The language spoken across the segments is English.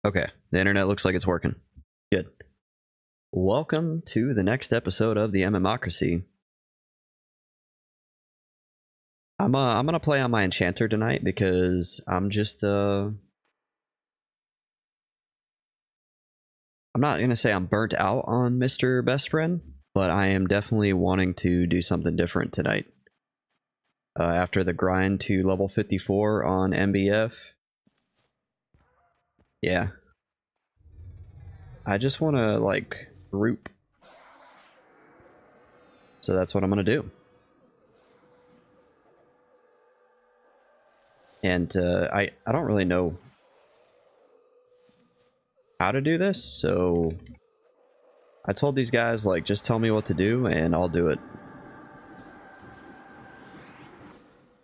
Okay, the internet looks like it's working. Good. Welcome to the next episode of the MMocracy. I'm gonna play on my enchanter tonight because I'm not gonna say I'm burnt out on Mr. Best Friend, but I am definitely wanting to do something different tonight. After the grind to level 54 on MBF, yeah, I just want to like group. So that's what I'm gonna do. And I don't really know how to do this, so I told these guys, like, just tell me what to do and I'll do it.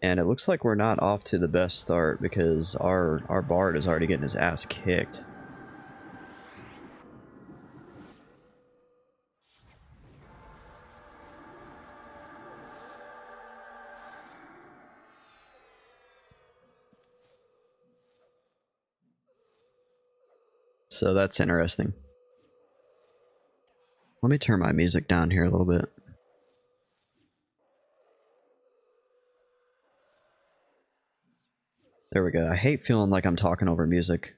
And it looks like we're not off to the best start because our bard is already getting his ass kicked. So that's interesting. Let me turn my music down here a little bit. There we go. I hate feeling like I'm talking over music.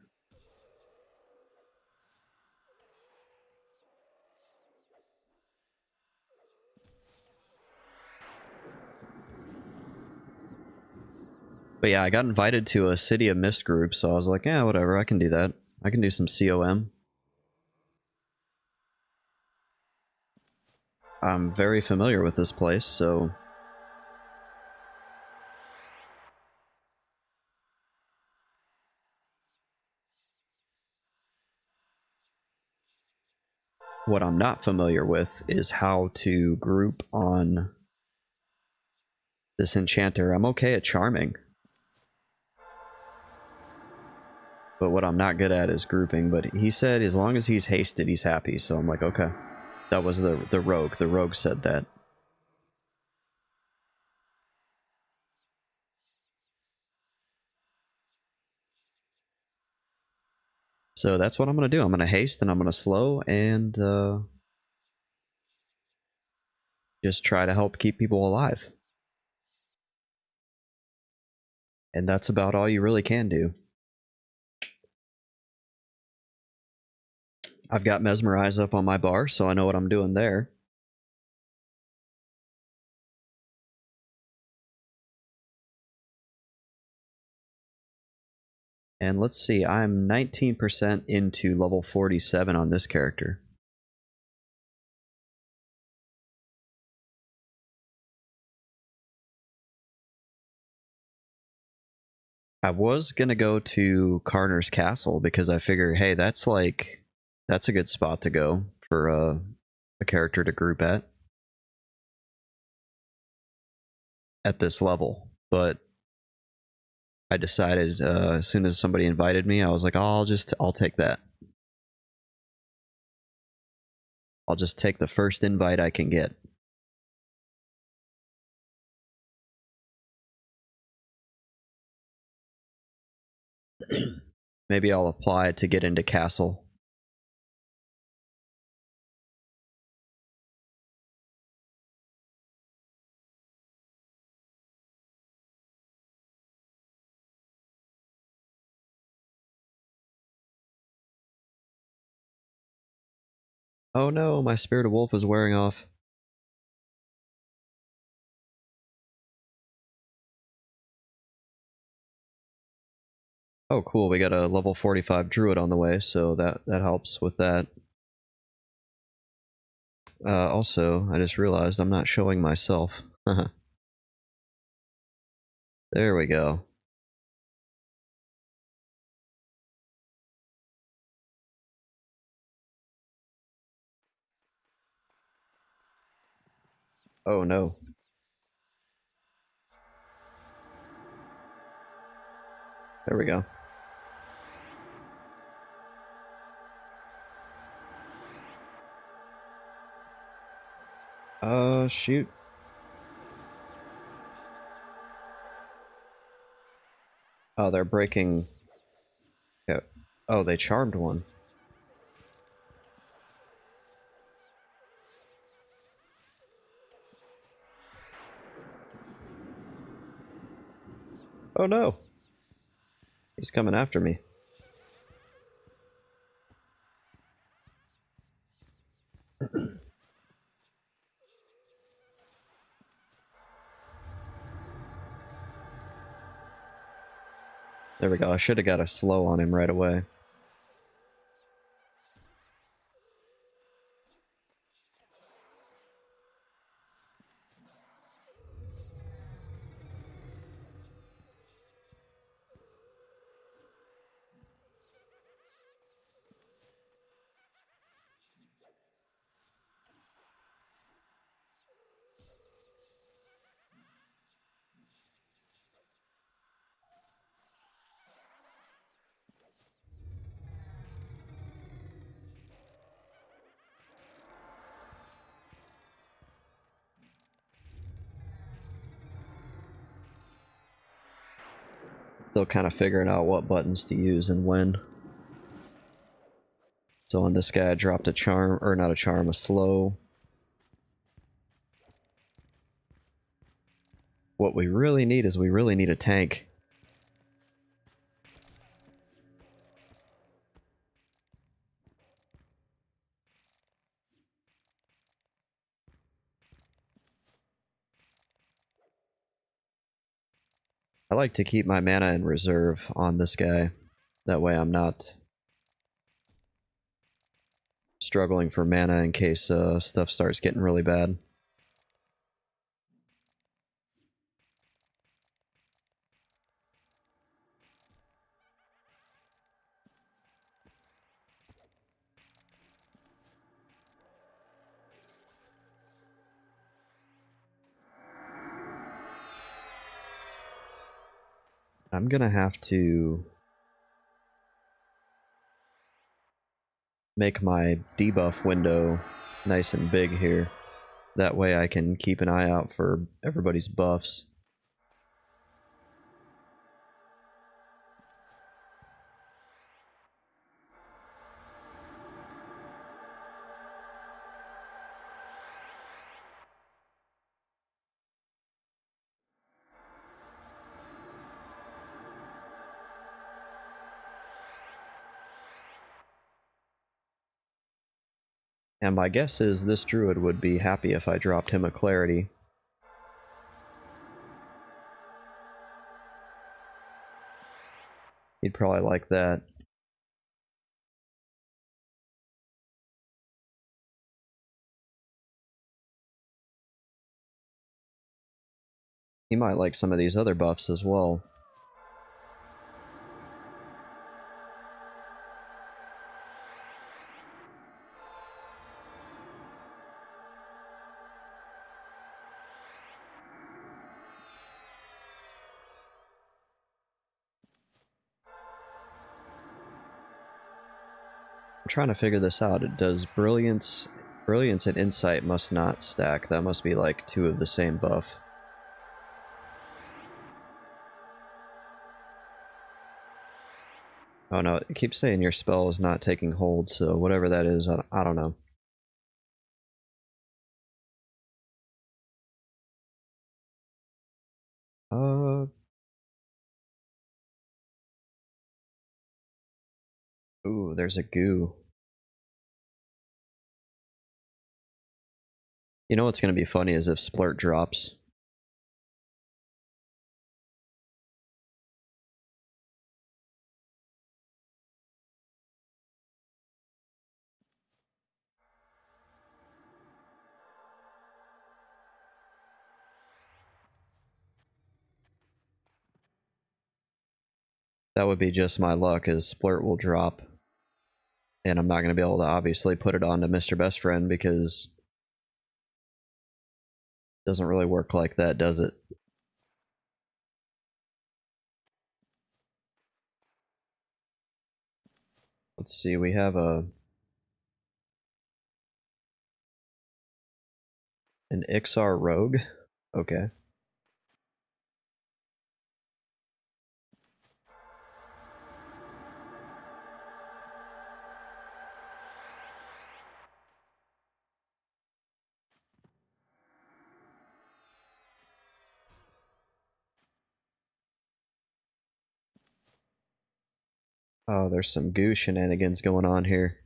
But yeah, I got invited to a City of Mist group, so I was like, yeah, whatever, I can do that. I can do some COM. I'm very familiar with this place, so... What I'm not familiar with is how to group on this enchanter. I'm okay at charming. But what I'm not good at is grouping. But he said as long as he's hasted, he's happy. So I'm like, okay. That was the rogue. The rogue said that. So that's what I'm going to do. I'm going to haste and I'm going to slow and just try to help keep people alive. And that's about all you really can do. I've got Mesmerize up on my bar, so I know what I'm doing there. And let's see, I'm 19% into level 47 on this character. I was gonna go to Karner's Castle because I figure, hey, that's a good spot to go for a character to group at this level. But I decided as soon as somebody invited me, I was like, oh, I'll take that. I'll just take the first invite I can get. Maybe I'll apply to get into Castle. Oh no, my Spirit of Wolf is wearing off. Oh cool, we got a level 45 druid on the way, so that helps with that. Also, I just realized I'm not showing myself. There we go. Oh no. There we go. Shoot. Oh, they're breaking. Yeah. Oh, they charmed one. Oh no! He's coming after me. There we go. I should have got a slow on him right away. Still kind of figuring out what buttons to use and when. So on this guy, I dropped a charm, or not a charm, a slow. What we really need is we really need a tank. I like to keep my mana in reserve on this guy. That way I'm not struggling for mana in case stuff starts getting really bad. I'm gonna have to make my debuff window nice and big here. That way I can keep an eye out for everybody's buffs. And my guess is this druid would be happy if I dropped him a clarity. He'd probably like that. He might like some of these other buffs as well. I'm trying to figure this out. It does Brilliance and Insight must not stack. That must be like two of the same buff. Oh no, it keeps saying your spell is not taking hold, so whatever that is, I don't know. Ooh, there's a goo. You know what's gonna be funny is if Splurt drops. That would be just my luck, as Splurt will drop. And I'm not going to be able to obviously put it on to Mr. Best Friend because it doesn't really work like that, does it? Let's see, we have an Ixar Rogue. Okay. Oh, there's some goo shenanigans going on here.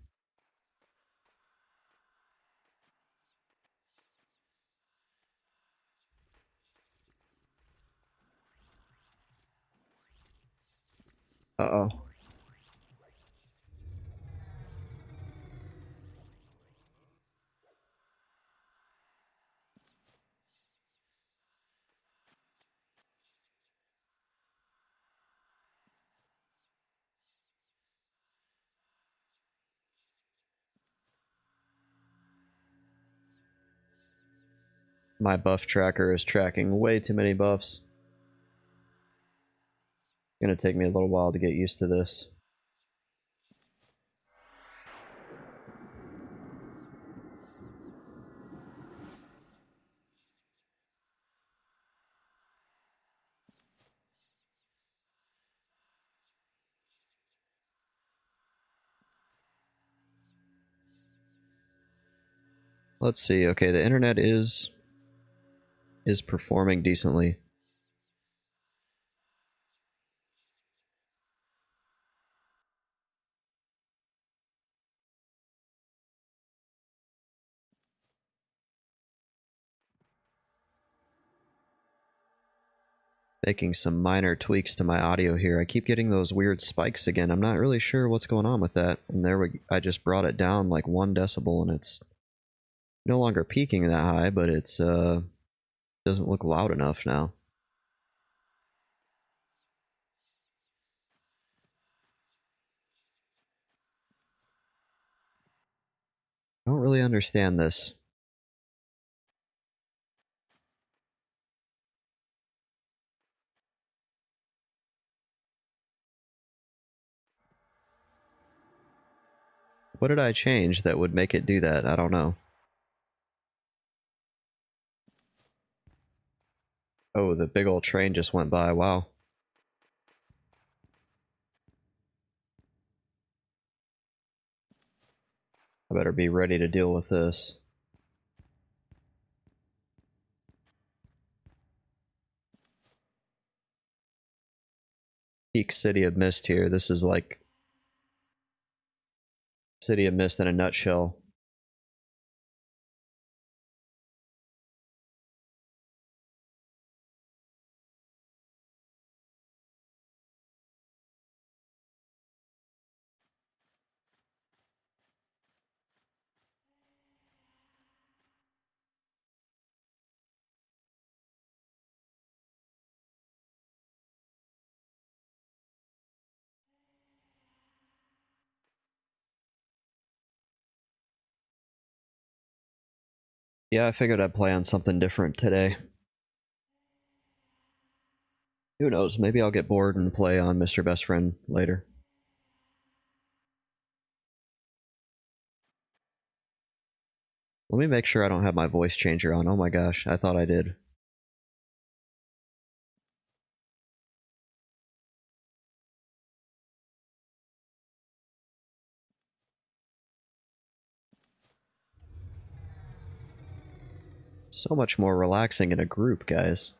Uh-oh. My buff tracker is tracking way too many buffs. It's gonna take me a little while to get used to this. Let's see. Okay, the internet is performing decently. Making some minor tweaks to my audio here. I keep getting those weird spikes again. I'm not really sure what's going on with that. And I just brought it down like 1 decibel and it's no longer peaking that high, but it's doesn't look loud enough now. I don't really understand this. What did I change that would make it do that? I don't know. Oh, the big old train just went by. Wow. I better be ready to deal with this. Peak City of Mist here. This is like City of Mist in a nutshell. Yeah, I figured I'd play on something different today. Who knows, maybe I'll get bored and play on Mr. Best Friend later. Let me make sure I don't have my voice changer on. Oh my gosh, I thought I did. So much more relaxing in a group, guys.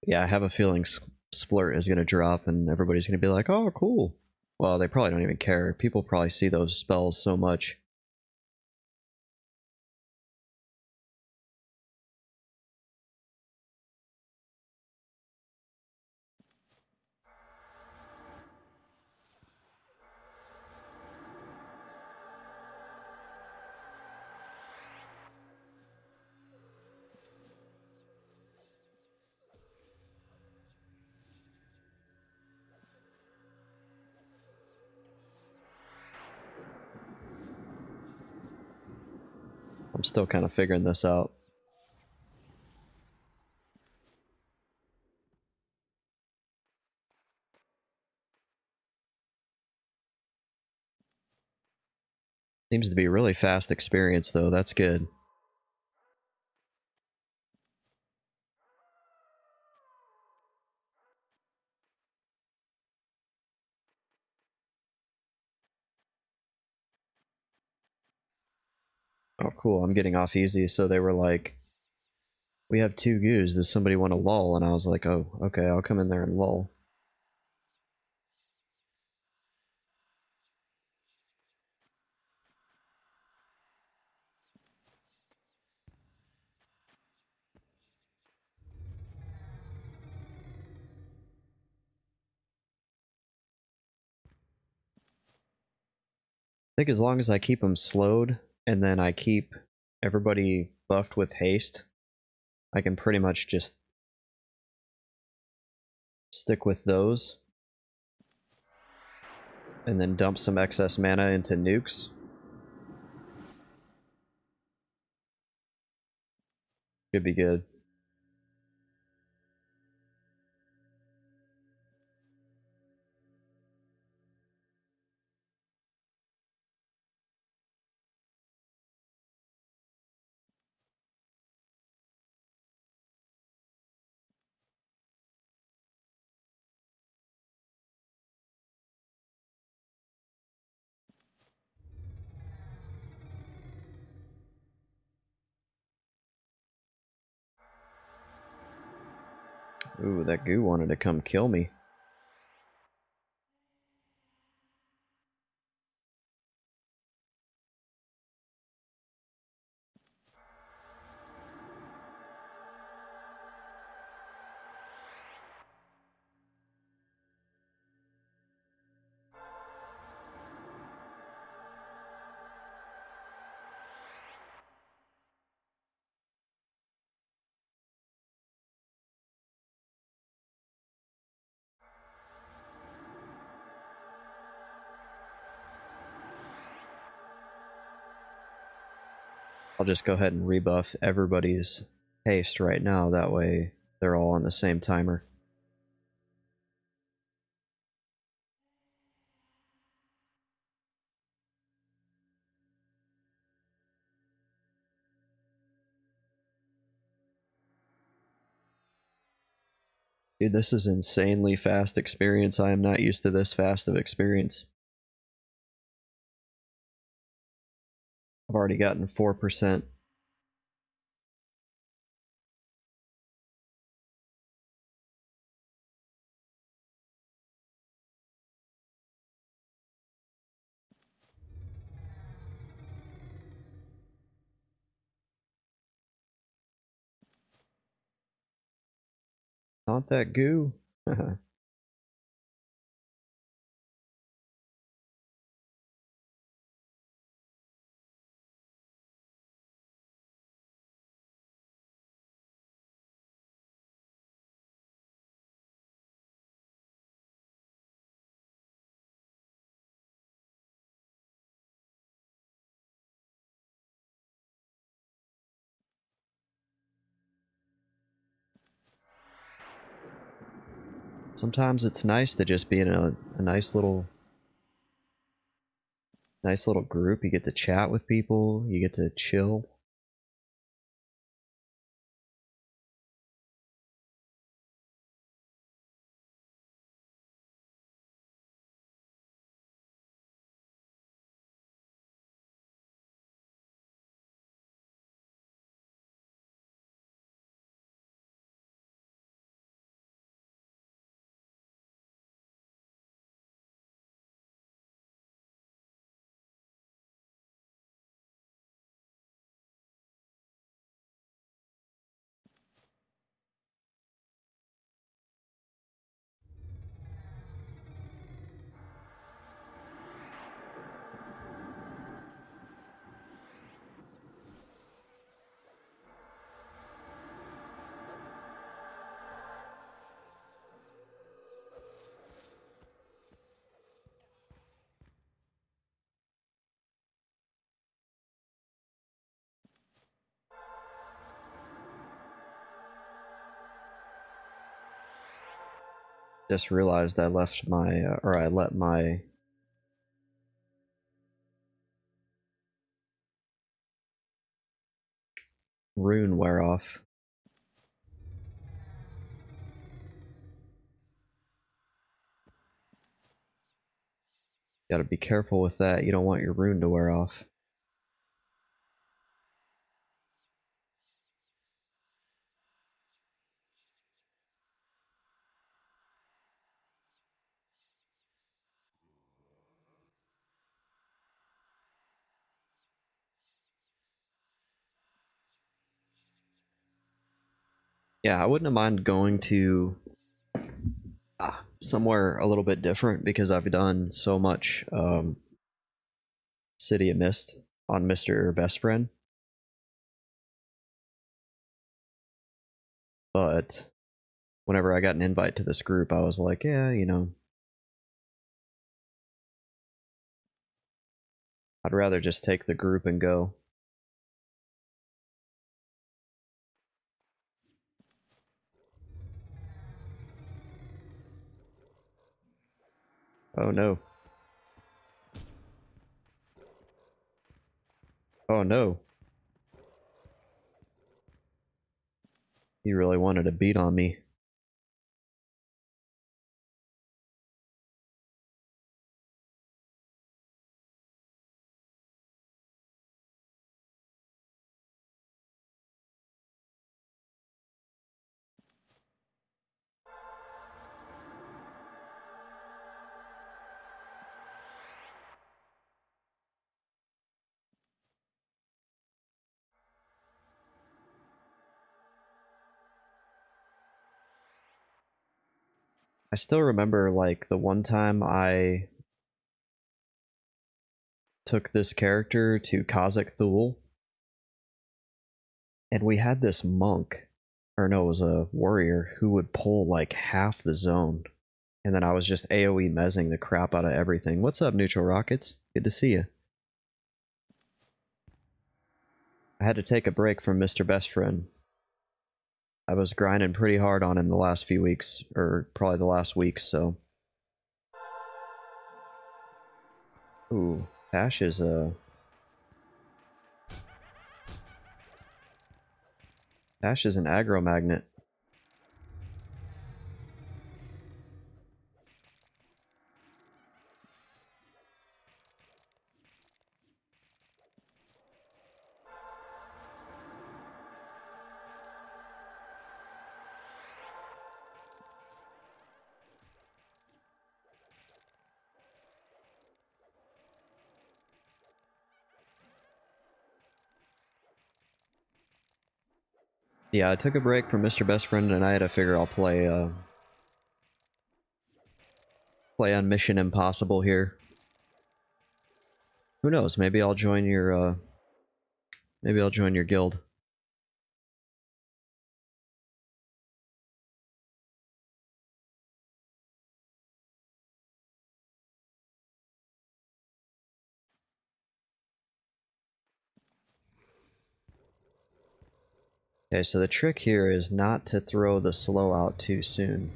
Yeah, I have a feeling Splurt is going to drop and everybody's going to be like, oh, cool. Well, they probably don't even care. People probably see those spells so much. I'm still kind of figuring this out. Seems to be really fast experience though, that's good. Oh cool, I'm getting off easy, so they were like, we have 2 goos, does somebody want to lull? And I was like, oh, okay, I'll come in there and lull. I think as long as I keep them slowed, and then I keep everybody buffed with haste, I can pretty much just stick with those. And then dump some excess mana into nukes. Should be good. Ooh, that goo wanted to come kill me. I'll just go ahead and rebuff everybody's haste right now, that way they're all on the same timer. Dude, this is insanely fast experience. I am not used to this fast of experience. I've already gotten 4%. Not that goo. Sometimes it's nice to just be in a nice little group. You get to chat with people, you get to chill. Just realized I left my, or I let my rune wear off. Gotta be careful with that. You don't want your rune to wear off. Yeah, I wouldn't mind going to somewhere a little bit different because I've done so much City of Mist on Mr. Best Friend. But whenever I got an invite to this group, I was like, yeah, you know, I'd rather just take the group and go. Oh no. Oh no. You really wanted to beat on me. I still remember like the one time I took this character to Kazakh Thule, and we had this monk, or no, it was a warrior who would pull like half the zone, and then I was just AoE mezzing the crap out of everything. What's up, Neutral Rockets? Good to see you. I had to take a break from Mr. Best Friend. I was grinding pretty hard on him the last few weeks, or probably the last week, so. Ooh, Ash is Ash is an aggro magnet. Yeah, I took a break from Mr. Best Friend and I had to figure I'll play on Mission Impossible here. Who knows? Maybe I'll join your guild. Okay, so the trick here is not to throw the slow out too soon.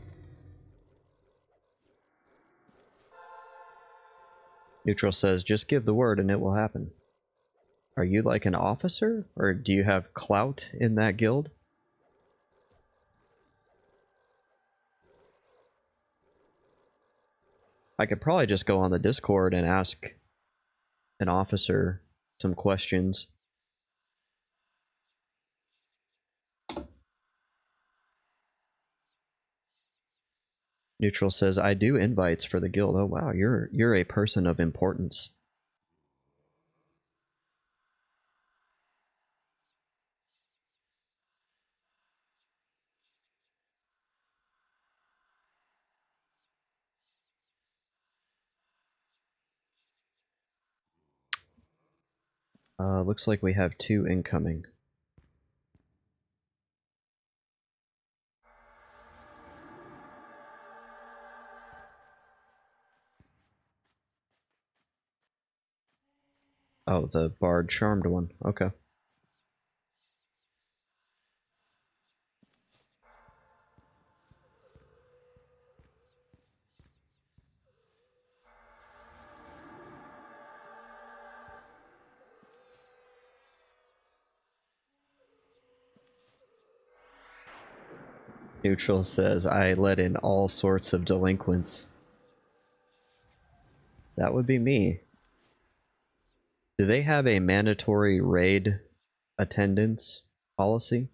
Neutral says, just give the word and it will happen. Are you like an officer? Or do you have clout in that guild? I could probably just go on the Discord and ask an officer some questions. Neutral says, I do invites for the guild. Oh wow, you're a person of importance. Looks like we have 2 incoming. Oh, the Bard Charmed one. Okay. Neutral says, I let in all sorts of delinquents. That would be me. Do they have a mandatory raid attendance policy?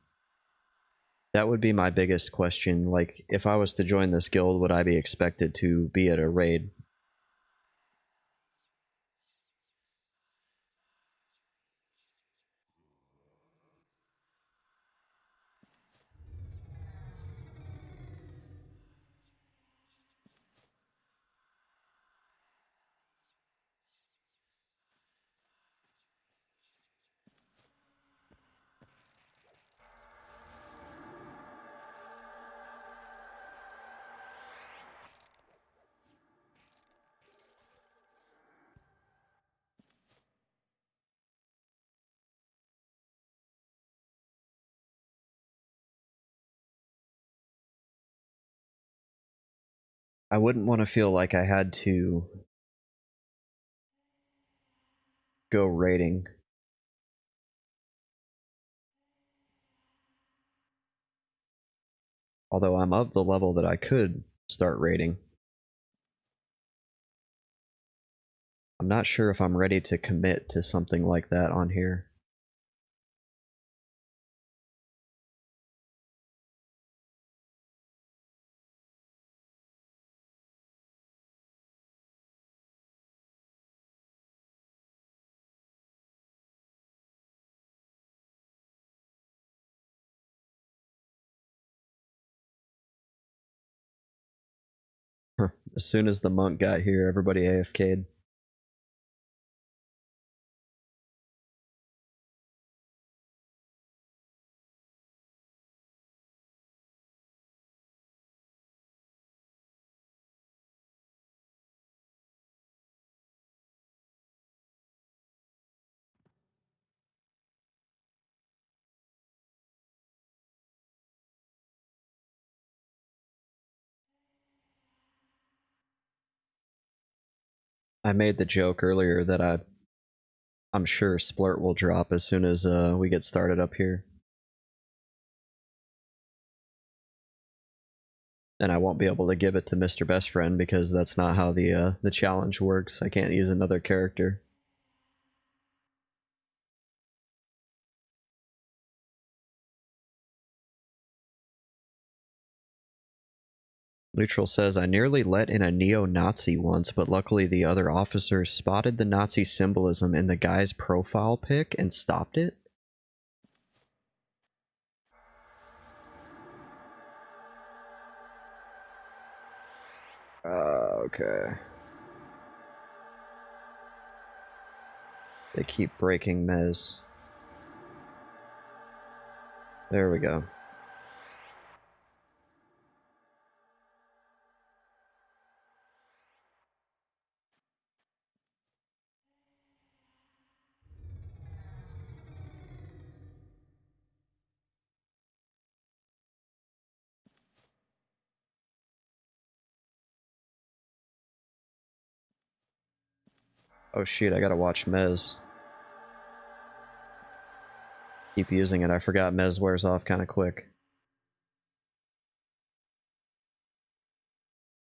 That would be my biggest question. Like, if I was to join this guild, would I be expected to be at a raid? I wouldn't want to feel like I had to go raiding. Although I'm of the level that I could start raiding. I'm not sure if I'm ready to commit to something like that on here. As soon as the monk got here, everybody AFK'd. I made the joke earlier that I'm sure Splurt will drop as soon as we get started up here. And I won't be able to give it to Mr. Best Friend because that's not how the challenge works. I can't use another character. Neutral says, I nearly let in a neo-Nazi once, but luckily the other officers spotted the Nazi symbolism in the guy's profile pic and stopped it. Okay. They keep breaking Mez. There we go. Oh shit, I gotta watch Mez. Keep using it. I forgot Mez wears off kind of quick.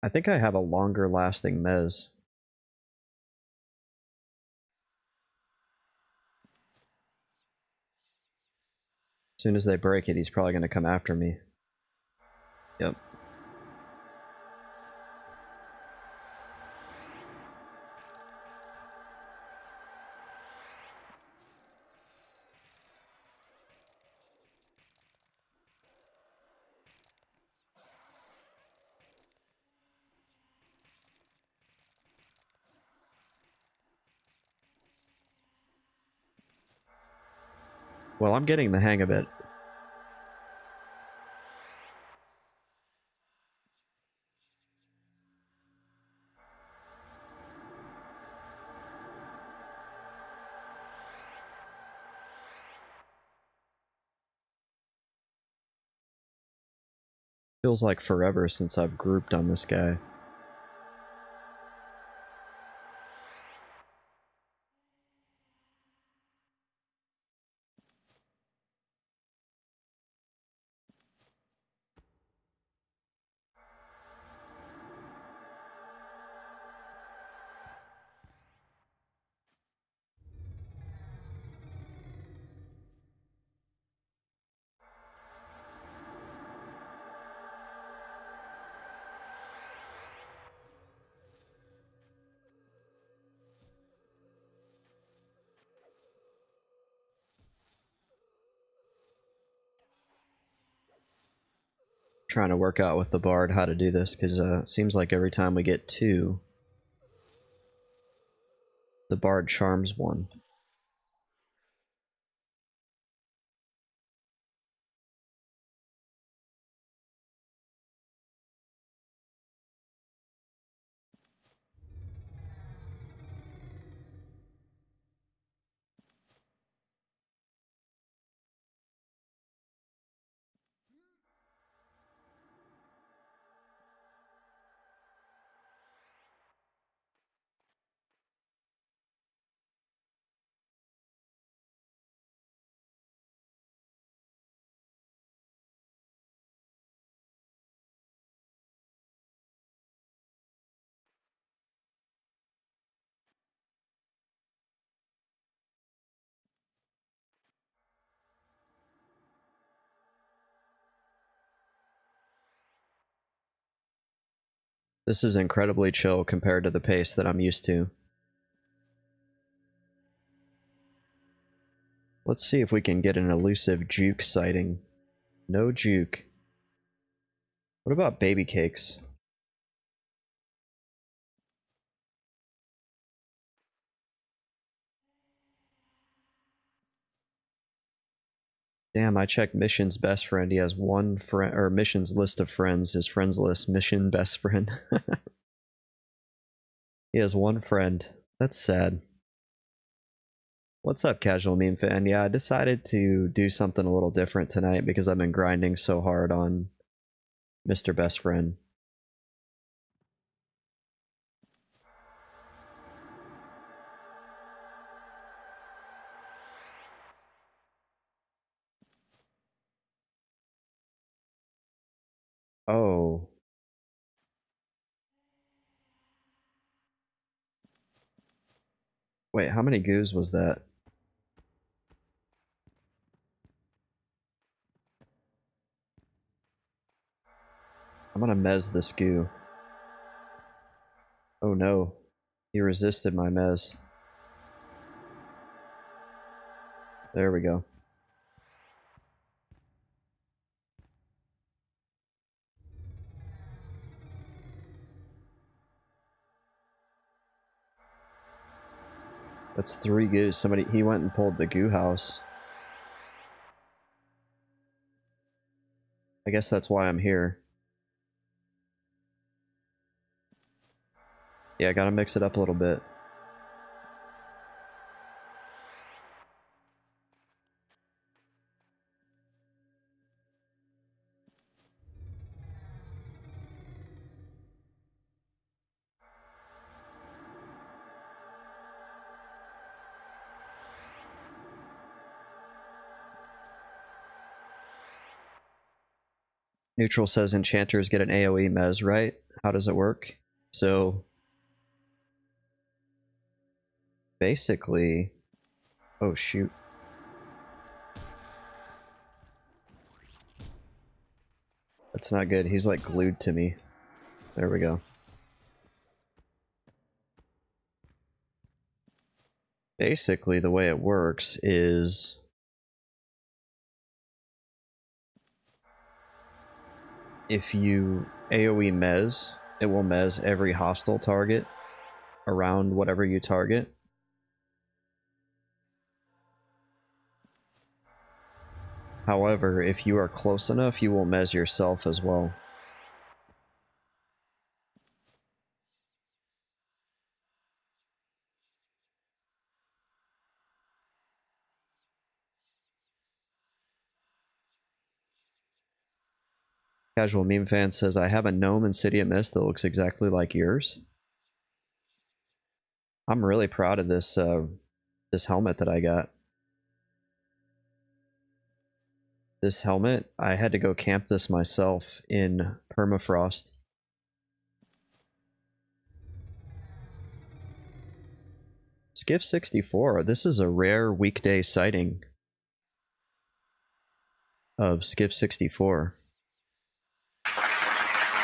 I think I have a longer lasting Mez. As soon as they break it, he's probably gonna come after me. Yep. Well, I'm getting the hang of it. Feels like forever since I've grouped on this guy. trying to work out with the bard how to do this, because it seems like every time we get two, the bard charms one. This is incredibly chill compared to the pace that I'm used to. Let's see if we can get an elusive juke sighting. No juke. What about baby cakes? Damn, I checked Mission's best friend. He has one friend, or Mission's list of friends, his friends list, Mission best friend. He has one friend. That's sad. What's up, Casual Meme Fan? Yeah, I decided to do something a little different tonight because I've been grinding so hard on Mr. Best Friend. Oh. Wait, how many goos was that? I'm gonna mez this goo. Oh no. He resisted my mez. There we go. That's 3 goos. Somebody, he went and pulled the goo house. I guess that's why I'm here. Yeah, I gotta mix it up a little bit. Neutral says enchanters get an AoE mez, right? How does it work? So basically, oh shoot. That's not good. He's like glued to me. There we go. Basically, the way it works is if you AoE mez, it will mez every hostile target around whatever you target. However, if you are close enough, you will mez yourself as well. Casual Meme Fan says, I have a gnome in City of Mist that looks exactly like yours. I'm really proud of this this helmet that I got. This helmet, I had to go camp this myself in permafrost. Skiff 64, this is a rare weekday sighting of Skiff 64.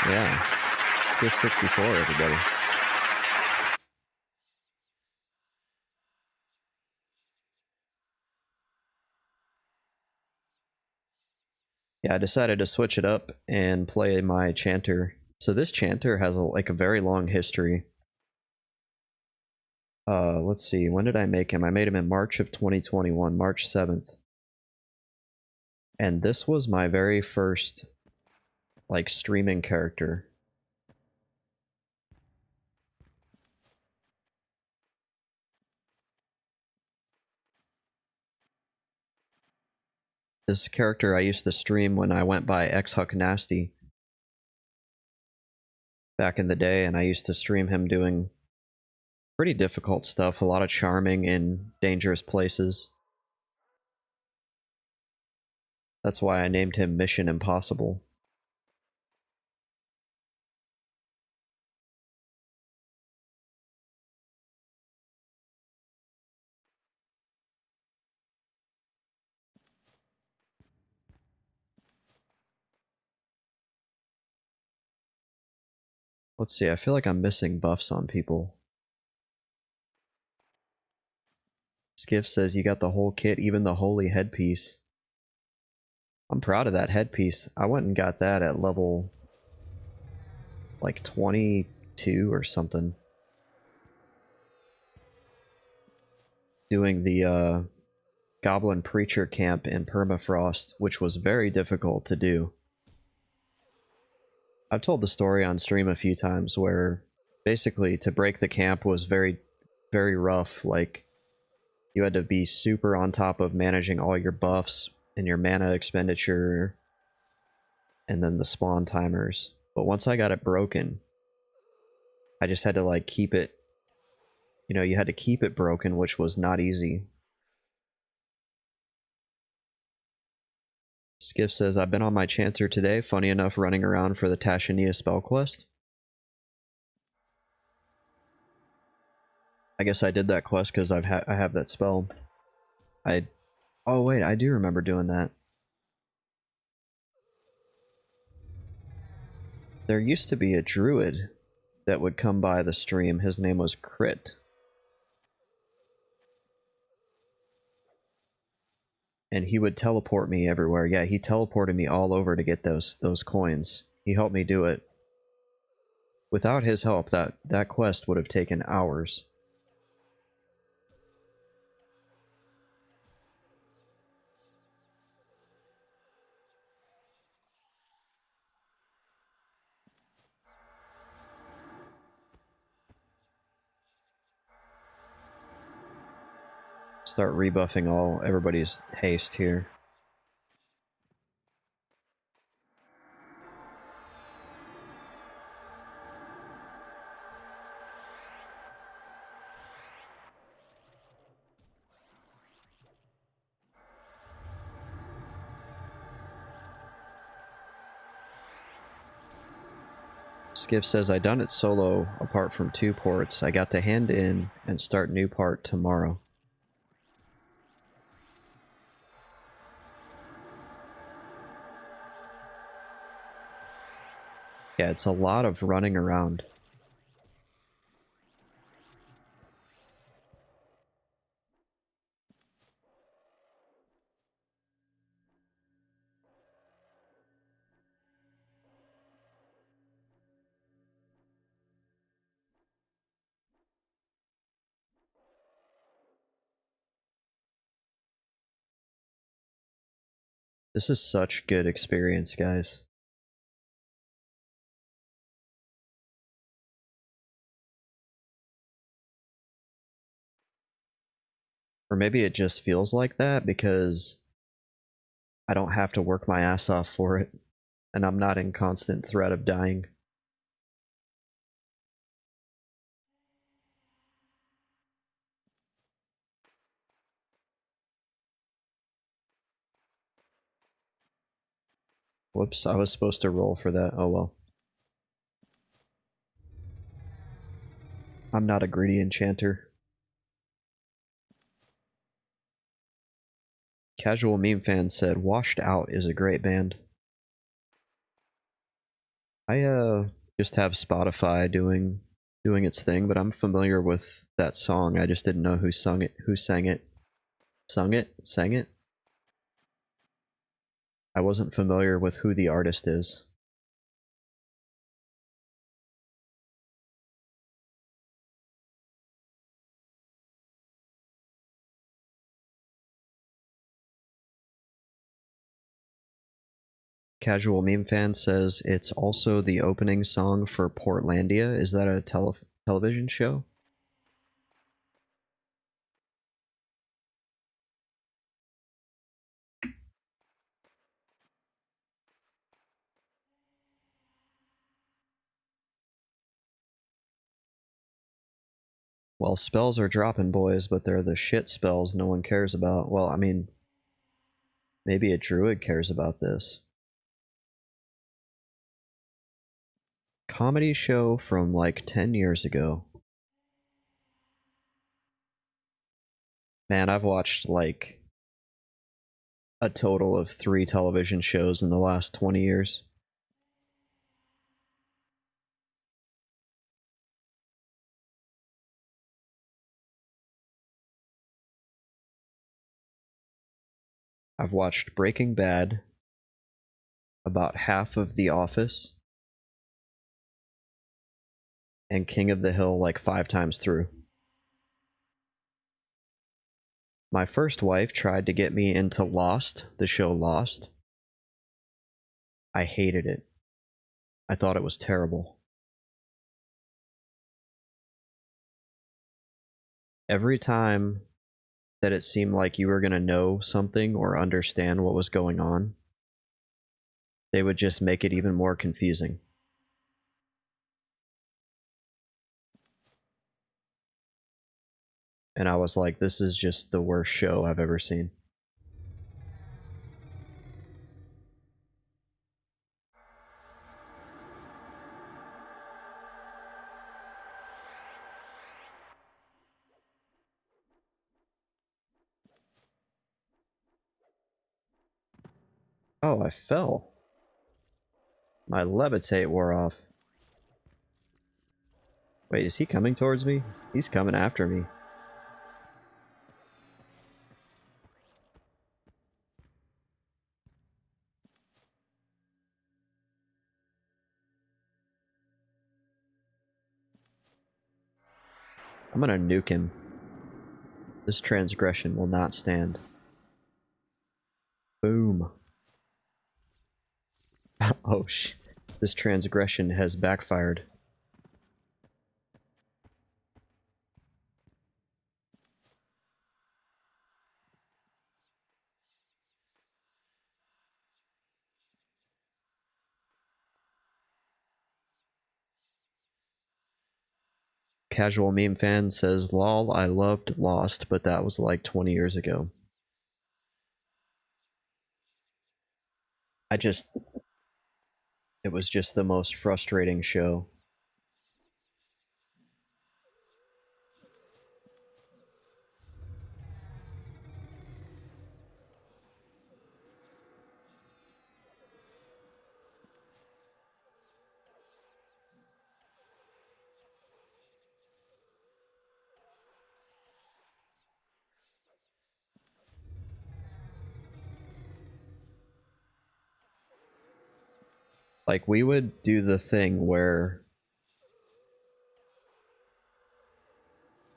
Yeah, Skiff 64, everybody. Yeah, I decided to switch it up and play my Chanter. So this Chanter has like a very long history. Let's see, when did I make him? I made him in March of 2021, March 7th. And this was my very first, like, streaming character. This character I used to stream when I went by XHuckNasty back in the day, and I used to stream him doing pretty difficult stuff, a lot of charming in dangerous places. That's why I named him Mission Impossible. Let's see, I feel like I'm missing buffs on people. Skiff says you got the whole kit, even the holy headpiece. I'm proud of that headpiece. I went and got that at level like 22 or something. Doing the Goblin Preacher camp in Permafrost, which was very difficult to do. I've told the story on stream a few times where basically to break the camp was very, very rough. Like, you had to be super on top of managing all your buffs and your mana expenditure and then the spawn timers. But once I got it broken, I just had to like keep it, you know, you had to keep it broken, which was not easy. Skiff says, I've been on my Chancer today, funny enough running around for the Tashania spell quest. I guess I did that quest because I have that spell. Oh wait, I do remember doing that. There used to be a druid that would come by the stream. His name was Crit. And he would teleport me everywhere. Yeah, he teleported me all over to get those coins. He helped me do it. Without his help, that quest would have taken hours. Start rebuffing everybody's haste here. Skiff says, I done it solo apart from 2 ports. I got to hand in and start new part tomorrow. Yeah, it's a lot of running around. This is such good experience, guys. Or maybe it just feels like that because I don't have to work my ass off for it, and I'm not in constant threat of dying. Whoops, I was supposed to roll for that. Oh well. I'm not a greedy enchanter. Casual Meme Fan said, Washed Out is a great band. I just have Spotify doing its thing, but I'm familiar with that song. I just didn't know who sang it. Sung it? Sang it? I wasn't familiar with who the artist is. Casual Meme Fan says it's also the opening song for Portlandia. Is that a television show? Well, spells are dropping, boys, but they're the shit spells no one cares about. Well, I mean, maybe a druid cares about this. Comedy show from like 10 years ago. Man, I've watched like a total of 3 television shows in the last 20 years. I've watched Breaking Bad, about half of The Office, and King of the Hill like 5 times through. My first wife tried to get me into Lost, the show Lost. I hated it. I thought it was terrible. Every time that it seemed like you were going to know something or understand what was going on, they would just make it even more confusing. And I was like, this is just the worst show I've ever seen. Oh, I fell. My levitate wore off. Wait, is he coming towards me? He's coming after me. I'm gonna nuke him. This transgression will not stand. Boom. Oh, this transgression has backfired. Casual Meme Fan says, lol, I loved Lost, but that was like 20 years ago. It was just the most frustrating show. Like, we would do the thing where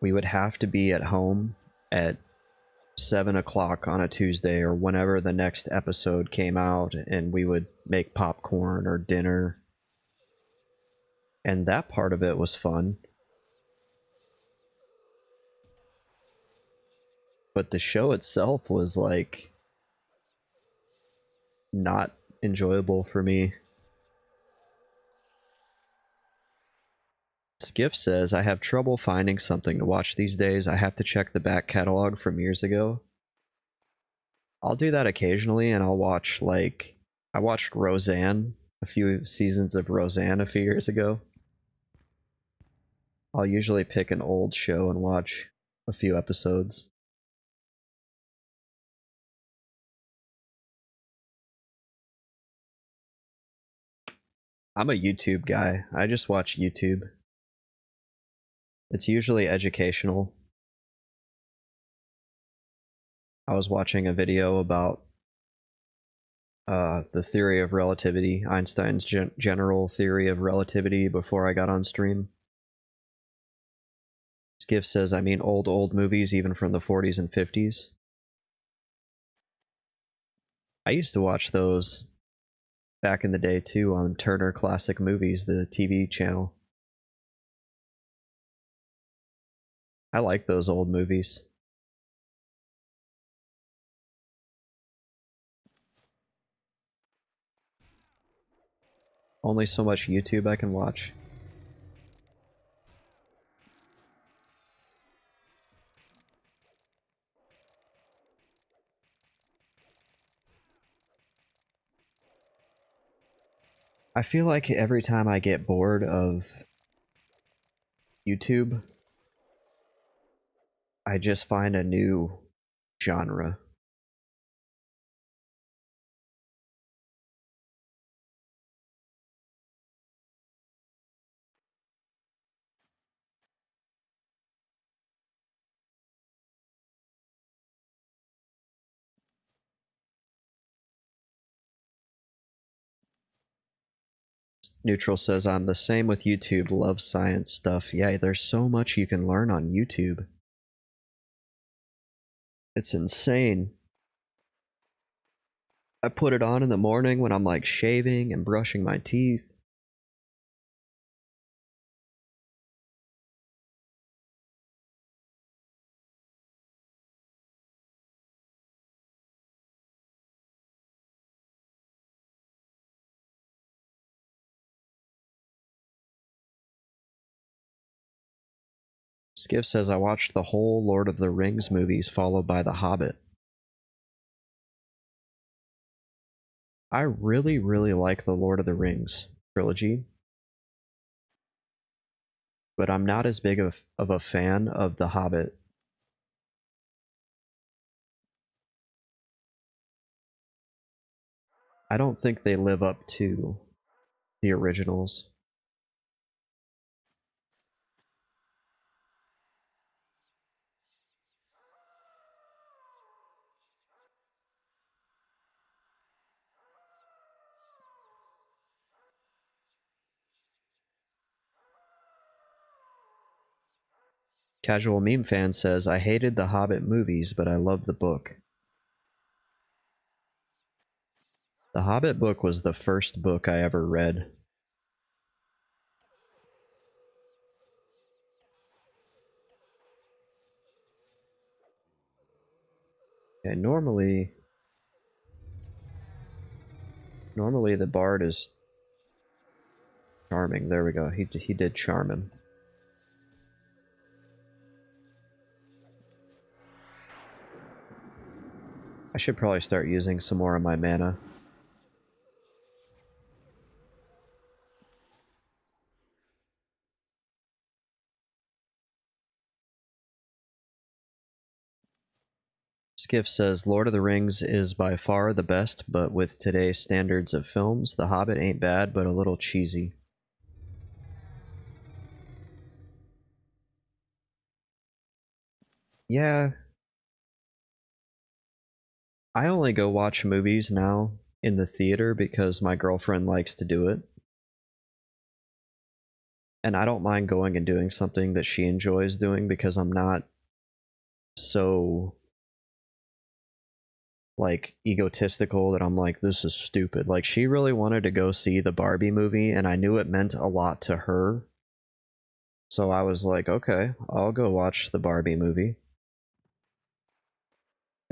we would have to be at home at 7 o'clock on a Tuesday or whenever the next episode came out, and we would make popcorn or dinner. And that part of it was fun. But the show itself was like not enjoyable for me. Skiff says, I have trouble finding something to watch these days. I have to check the back catalog from years ago. I'll do that occasionally, and I'll watch, like, I watched Roseanne, a few seasons of Roseanne a few years ago. I'll usually pick an old show and watch a few episodes. I'm a YouTube guy. I just watch YouTube. It's usually educational. I was watching a video about The theory of relativity, Einstein's general theory of relativity before I got on stream. Skiff says, I mean old movies, even from the 40s and 50s. I used to watch those back in the day too on Turner Classic Movies, the TV channel. I like those old movies. Only so much YouTube I can watch. I feel like every time I get bored of YouTube, I just find a new genre. Neutral says, I'm the same with YouTube, love science stuff. Yeah, there's so much you can learn on YouTube. It's insane. I put it on in the morning when I'm like shaving and brushing my teeth. Skiff says, I watched the whole Lord of the Rings movies followed by The Hobbit. I really, really like the Lord of the Rings trilogy, but I'm not as big of a fan of The Hobbit. I don't think they live up to the originals. Casual Meme Fan says, I hated the Hobbit movies, but I love the book. The Hobbit book was the first book I ever read. And normally the bard is charming. There we go. He did charm him. I should probably start using some more of my mana. Skiff says, Lord of the Rings is by far the best, but with today's standards of films, The Hobbit ain't bad, but a little cheesy. Yeah, I only go watch movies now in the theater because my girlfriend likes to do it. And I don't mind going and doing something that she enjoys doing because I'm not so like egotistical that I'm like, this is stupid. Like, she really wanted to go see the Barbie movie, and I knew it meant a lot to her. So I was like, okay, I'll go watch the Barbie movie.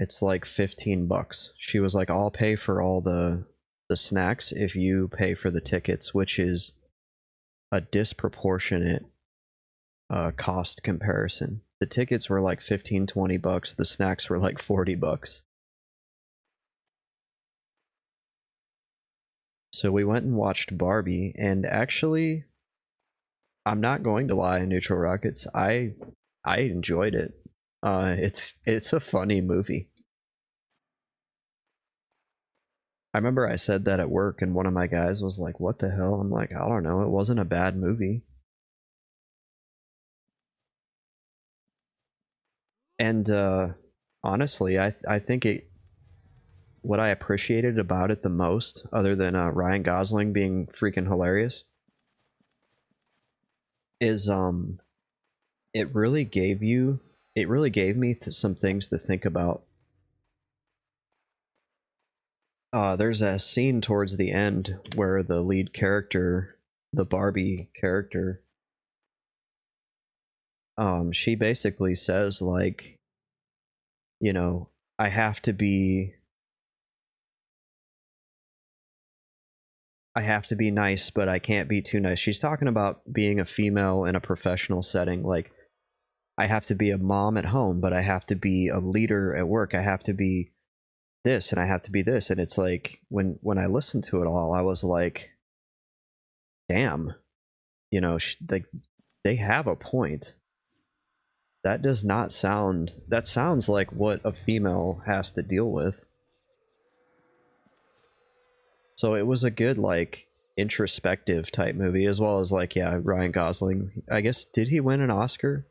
It's like $15. She was like, I'll pay for all the snacks if you pay for the tickets, which is a disproportionate cost comparison. The tickets were like 15-20 bucks, the snacks were like 40 bucks. So we went and watched Barbie, and actually, I'm not going to lie, Neutral Rockets, I enjoyed it. It's a funny movie. I remember I said that at work, and one of my guys was like, "What the hell?" I'm like, "I don't know. It wasn't a bad movie." And honestly, I think it what I appreciated about it the most, other than Ryan Gosling being freaking hilarious, is it really gave you it really gave me some things to think about. There's a scene towards the end where the lead character, the Barbie character, she basically says like, you know, I have to be I have to be nice, but I can't be too nice. She's talking about being a female in a professional setting. Like, I have to be a mom at home, but I have to be a leader at work. I have to be this and I have to be this. And it's like when I listened to it all, I was like, damn, you know, they have a point. That does not sound, that sounds like what a female has to deal with. So it was a good, like, introspective type movie, as well as, like, yeah, Ryan Gosling. I guess, did he win an Oscar?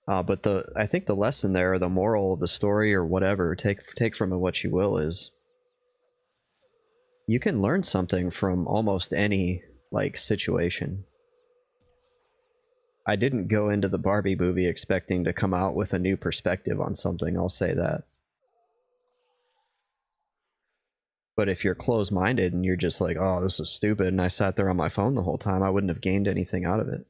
But I think the lesson there, or the moral of the story, or whatever, take from it what you will, is you can learn something from almost any, like, situation. I didn't go into the Barbie movie expecting to come out with a new perspective on something, I'll say that. But if you're closed-minded and you're just like, oh, this is stupid, and I sat there on my phone the whole time, I wouldn't have gained anything out of it.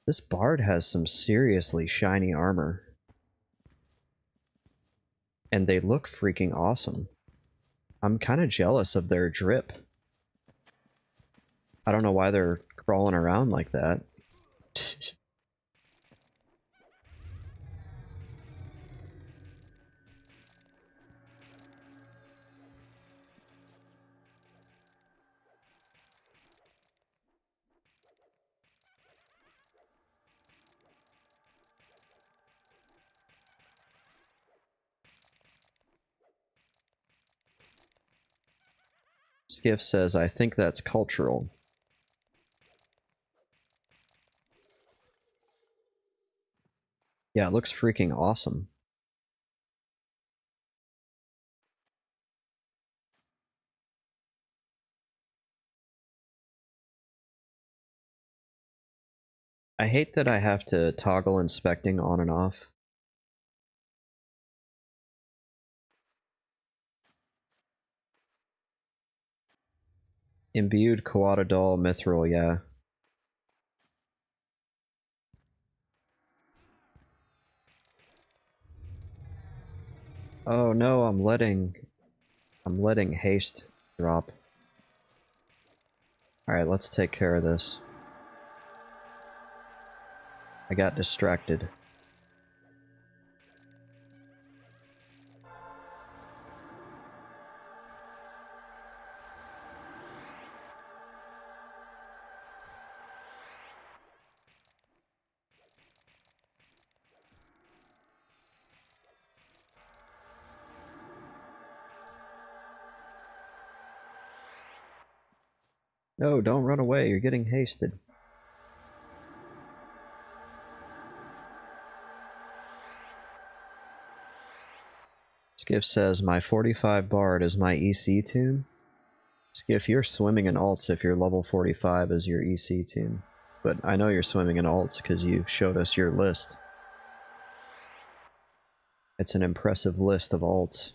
This bard has some seriously shiny armor. And they look freaking awesome. I'm kind of jealous of their drip. I don't know why they're crawling around like that. Skiff says, I think that's cultural. Yeah, it looks freaking awesome. I hate that I have to toggle inspecting on and off. Imbued Coatadol Mithril, yeah. Oh no, I'm letting haste drop. Alright, let's take care of this. I got distracted. No, don't run away, you're getting hasted. Skiff says, my 45 Bard is my EC tune. Skiff, you're swimming in alts if your level 45 is your EC tune. But I know you're swimming in alts because you showed us your list. It's an impressive list of alts.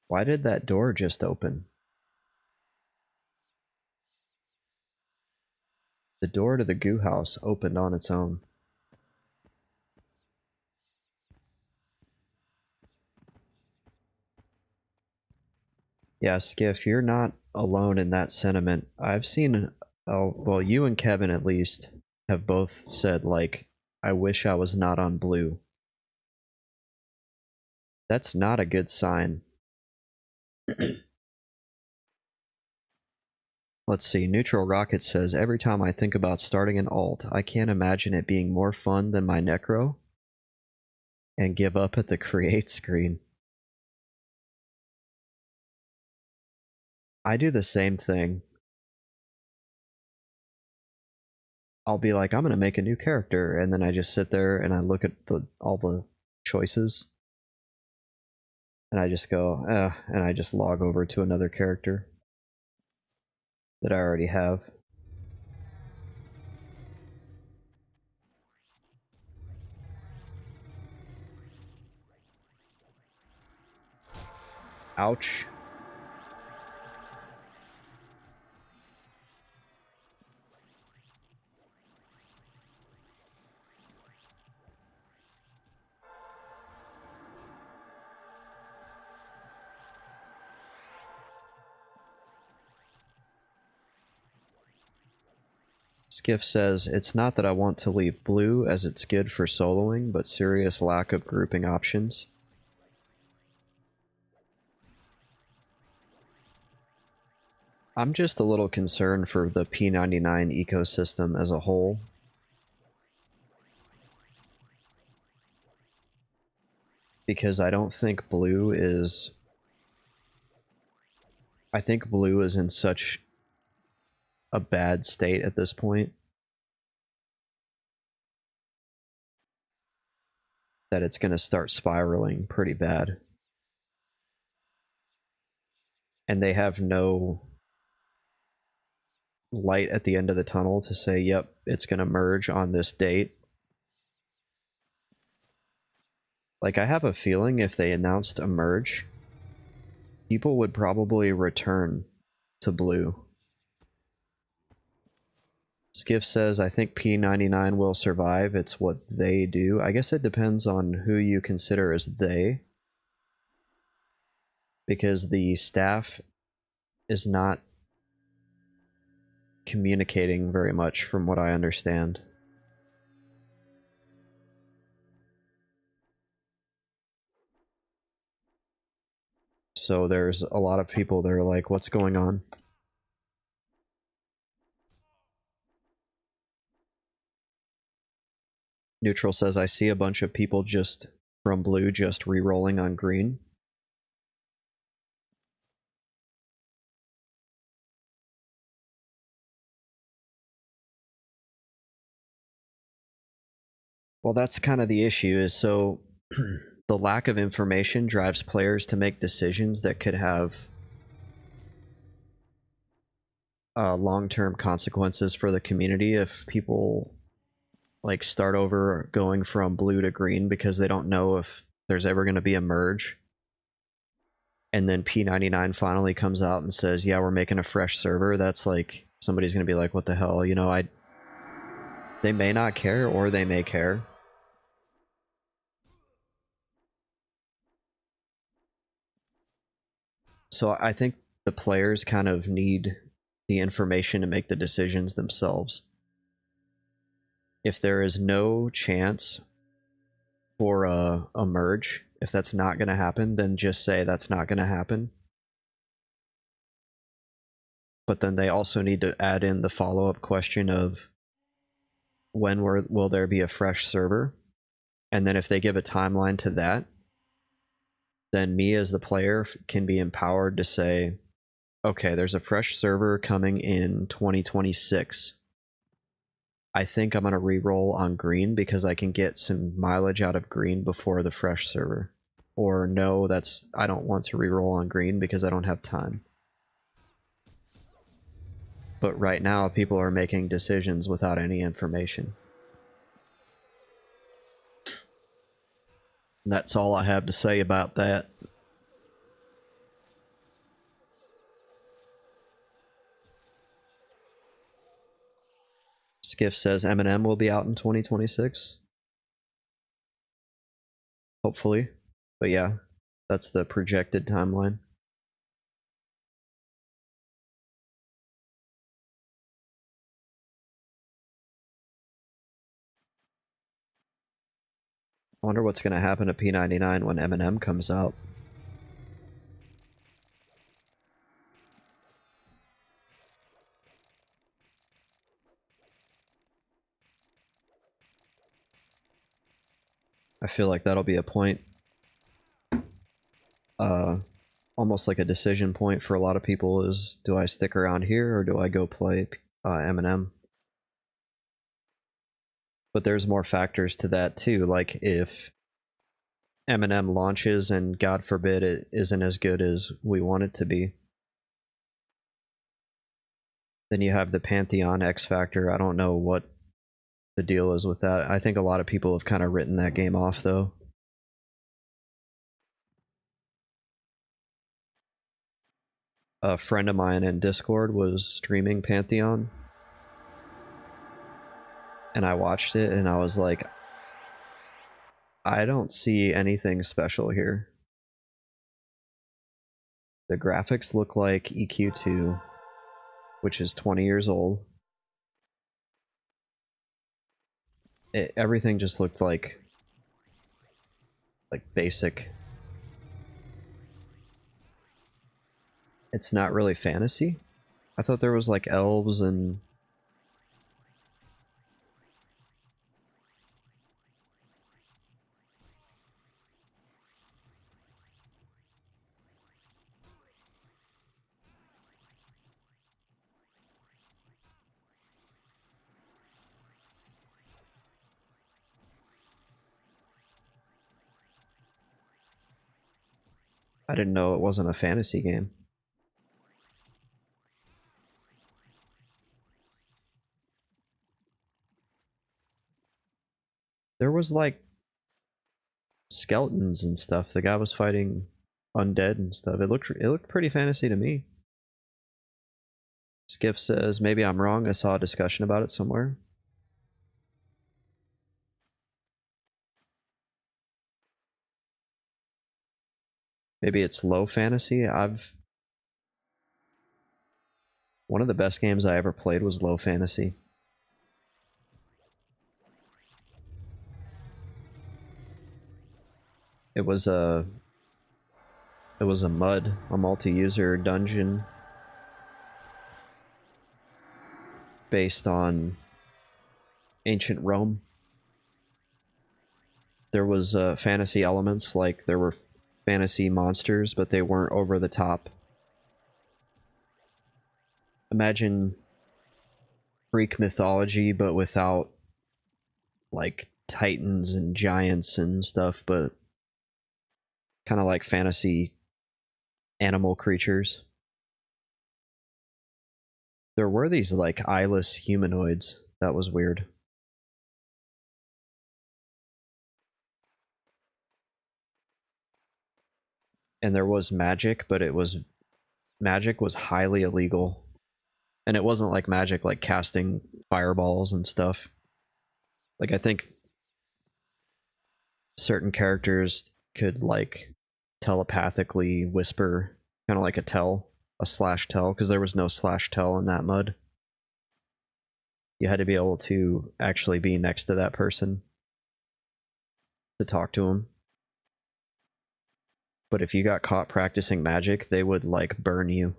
Why did that door just open? The door to the goo house opened on its own. Yeah, Skiff, you're not alone in that sentiment. I've seen, oh, well, you and Kevin at least have both said, like, I wish I was not on blue. That's not a good sign. Let's see. Neutral Rocket says, every time I think about starting an alt, I can't imagine it being more fun than my Necro. And give up at the create screen. I do the same thing. I'll be like, I'm going to make a new character. And then I just sit there and I look at all the choices. And I just go, and I just log over to another character that I already have. Ouch. Skiff says, it's not that I want to leave blue as it's good for soloing, but serious lack of grouping options. I'm just a little concerned for the P99 ecosystem as a whole. Because I don't think blue is... I think blue is in such a bad state at this point that it's going to start spiraling pretty bad. And they have no light at the end of the tunnel to say, yep, it's going to merge on this date. Like, I have a feeling if they announced a merge, people would probably return to blue. Skiff says, I think P99 will survive. It's what they do. I guess it depends on who you consider as they. Because the staff is not communicating very much from what I understand. So there's a lot of people that are like, what's going on? Neutral says, I see a bunch of people just from blue just re-rolling on green. Well, that's kind of the issue, is so the lack of information drives players to make decisions that could have long-term consequences for the community if people like start over going from blue to green because they don't know if there's ever going to be a merge. And then P99 finally comes out and says, yeah, we're making a fresh server. That's like, somebody's going to be like, what the hell? You know, they may not care or they may care. So I think the players kind of need the information to make the decisions themselves. If there is no chance for a merge, if that's not going to happen, then just say that's not going to happen. But then they also need to add in the follow-up question of when will there be a fresh server? And then if they give a timeline to that, then me as the player can be empowered to say, okay, there's a fresh server coming in 2026. I think I'm going to re-roll on green because I can get some mileage out of green before the fresh server. Or no, I don't want to re-roll on green because I don't have time. But right now, people are making decisions without any information. And that's all I have to say about that. Skiff says Eminem will be out in 2026. Hopefully. But yeah, that's the projected timeline. I wonder what's going to happen to P99 when Eminem comes out. I feel like that'll be a point, almost like a decision point for a lot of people is, do I stick around here or do I go play Eminem? But there's more factors to that too, like if Eminem launches and God forbid it isn't as good as we want it to be, then you have the Pantheon X Factor. I don't know what the deal is with that. I think a lot of people have kind of written that game off though. A friend of mine in Discord was streaming Pantheon, and I watched it and I was like, I don't see anything special here. The graphics look like EQ2, which is 20 years old. Everything just looked like basic. It's not really fantasy. I thought there was like elves and I didn't know it wasn't a fantasy game. There was like skeletons and stuff. The guy was fighting undead and stuff. It looked pretty fantasy to me. Skiff says, maybe I'm wrong. I saw a discussion about it somewhere. Maybe it's low fantasy. One of the best games I ever played was low fantasy. It was a MUD, a multi-user dungeon based on ancient Rome. There was fantasy elements, like there were fantasy monsters, but they weren't over the top. Imagine Greek mythology, but without like titans and giants and stuff, but kind of like fantasy animal creatures. There were these like eyeless humanoids. That was weird. And there was magic, but magic was highly illegal. And it wasn't like magic like casting fireballs and stuff. Like I think certain characters could like telepathically whisper, kind of like a slash tell, because there was no slash tell in that MUD. You had to be able to actually be next to that person to talk to him. But if you got caught practicing magic, they would like burn you.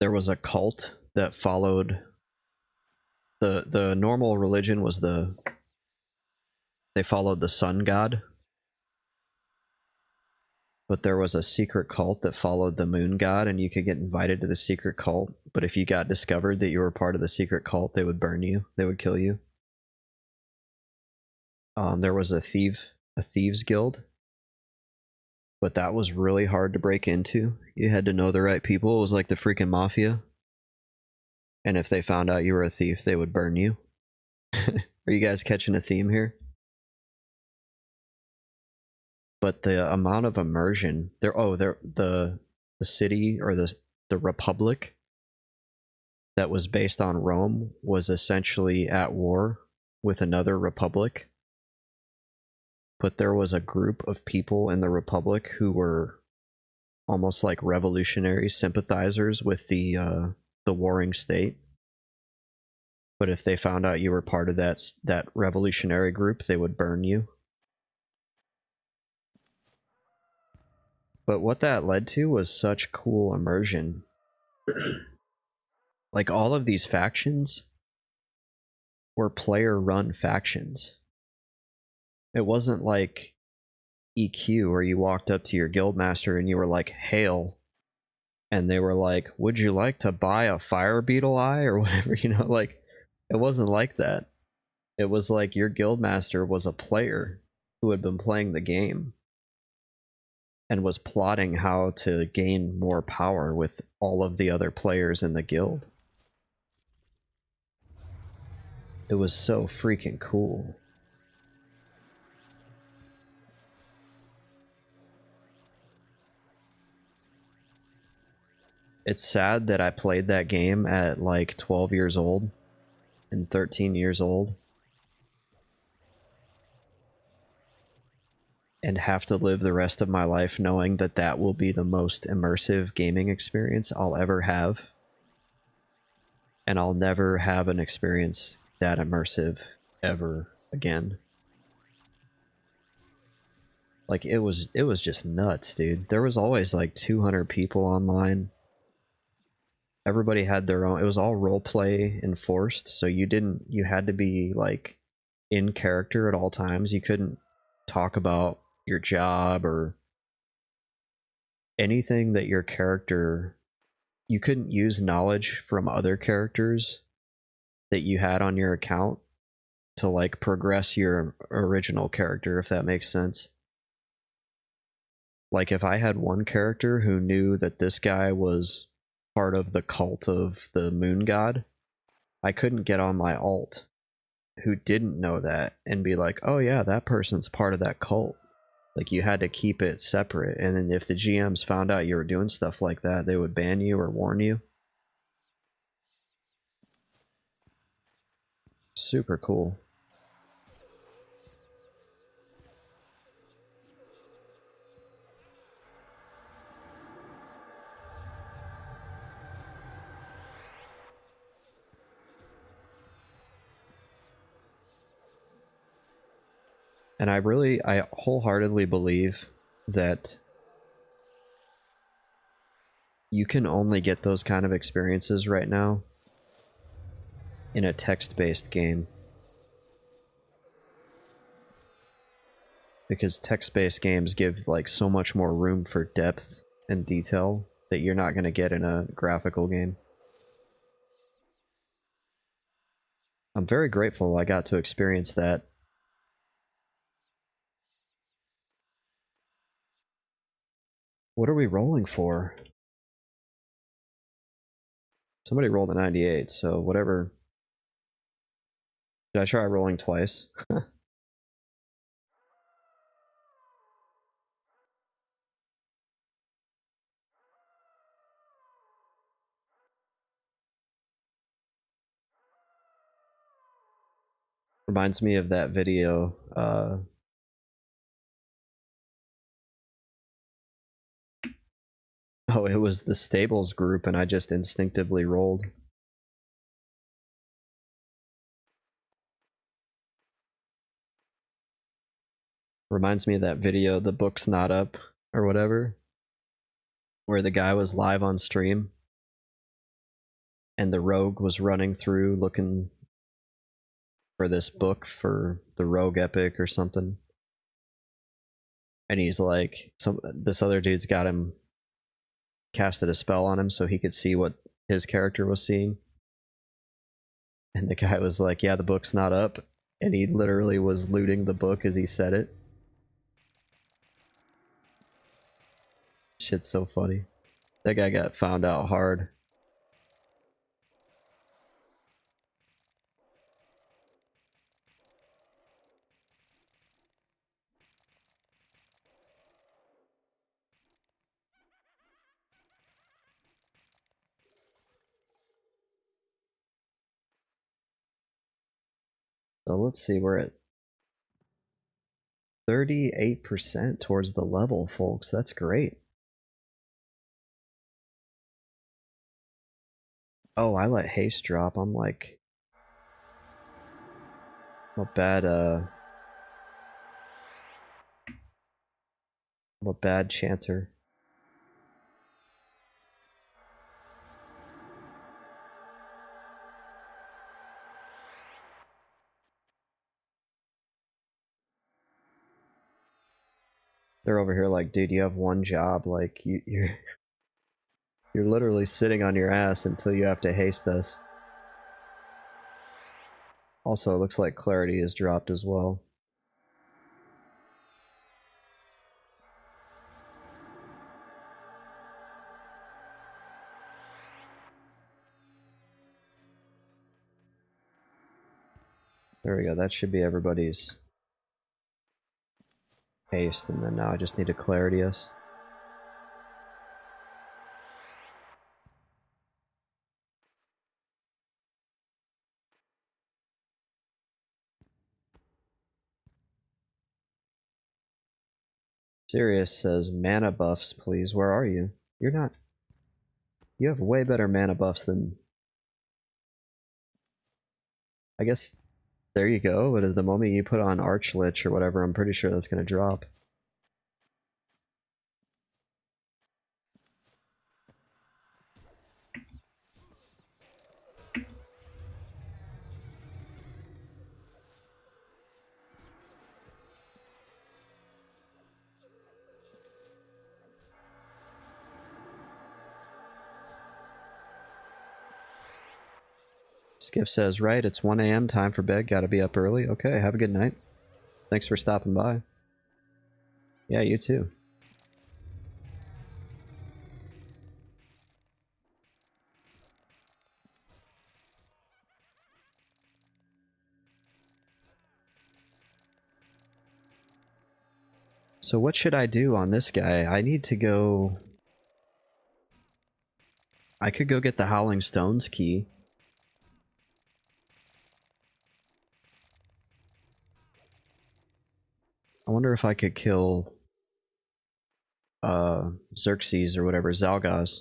There was a cult that followed the normal religion was they followed the sun god. But there was a secret cult that followed the moon god, and you could get invited to the secret cult. But if you got discovered that you were part of the secret cult, they would burn you. They would kill you. There was a thieves guild, but that was really hard to break into. You had to know the right people. It was like the freaking mafia. And if they found out you were a thief, they would burn you. Are you guys catching a theme here? But the amount of immersion the city or the republic that was based on Rome was essentially at war with another republic. But there was a group of people in the republic who were almost like revolutionary sympathizers with the warring state. But if they found out you were part of that revolutionary group, they would burn you. But what that led to was such cool immersion. Like, all of these factions were player-run factions. It wasn't like EQ where you walked up to your guildmaster and you were like, "Hail," and they were like, "Would you like to buy a fire beetle eye?" or whatever, you know, like, it wasn't like that. It was like your guildmaster was a player who had been playing the game and was plotting how to gain more power with all of the other players in the guild. It was so freaking cool. It's sad that I played that game at like 12 years old and 13 years old and have to live the rest of my life knowing that that will be the most immersive gaming experience I'll ever have. And I'll never have an experience that immersive ever again. Like, it was just nuts, dude. There was always like 200 people online. Everybody had their own. It was all role play enforced, so you had to be like in character at all times. You couldn't talk about your job or anything that your character, you couldn't use knowledge from other characters that you had on your account to like progress your original character, if that makes sense. Like, if I had one character who knew that this guy was part of the cult of the moon god, I couldn't get on my alt who didn't know that and be like, "Oh yeah, that person's part of that cult." Like, you had to keep it separate, and then if the GMs found out you were doing stuff like that, they would ban you or warn you. Super cool. And I wholeheartedly believe that you can only get those kind of experiences right now in a text-based game. Because text-based games give like so much more room for depth and detail that you're not going to get in a graphical game. I'm very grateful I got to experience that. What are we rolling for? Somebody rolled a 98, so whatever. Did I try rolling twice? Reminds me of that video. Oh, it was the stables group, and I just instinctively rolled. Reminds me of that video, The Book's Not Up, or whatever, where the guy was live on stream, and the rogue was running through looking for this book for the rogue epic or something. And he's like, this other dude's got him, casted a spell on him so he could see what his character was seeing. And the guy was like, "Yeah, the book's not up." And he literally was looting the book as he said it. Shit's so funny. That guy got found out hard. So let's see, we're at 38% towards the level, folks. That's great. Oh, I let haste drop. I'm like I'm a bad chanter. They're over here like, dude, you have one job. Like, you're literally sitting on your ass until you have to haste us. Also, it looks like clarity is dropped as well. There we go. That should be everybody's haste, and then now I just need to clarity us. Sirius says, mana buffs, please. Where are you? You're not... You have way better mana buffs than... I guess there you go, but at the moment you put on Archlich or whatever, I'm pretty sure that's going to drop. Skiff says, right, it's 1 a.m., time for bed, gotta be up early. Okay, have a good night. Thanks for stopping by. Yeah, you too. So what should I do on this guy? I need to go... I could go get the Howling Stones key. I wonder if I could kill... Xerxes or whatever, Zalgaz.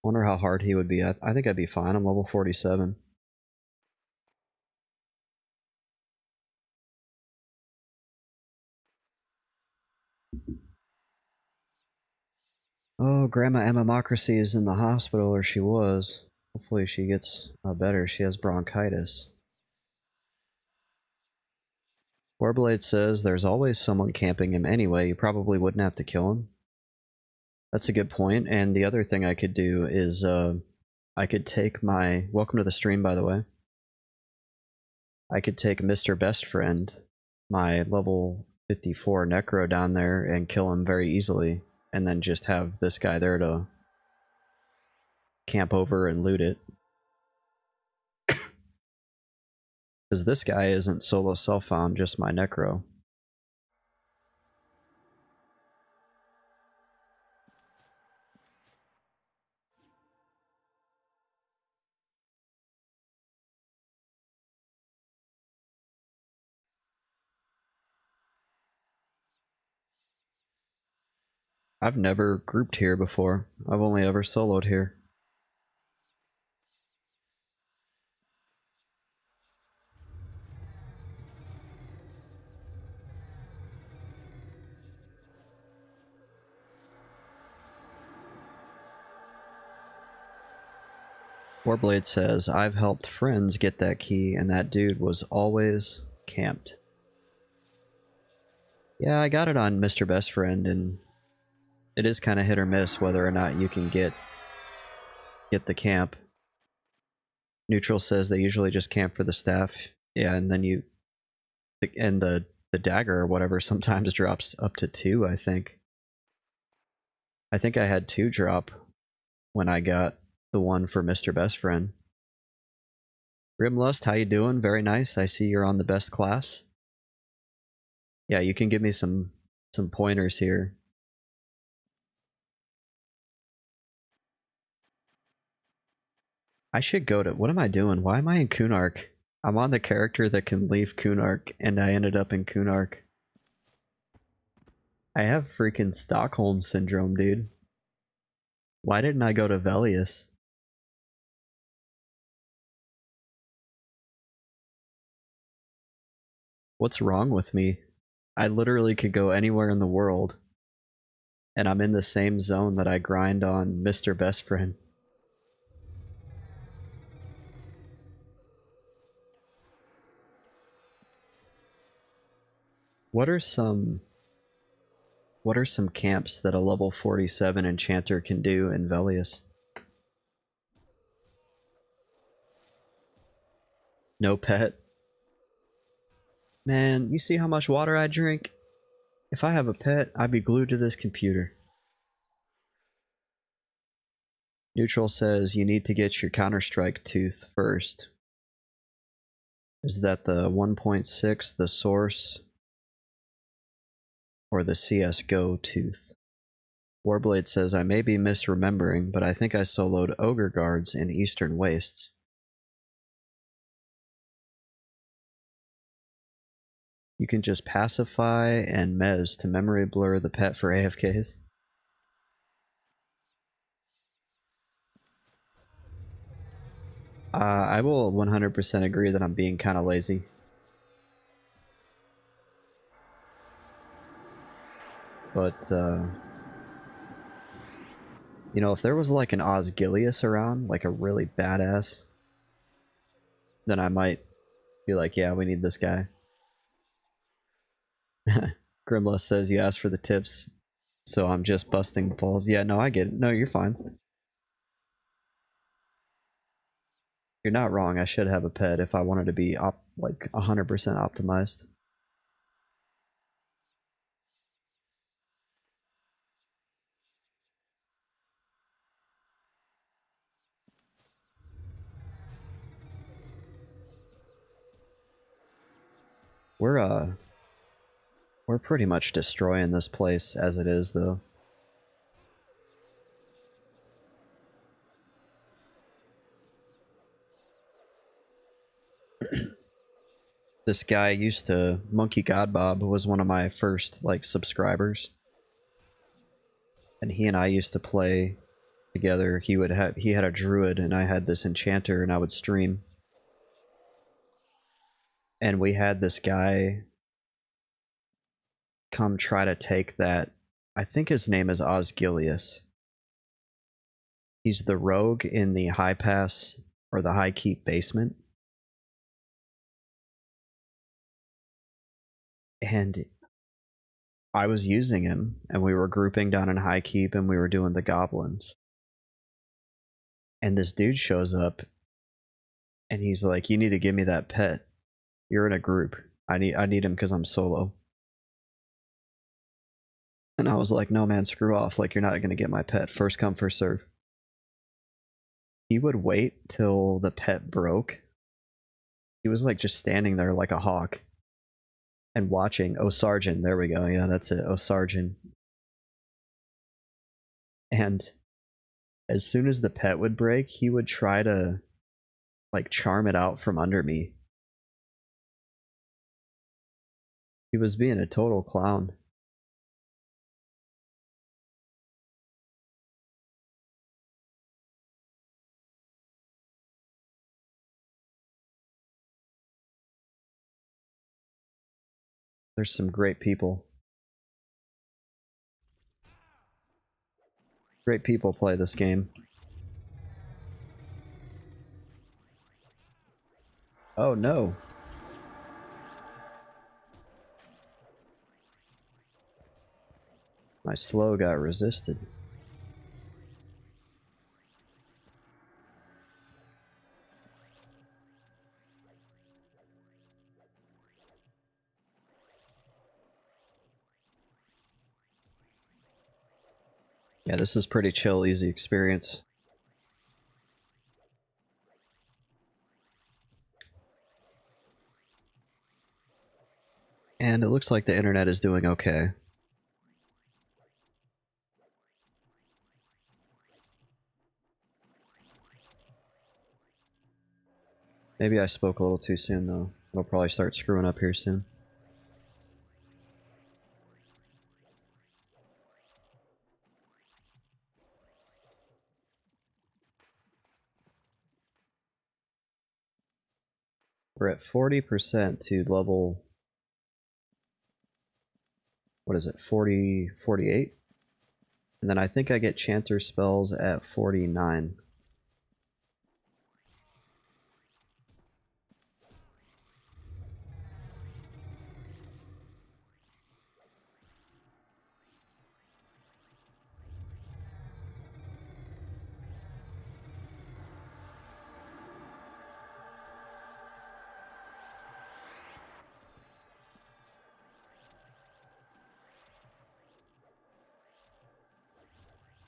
Wonder how hard he would be. I think I'd be fine. I'm level 47. Oh, Grandma Emmamocracy is in the hospital, or she was. Hopefully she gets better. She has bronchitis. Warblade says there's always someone camping him anyway. You probably wouldn't have to kill him. That's a good point. And the other thing I could do is I could take my... Welcome to the stream, by the way. I could take Mr. Best Friend, my level 54 Necro down there, and kill him very easily. And then just have this guy there to camp over and loot it. Because this guy isn't solo self-found, just my Necro. I've never grouped here before. I've only ever soloed here. Warblade says, I've helped friends get that key, and that dude was always camped. Yeah, I got it on Mr. Best Friend, and it is kind of hit or miss whether or not you can get the camp. Neutral says they usually just camp for the staff. Yeah, and then you... And the dagger or whatever sometimes drops up to 2, I think. I think I had 2 drop when I got the one for Mr. Best Friend. Grimlust, how you doing? Very nice. I see you're on the best class. Yeah, you can give me some pointers here. I should go to... What am I doing? Why am I in Kunark? I'm on the character that can leave Kunark, and I ended up in Kunark. I have freaking Stockholm Syndrome, dude. Why didn't I go to Velius? What's wrong with me? I literally could go anywhere in the world, and I'm in the same zone that I grind on Mr. Best Friend. What are some camps that a level 47 enchanter can do in Velius? No pet. Man, you see how much water I drink? If I have a pet, I'd be glued to this computer. Neutral says you need to get your Counter-Strike tooth first. Is that the 1.6, the source, or the CSGO tooth? Warblade says I may be misremembering, but I think I soloed Ogre Guards in Eastern Wastes. You can just pacify and mez to memory blur the pet for AFKs. I will 100% agree that I'm being kind of lazy. But, you know, if there was like an Osgiliath around, like a really badass, then I might be like, yeah, we need this guy. Grimla says you asked for the tips, so I'm just busting balls. Yeah, no, I get it. No, you're fine. You're not wrong. I should have a pet if I wanted to be like 100% optimized. We're pretty much destroying this place as it is, though. This guy used to Monkey Godbob was one of my first like subscribers, and he and I used to play together. He had a druid and I had this enchanter, and I would stream. And we had this guy come try to take that. I think his name is Osgiliath. He's the rogue in the high pass or the high keep basement. And I was using him, and we were grouping down in high keep, and we were doing the goblins. And this dude shows up, and he's like, "You need to give me that pet. You're in a group. I need him because I'm solo." And I was like, "No, man, screw off. Like, you're not gonna get my pet. First come, first serve." He would wait till the pet broke. He was like just standing there like a hawk and watching. Oh, Sergeant. There we go. Yeah, that's it. Oh, Sergeant. And as soon as the pet would break, he would try to like charm it out from under me. He was being a total clown. There's some great people. Great people play this game. Oh no. My slow got resisted. Yeah, this is pretty chill, easy experience. And it looks like the internet is doing okay. Maybe I spoke a little too soon, though. It'll probably start screwing up here soon. We're at 40% to level what is it, 40, 48? And then I think I get Chanter spells at 49.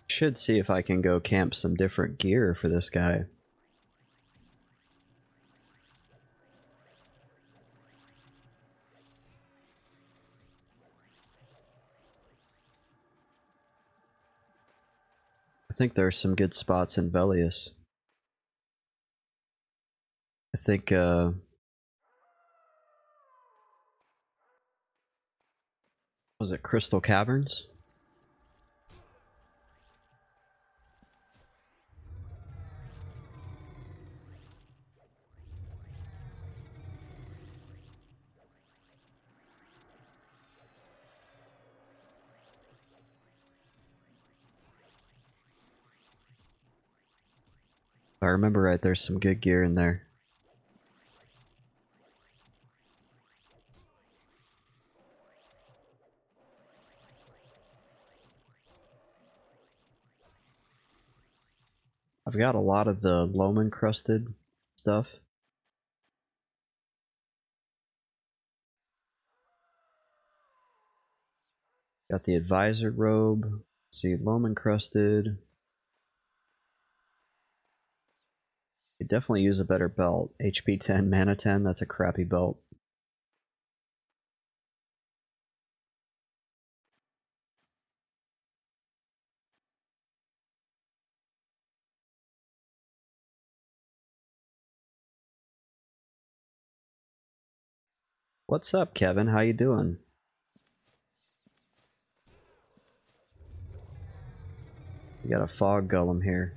Should see if I can go camp some different gear for this guy. I think there's some good spots in Velius. I think, was it Crystal Caverns? If I remember right, there's some good gear in there. I've got a lot of the loam encrusted stuff. Got the advisor robe. Let's see, loam encrusted. Could definitely use a better belt. HP 10, mana 10, that's a crappy belt. What's up, Kevin? How you doing? We got a fog golem here.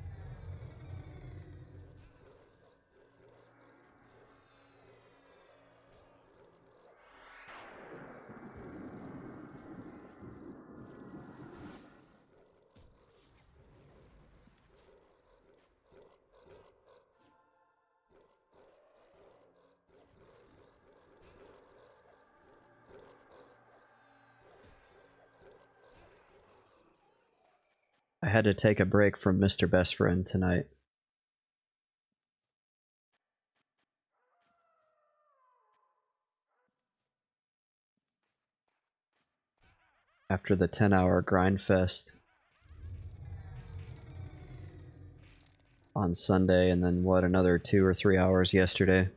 I had to take a break from Mr. Best Friend tonight. After the 10-hour grind fest on Sunday, and then what, another 2 or 3 hours yesterday.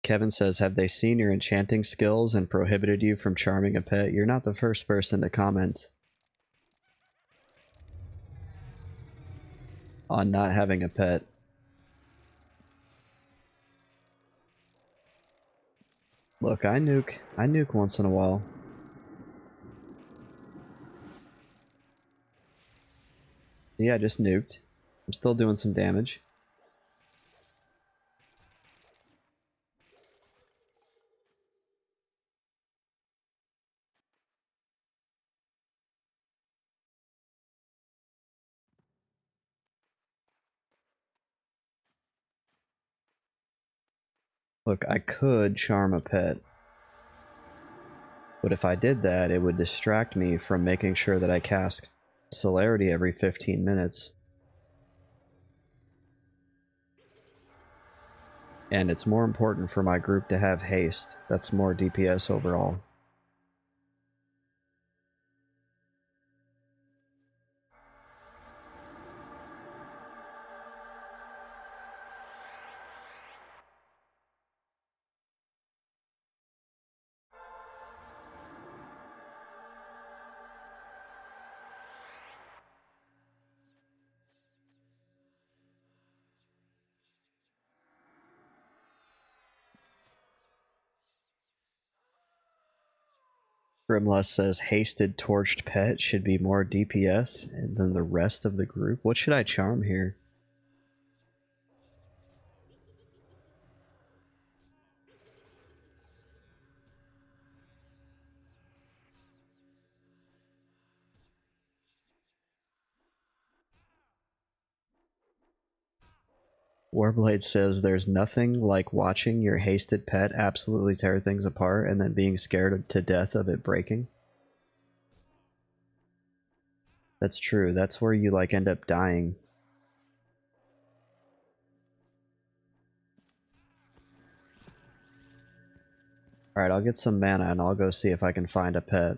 Kevin says, have they seen your enchanting skills and prohibited you from charming a pet? You're not the first person to comment on not having a pet. Look, I nuke once in a while. See, I just nuked. I'm still doing some damage. Look, I could charm a pet, but if I did that, it would distract me from making sure that I cast Celerity every 15 minutes. And it's more important for my group to have haste. That's more DPS overall. Grimless says hasted torched pet should be more DPS than the rest of the group. What should I charm here? Warblade says there's nothing like watching your hasted pet absolutely tear things apart and then being scared to death of it breaking. That's true. That's where you like end up dying. Alright, I'll get some mana and I'll go see if I can find a pet.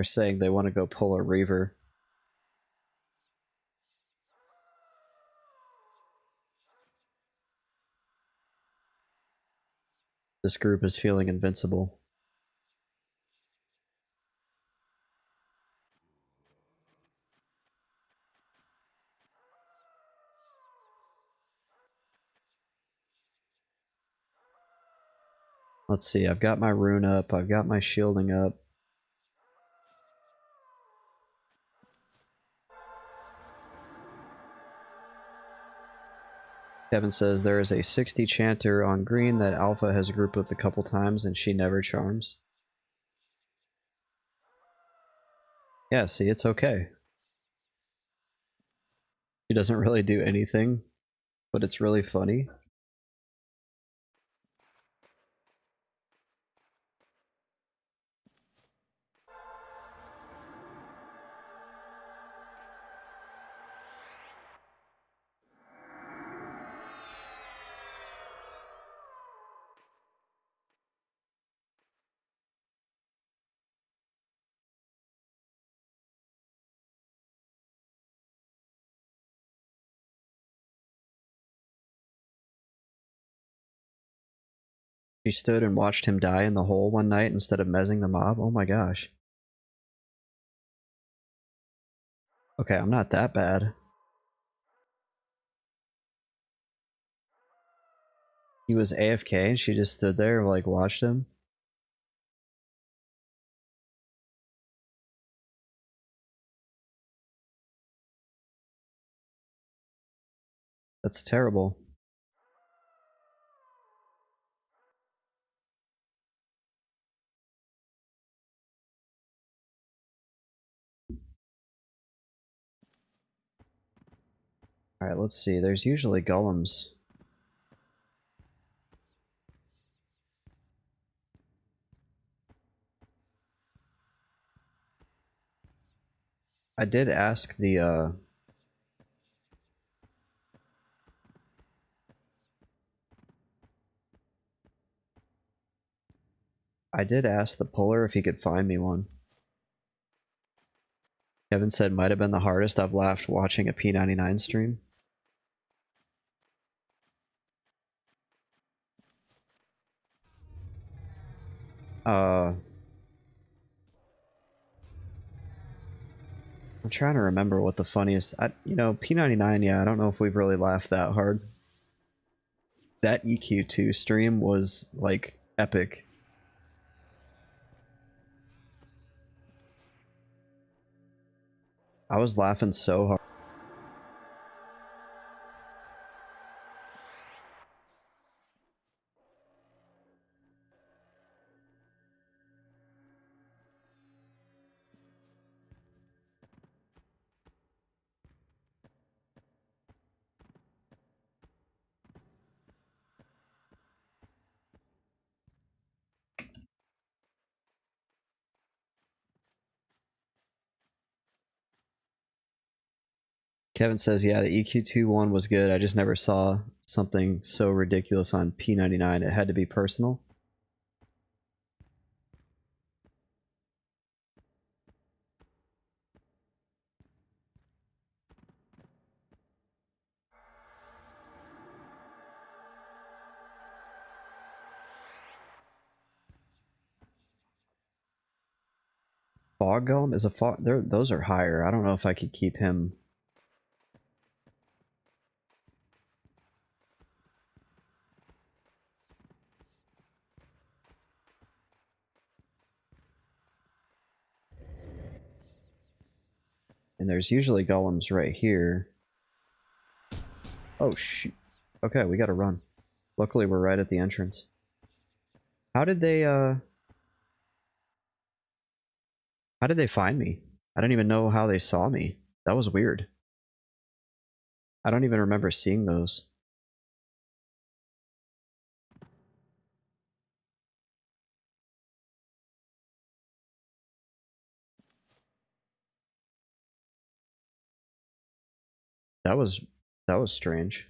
They're saying they want to go pull a Reaver. This group is feeling invincible. Let's see, I've got my rune up, I've got my shielding up. Kevin says there is a 60 chanter on green that Alpha has grouped with a couple times and she never charms. Yeah, see, it's okay. She doesn't really do anything, but it's really funny. She stood and watched him die in the hole one night instead of mezzing the mob. Oh my gosh. Okay, I'm not that bad. He was AFK and she just stood there and like watched him. That's terrible. Alright, let's see. There's usually golems. I did ask the puller if he could find me one. Kevin said might have been the hardest I've laughed watching a P99 stream. I'm trying to remember what the funniest... you know, P99, yeah, I don't know if we've really laughed that hard. That EQ2 stream was, like, epic. I was laughing so hard. Kevin says, yeah, the EQ2 one was good. I just never saw something so ridiculous on P99. It had to be personal. Fog Golem is a fog. Those are higher. I don't know if I could keep him. And there's usually golems right here. Oh, shoot. Okay, we gotta run. Luckily, we're right at the entrance. How did they find me? I don't even know how they saw me. That was weird. I don't even remember seeing those. That was strange.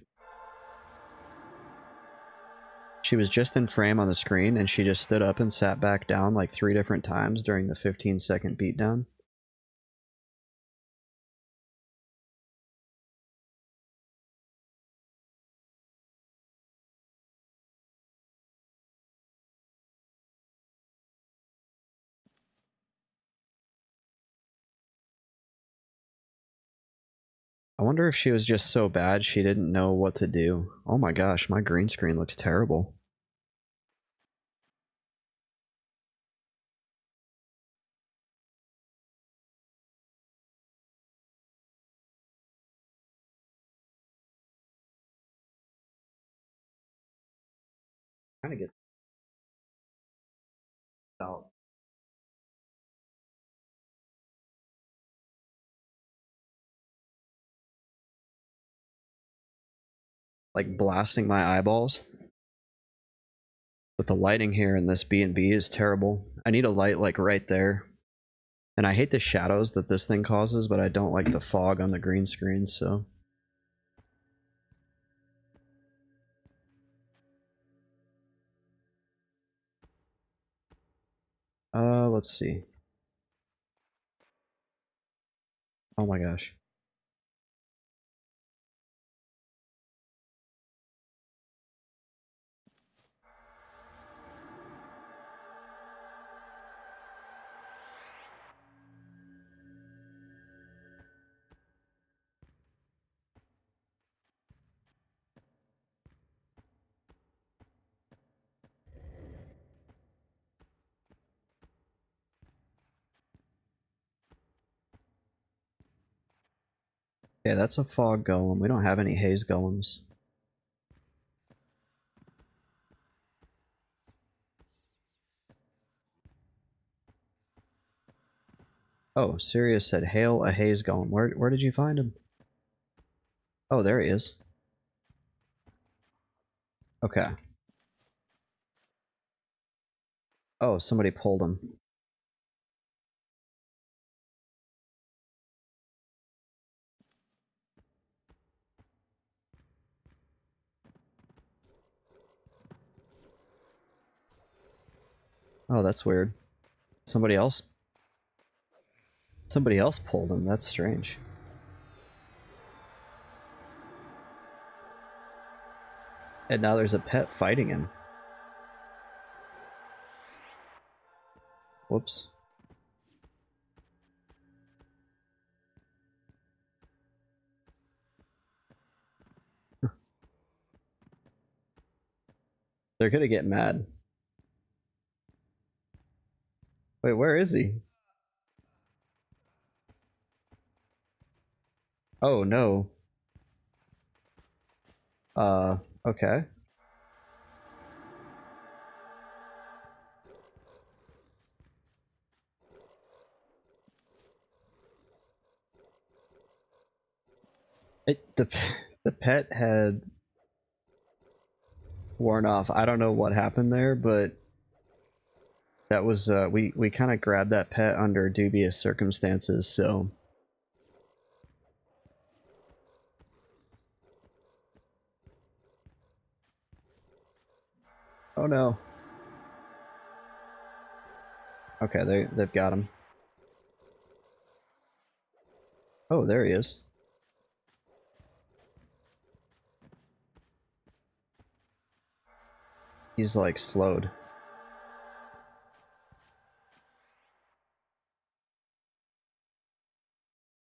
She was just in frame on the screen, and she just stood up and sat back down like 3 different times during the 15-second beatdown. I wonder if she was just so bad she didn't know what to do. Oh my gosh, my green screen looks terrible. Kind of get out. Like blasting my eyeballs. But the lighting here in this B&B is terrible. I need a light like right there. And I hate the shadows that this thing causes, but I don't like the fog on the green screen, so... let's see. Oh my gosh. Yeah, that's a fog golem. We don't have any haze golems. Oh, Sirius said, "Hail a haze golem." Where did you find him? Oh, there he is. Okay. Oh, somebody pulled him. Oh, that's weird. Somebody else pulled him. That's strange. And now there's a pet fighting him. Whoops. They're gonna get mad. Wait, where is he? Oh no. Okay. The pet had worn off. I don't know what happened there, but that was we kind of grabbed that pet under dubious circumstances, so oh no. Okay, they've got him. Oh, there he is. He's like slowed.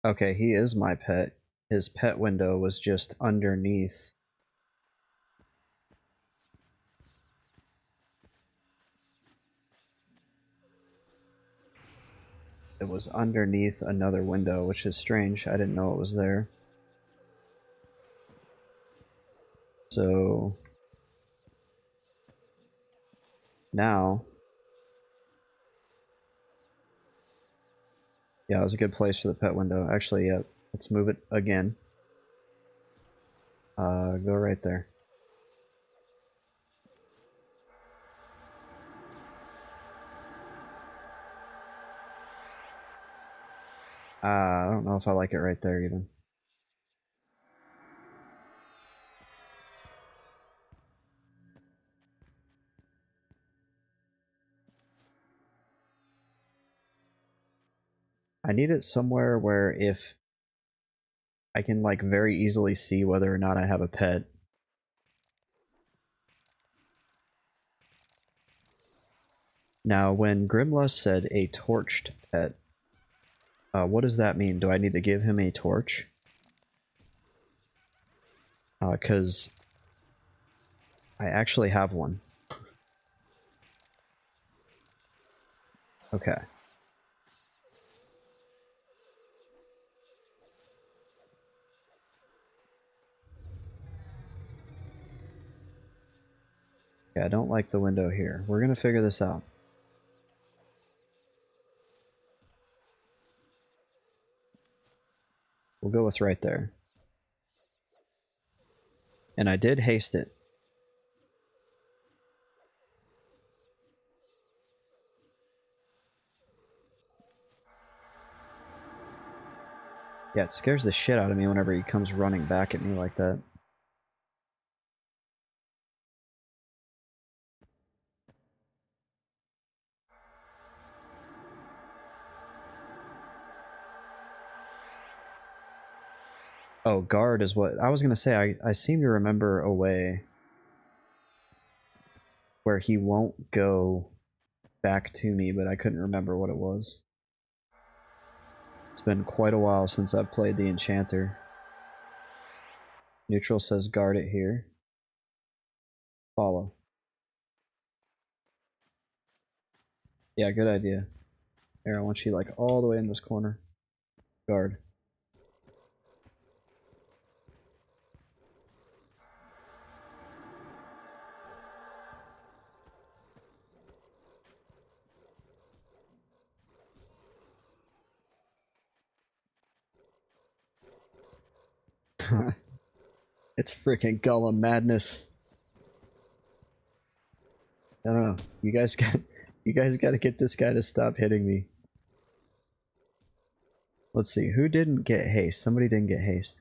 Okay, he is my pet. His pet window was just underneath. It was underneath another window, which is strange. I didn't know it was there. So now, yeah, it was a good place for the pet window. Actually, yeah, let's move it again. Go right there. I don't know if I like it right there even. I need it somewhere where if I can like very easily see whether or not I have a pet. Now, when Grimlust said a torched pet, what does that mean? Do I need to give him a torch? Because I actually have one. Okay. Yeah, I don't like the window here. We're gonna figure this out. We'll go with right there. And I did haste it. Yeah, it scares the shit out of me whenever he comes running back at me like that. Oh, guard is what... I was gonna say, I seem to remember a way where he won't go back to me, but I couldn't remember what it was. It's been quite a while since I've played the Enchanter. Neutral says guard it here. Follow. Yeah, good idea. Here, I want you like all the way in this corner. Guard. It's freaking Gollum madness. I don't know. You guys got to get this guy to stop hitting me. Let's see. Who didn't get haste? Somebody didn't get haste.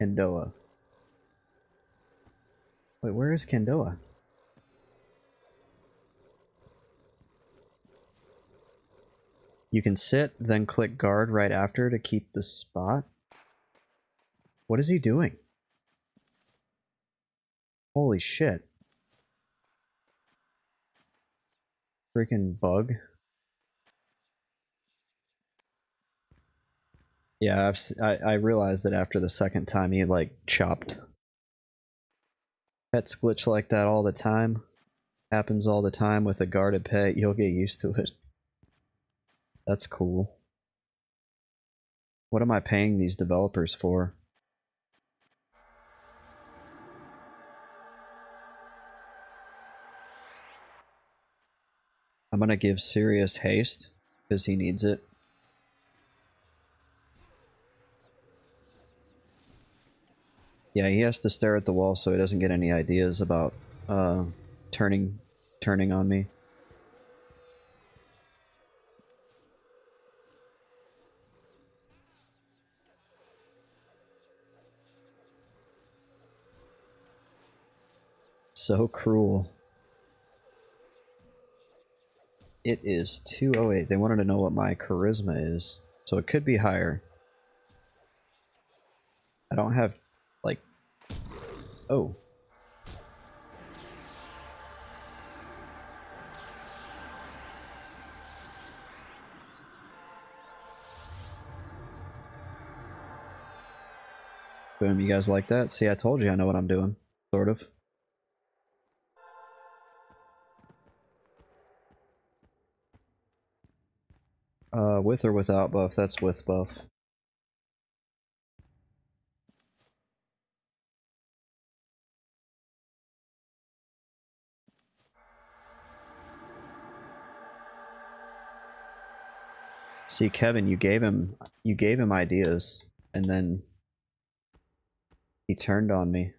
Kendoa. Wait, where is Kendoa? You can sit, then click guard right after to keep the spot. What is he doing? Holy shit. Freaking bug. Yeah, I realized that after the second time he like chopped. Pets glitch like that all the time. Happens all the time with a guarded pet. You'll get used to it. That's cool. What am I paying these developers for? I'm gonna give Sirius haste because he needs it. Yeah, he has to stare at the wall so he doesn't get any ideas about turning on me. So cruel. It is 208. They wanted to know what my charisma is, so it could be higher. I don't have, like... Oh. Boom, you guys like that? See, I told you I know what I'm doing. Sort of. With or without buff? That's with buff. See, Kevin, you gave him ideas, and then he turned on me.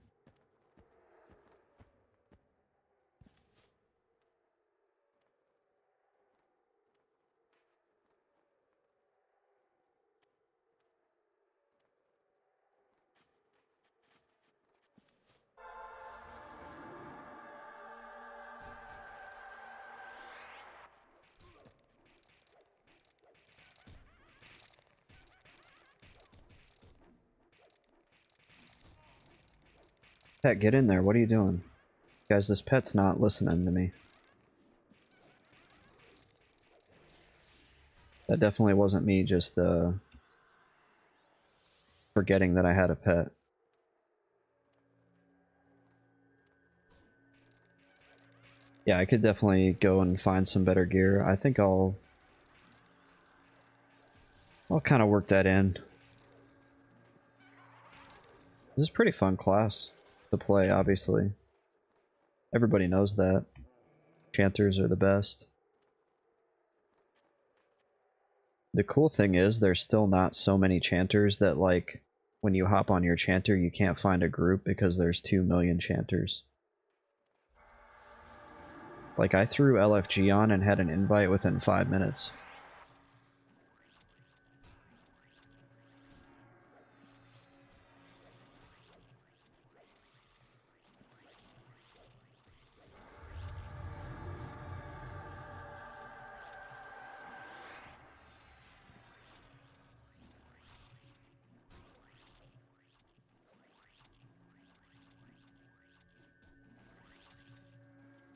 Pet, get in there. What are you doing? Guys, this pet's not listening to me. That definitely wasn't me just, forgetting that I had a pet. Yeah, I could definitely go and find some better gear. I think I'll kind of work that in. This is a pretty fun class to play, obviously. Everybody knows that. Chanters are the best. The cool thing is there's still not so many chanters that, like, when you hop on your chanter you can't find a group because there's 2 million chanters. Like, I threw LFG on and had an invite within 5 minutes.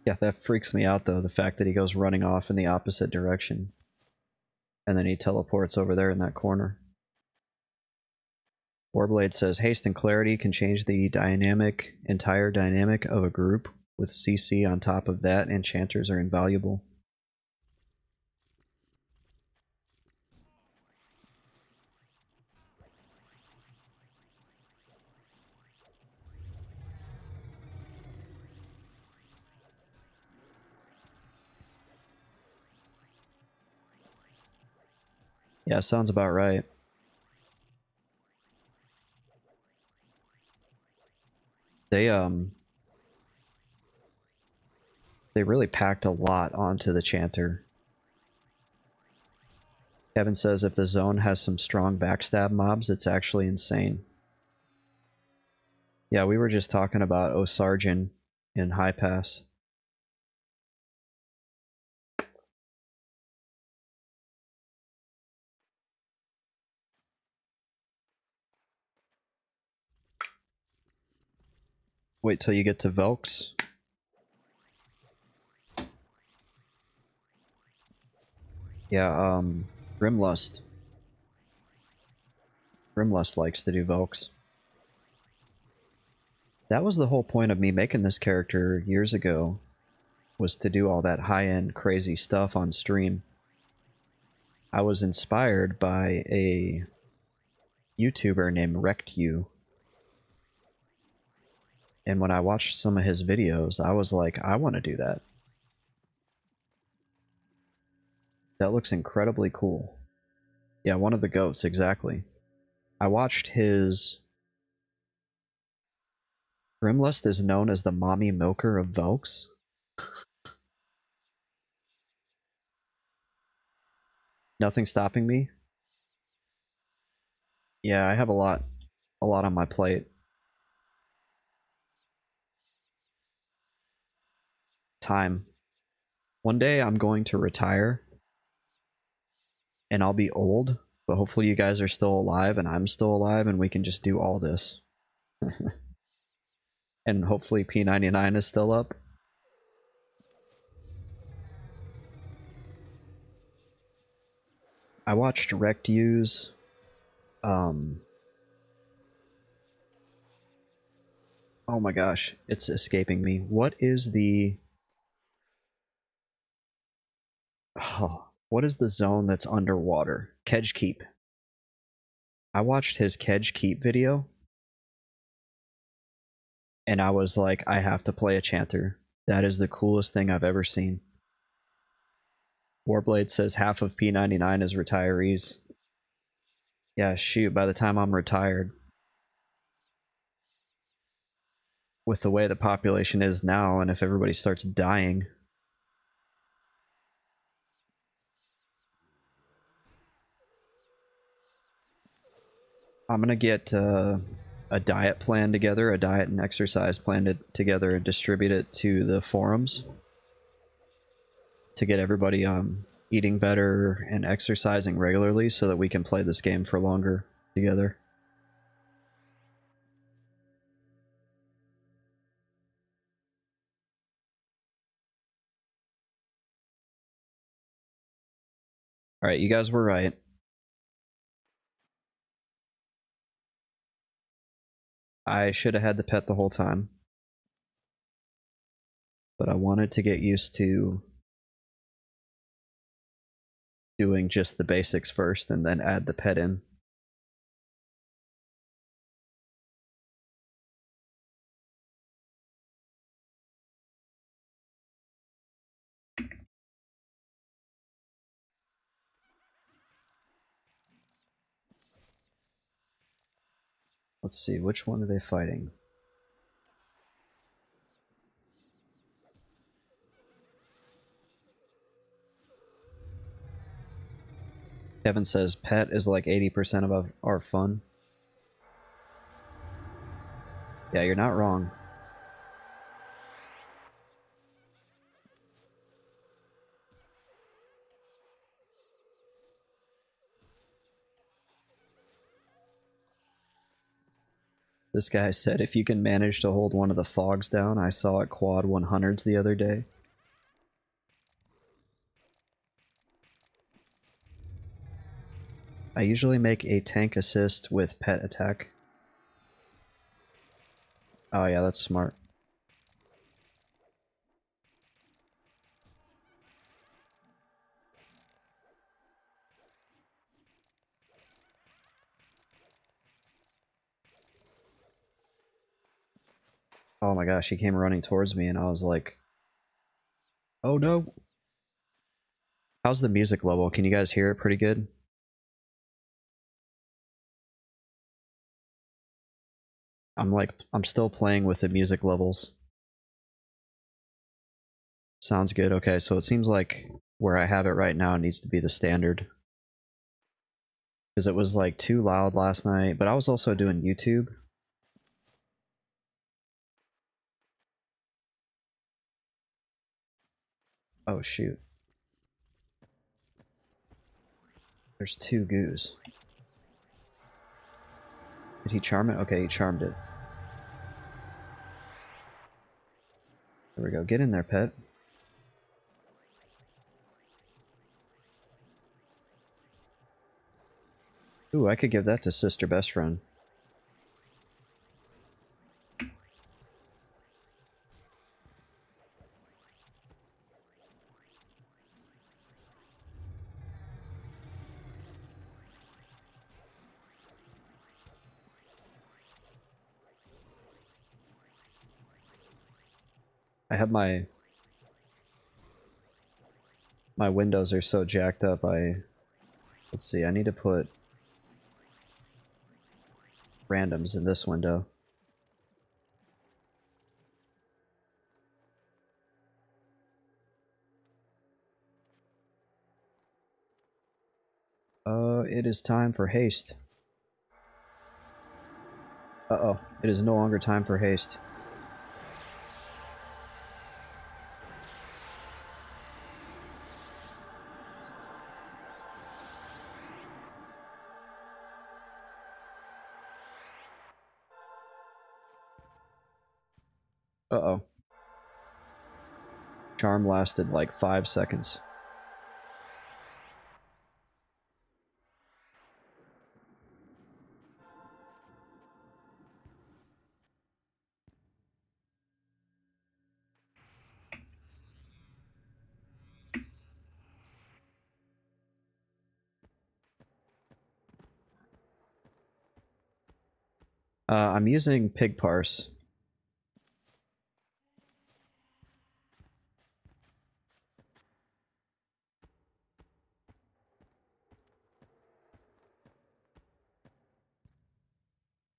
Yeah, that freaks me out though, the fact that he goes running off in the opposite direction. And then he teleports over there in that corner. Warblade says, haste and clarity can change the entire dynamic of a group. With CC on top of that, enchanters are invaluable. Yeah, sounds about right. They really packed a lot onto the chanter. Kevin says if the zone has some strong backstab mobs, it's actually insane. Yeah, we were just talking about Osargen in High Pass. Wait till you get to Velks. Yeah, Grimlust. Grimlust likes to do Velks. That was the whole point of me making this character years ago, was to do all that high-end crazy stuff on stream. I was inspired by a YouTuber named Rectu. And when I watched some of his videos, I was like, I want to do that. That looks incredibly cool. Yeah, one of the goats, exactly. I watched his... Grimlust is known as the mommy milker of Velks. Nothing stopping me? Yeah, I have a lot on my plate. Time. One day I'm going to retire and I'll be old, but hopefully you guys are still alive and I'm still alive and we can just do all this. And hopefully P99 is still up. I watched Rectu's Oh my gosh, it's escaping me. What is the... Oh, what is the zone that's underwater? Kedge Keep. I watched his Kedge Keep video, and I was like, I have to play a Chanter. That is the coolest thing I've ever seen. Warblade says half of P99 is retirees. Yeah, shoot, by the time I'm retired, with the way the population is now, and if everybody starts dying... I'm gonna get a diet plan together, a diet and exercise plan together, and distribute it to the forums to get everybody eating better and exercising regularly so that we can play this game for longer together. Alright, you guys were right. I should have had the pet the whole time. But I wanted to get used to doing just the basics first and then add the pet in. Let's see, which one are they fighting? Kevin says pet is like 80% of our fun. Yeah, you're not wrong. This guy said if you can manage to hold one of the fogs down, I saw it quad 100s the other day. I usually make a tank assist with pet attack. Oh yeah, that's smart. Oh my gosh, he came running towards me and I was like, oh no. How's the music level? Can you guys hear it pretty good? I'm still playing with the music levels. Sounds good. Okay, so it seems like where I have it right now needs to be the standard. Because it was like too loud last night, but I was also doing YouTube. Oh shoot. There's two goos. Did he charm it? Okay, he charmed it. There we go. Get in there, pet. Ooh, I could give that to sister best friend. I have my windows are so jacked up. Let's see. I need to put randoms in this window. It is time for haste. Uh-oh. It is no longer time for haste. Uh-oh. Charm lasted like 5 seconds. I'm using pig parse.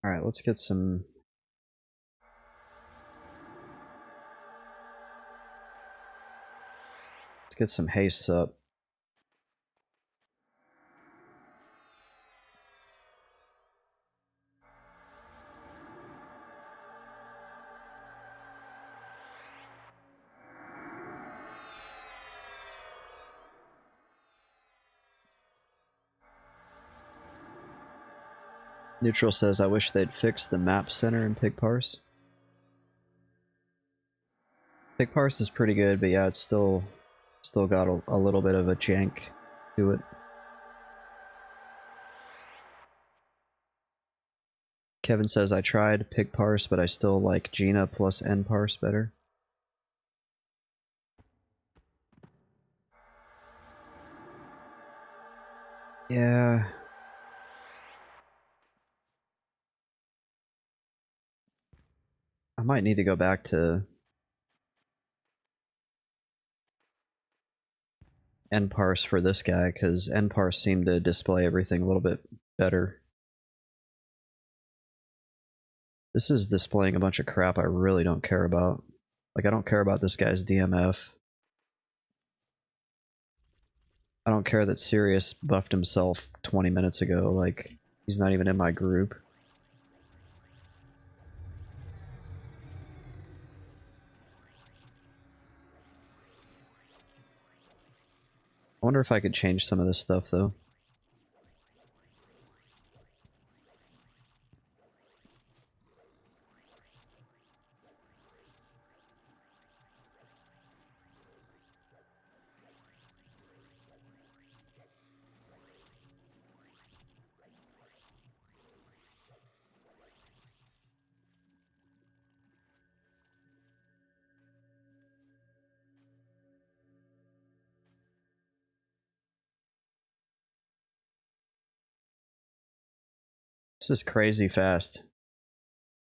Alright, let's get some... Let's get some haste up. Neutral says, I wish they'd fix the map center in pig parse. Pig parse is pretty good, but yeah, it's still got a little bit of a jank to it. Kevin says, I tried pig parse, but I still like Gina plus nparse better. Yeah. I might need to go back to nparse for this guy, because nparse seemed to display everything a little bit better. This is displaying a bunch of crap I really don't care about. Like, I don't care about this guy's DMF. I don't care that Sirius buffed himself 20 minutes ago. Like, he's not even in my group. I wonder if I could change some of this stuff, though. This is crazy fast.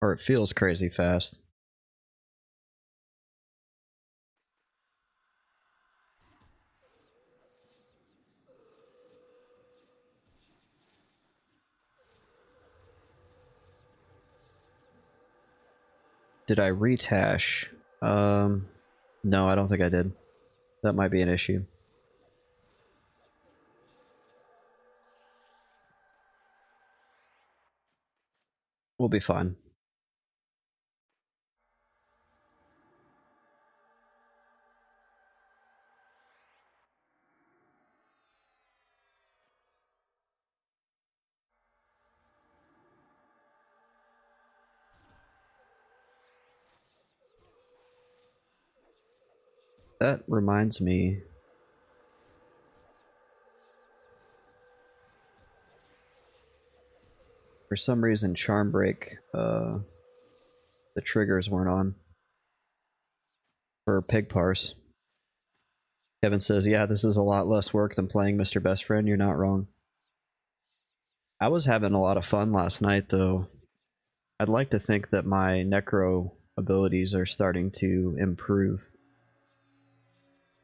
Or it feels crazy fast. Did I retash? No, I don't think I did. That might be an issue. We'll be fine. That reminds me. For some reason, Charm Break, the triggers weren't on. For Pig Parse. Kevin says, yeah, this is a lot less work than playing Mr. Best Friend. You're not wrong. I was having a lot of fun last night, though. I'd like to think that my Necro abilities are starting to improve.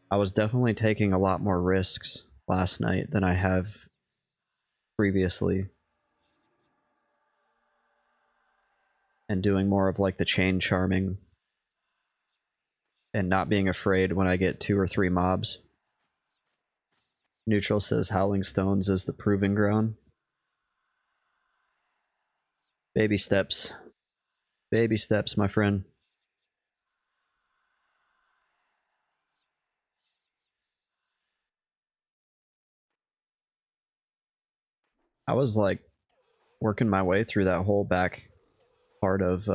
I was definitely taking a lot more risks last night than I have previously. And doing more of like the chain charming. And not being afraid when I get 2 or 3 mobs. Neutral says Howling Stones is the proving ground. Baby steps. Baby steps, my friend. I was like working my way through that whole back part of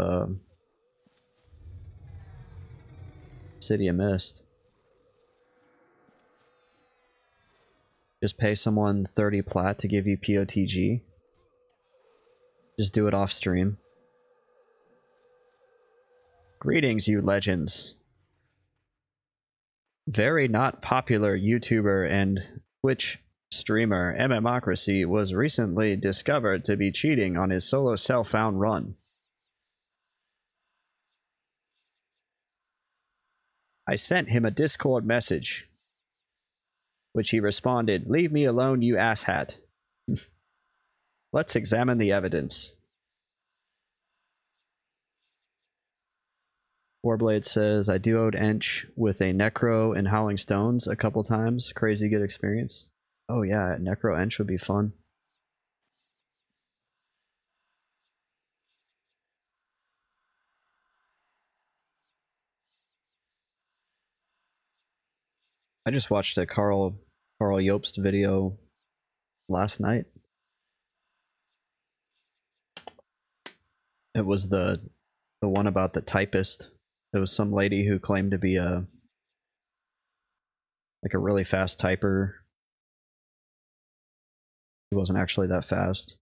City of Mist. Just pay someone 30 plat to give you POTG. Just do it off stream. Greetings, you legends. Very not popular YouTuber and Twitch streamer Mmocracy was recently discovered to be cheating on his solo self-found run. I sent him a Discord message, which he responded, "Leave me alone, you asshat." Let's examine the evidence. Warblade says, I duoed Ench with a Necro and Howling Stones a couple times. Crazy good experience. Oh yeah, Necro Ench would be fun. I just watched a Carl Jobst video last night. It was the one about the typist. It was some lady who claimed to be a really fast typer. He wasn't actually that fast.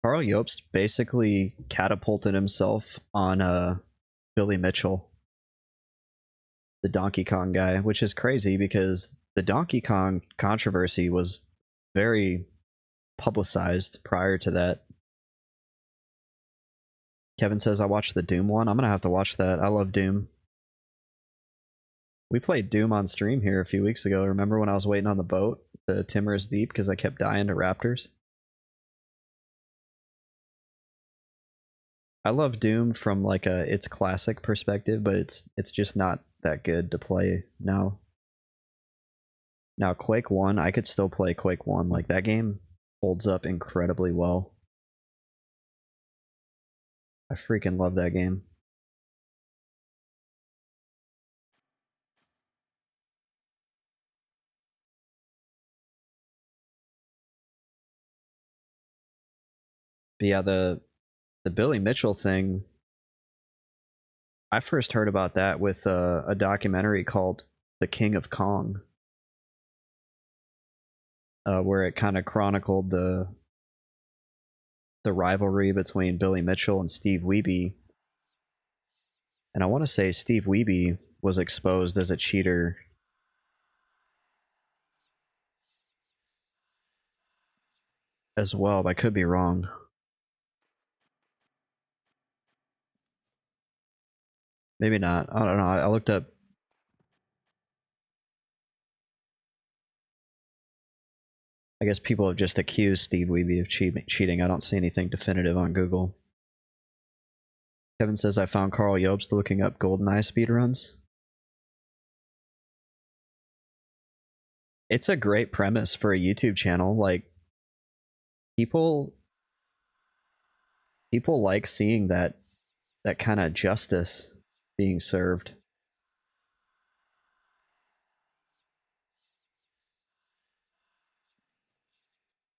Carl Jobst basically catapulted himself on Billy Mitchell, the Donkey Kong guy, which is crazy because the Donkey Kong controversy was very publicized prior to that. Kevin says, I watched the Doom one. I'm going to have to watch that. I love Doom. We played Doom on stream here a few weeks ago. Remember when I was waiting on the boat to Timorous Deep because I kept dying to raptors? I love Doom from like its classic perspective, but it's just not that good to play now. Now Quake 1, I could still play Quake 1. Like that game holds up incredibly well. I freaking love that game. But yeah, the Billy Mitchell thing, I first heard about that with a documentary called The King of Kong, where it kind of chronicled the rivalry between Billy Mitchell and Steve Wiebe. And I want to say Steve Wiebe was exposed as a cheater as well, but I could be wrong. Maybe not. I don't know. I looked up. I guess people have just accused Steve Wiebe of cheating. I don't see anything definitive on Google. Kevin says, I found Carl Jobst looking up GoldenEye speedruns. It's a great premise for a YouTube channel. Like, people like seeing that kind of justice being served.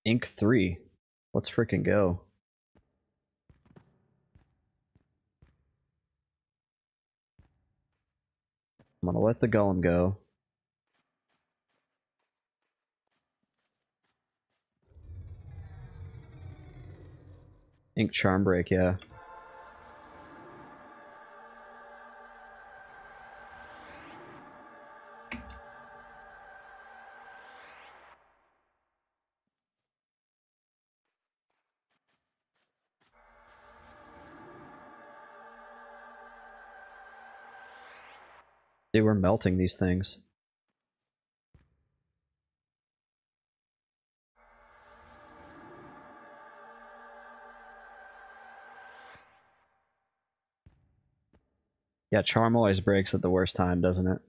Inc. 3. Let's freaking go. I'm gonna let the golem go. Ink Charm Break, yeah. They were melting these things. Yeah, Charm always breaks at the worst time, doesn't it?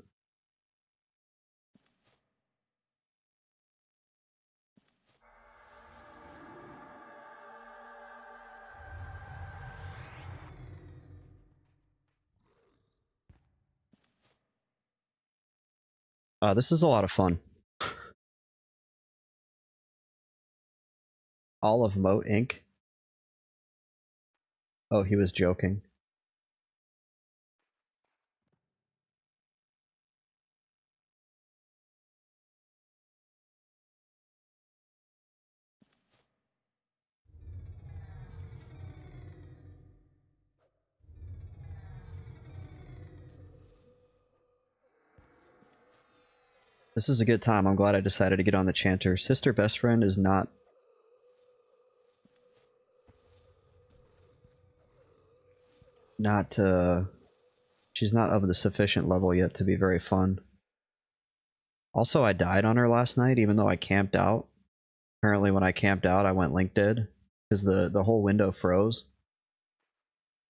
This is a lot of fun. Olive Moat Inc. Oh, he was joking. This is a good time. I'm glad I decided to get on the chanter. Sister Best Friend is not... not she's not of the sufficient level yet to be very fun. Also, I died on her last night, even though I camped out. Apparently, when I camped out, I went link dead because the whole window froze.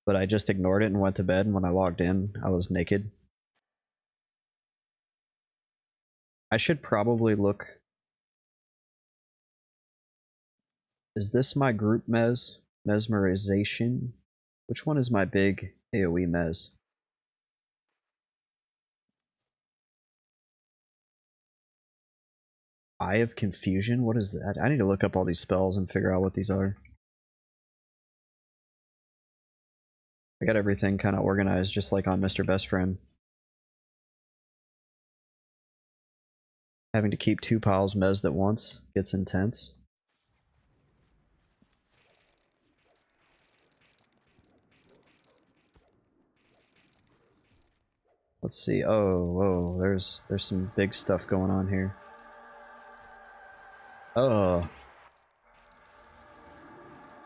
But I just ignored it and went to bed. And when I logged in, I was naked. I should probably look. Is this my group mesmerization? Which one is my big AoE mez? Eye of Confusion? What is that? I need to look up all these spells and figure out what these are. I got everything kind of organized just like on Mr. Best Friend. Having to keep 2 piles mezzed at once gets intense. Let's see. Oh, whoa, there's some big stuff going on here. Oh.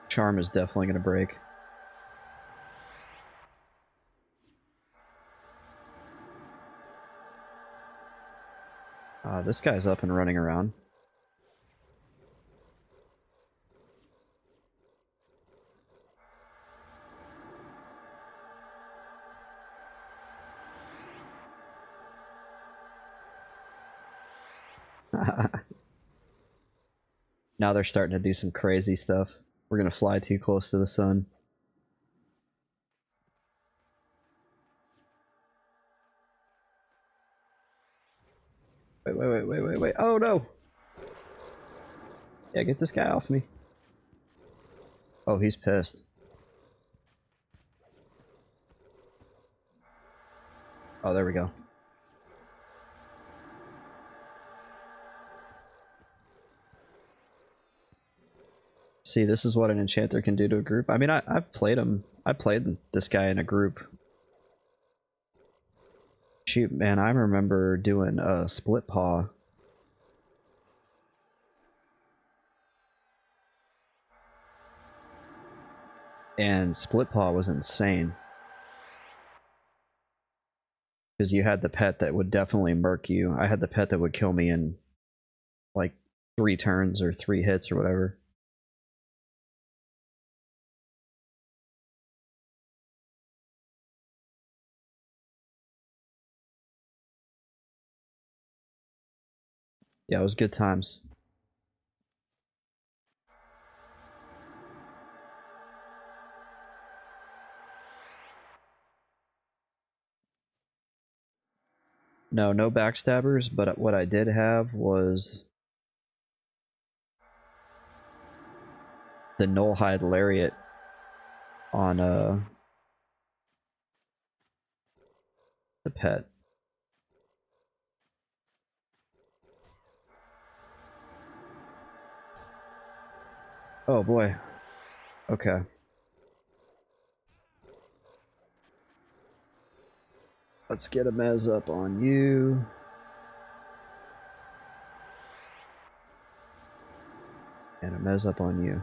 Charm is definitely going to break. This guy's up and running around. Now they're starting to do some crazy stuff. We're going to fly too close to the sun. Wait. Oh, no! Yeah, get this guy off me. Oh, he's pissed. Oh, there we go. See, this is what an enchanter can do to a group. I mean, I've played him. I played this guy in a group. Shoot, man, I remember doing a split paw. And split paw was insane. Because you had the pet that would definitely murk you. I had the pet that would kill me in like 3 turns or 3 hits or whatever. Yeah, it was good times. No backstabbers, but what I did have was the Nullhide Lariat on the pet. Oh boy. Okay. Let's get a mez up on you. And a mez up on you.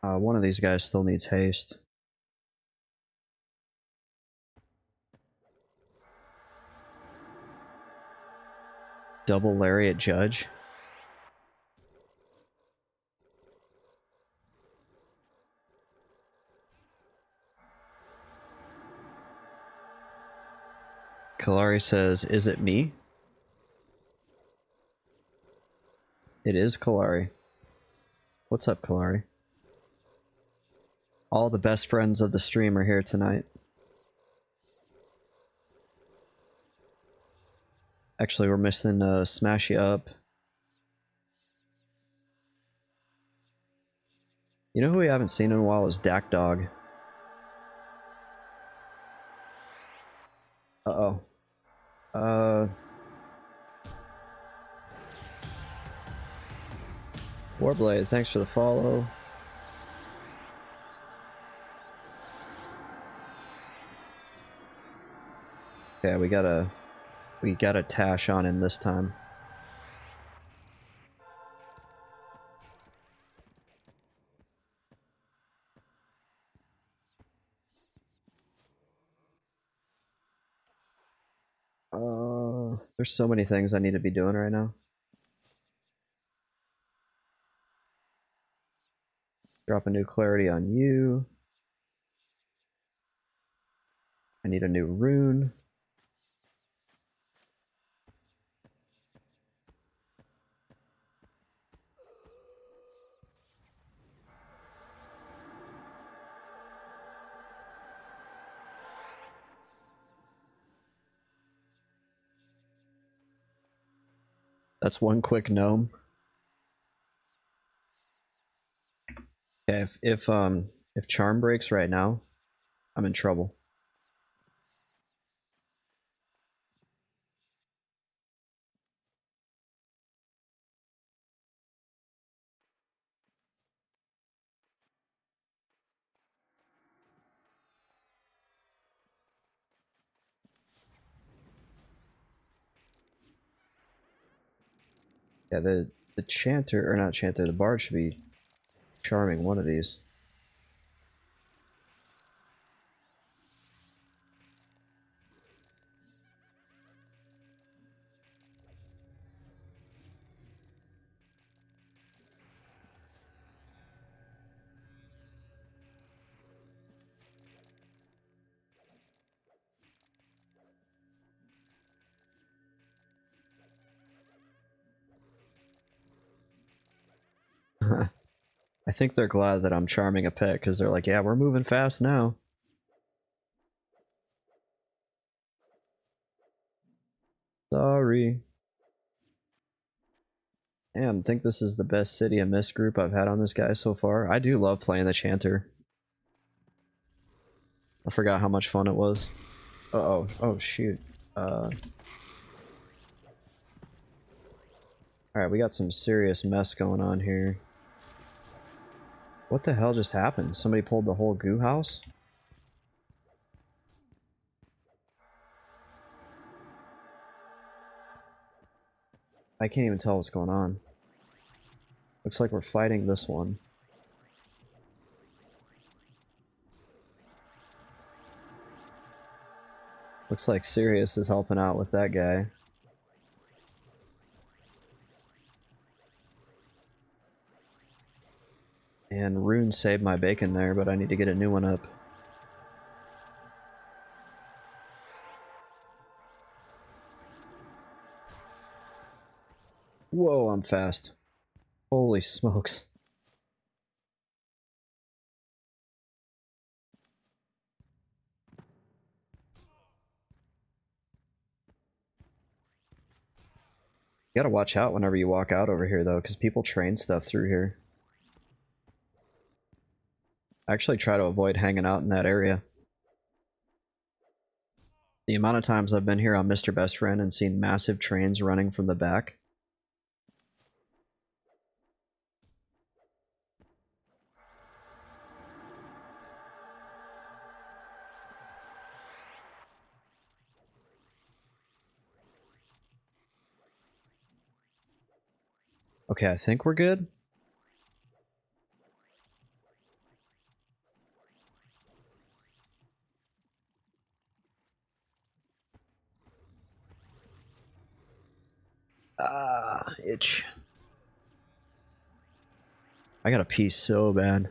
One of these guys still needs haste. Double Lariat Judge. Kalari says, is it me? It is Kalari. What's up, Kalari? All the best friends of the stream are here tonight. Actually, we're missing Smash You Up. You know who we haven't seen in a while is Dak Dog. Uh-oh. Warblade, thanks for the follow. Yeah, we gotta Tash on him this time. There's so many things I need to be doing right now. Drop a new clarity on you. I need a new rune. That's one quick gnome. Okay, if charm breaks right now, I'm in trouble. Yeah, the chanter, or not chanter, the bard should be charming one of these. I think they're glad that I'm charming a pet, because they're like, yeah, we're moving fast now. Sorry. Damn, I think this is the best City of Mist group I've had on this guy so far. I do love playing the Chanter. I forgot how much fun it was. Uh-oh. Oh, shoot. Alright, we got some serious mess going on here. What the hell just happened? Somebody pulled the whole goo house? I can't even tell what's going on. Looks like we're fighting this one. Looks like Sirius is helping out with that guy. And Rune saved my bacon there, but I need to get a new one up. Whoa, I'm fast. Holy smokes. You gotta watch out whenever you walk out over here, though, because people train stuff through here. I actually try to avoid hanging out in that area. The amount of times I've been here on Mr. Best Friend and seen massive trains running from the back. Okay, I think we're good. Ah, itch. I gotta pee so bad.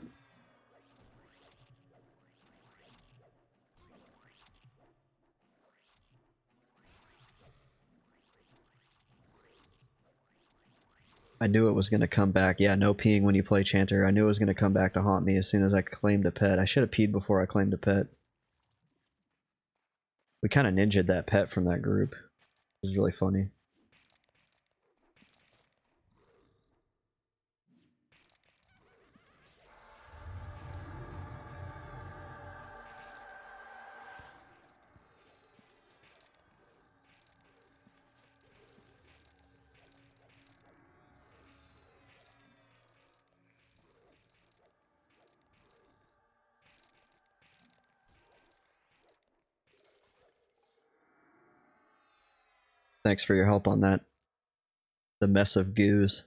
I knew it was gonna come back. Yeah, no peeing when you play Chanter. I knew it was gonna come back to haunt me as soon as I claimed a pet. I should have peed before I claimed a pet. We kind of ninja'd that pet from that group. It was really funny. Thanks for your help on that. The mess of goos.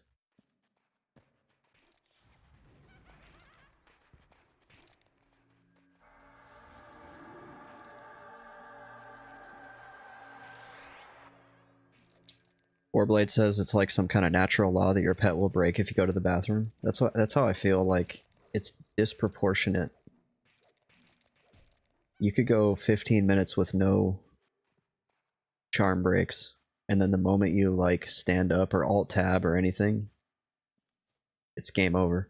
Warblade says it's like some kind of natural law that your pet will break if you go to the bathroom. That's how I feel. Like, it's disproportionate. You could go 15 minutes with no charm breaks, and then the moment you like stand up or alt tab or anything, it's game over.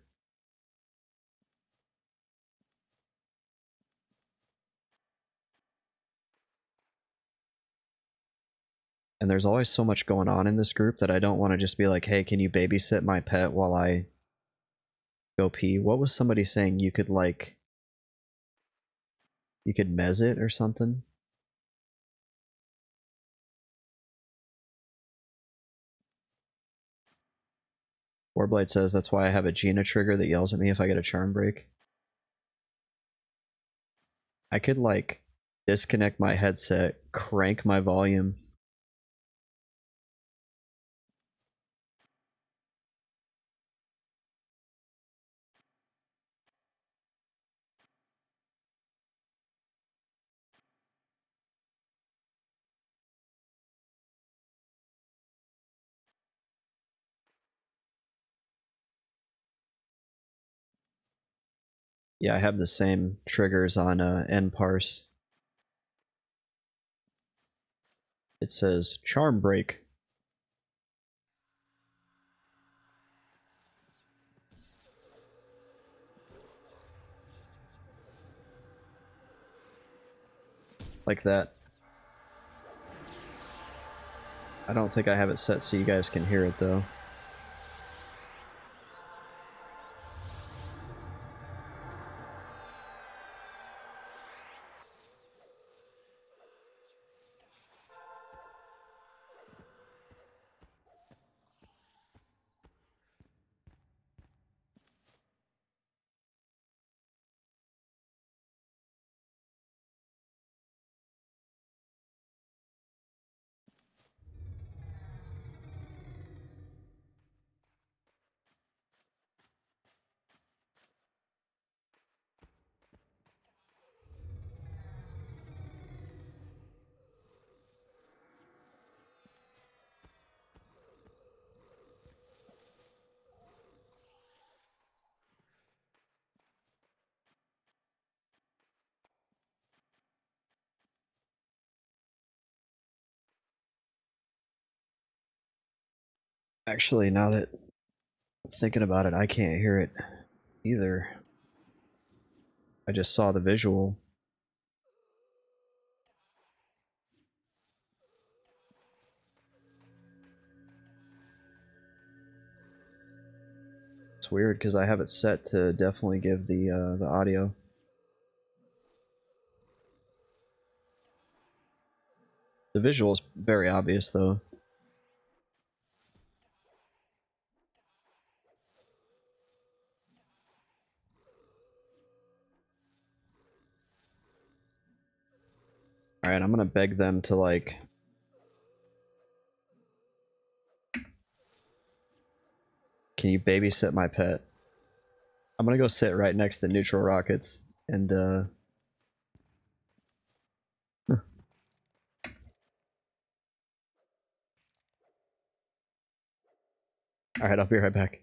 And there's always so much going on in this group that I don't want to just be like, hey, can you babysit my pet while I go pee? What was somebody saying? You could like, you could mez it or something? Warblade says that's why I have a Gina trigger that yells at me if I get a charm break. I could like disconnect my headset, crank my volume. Yeah, I have the same triggers on NParse. It says charm break. Like that. I don't think I have it set so you guys can hear it though. Actually, now that I'm thinking about it, I can't hear it either. I just saw the visual. It's weird because I have it set to definitely give the audio. The visual is very obvious though. Alright, I'm gonna beg them to like... Can you babysit my pet? I'm gonna go sit right next to neutral rockets and Alright, I'll be right back.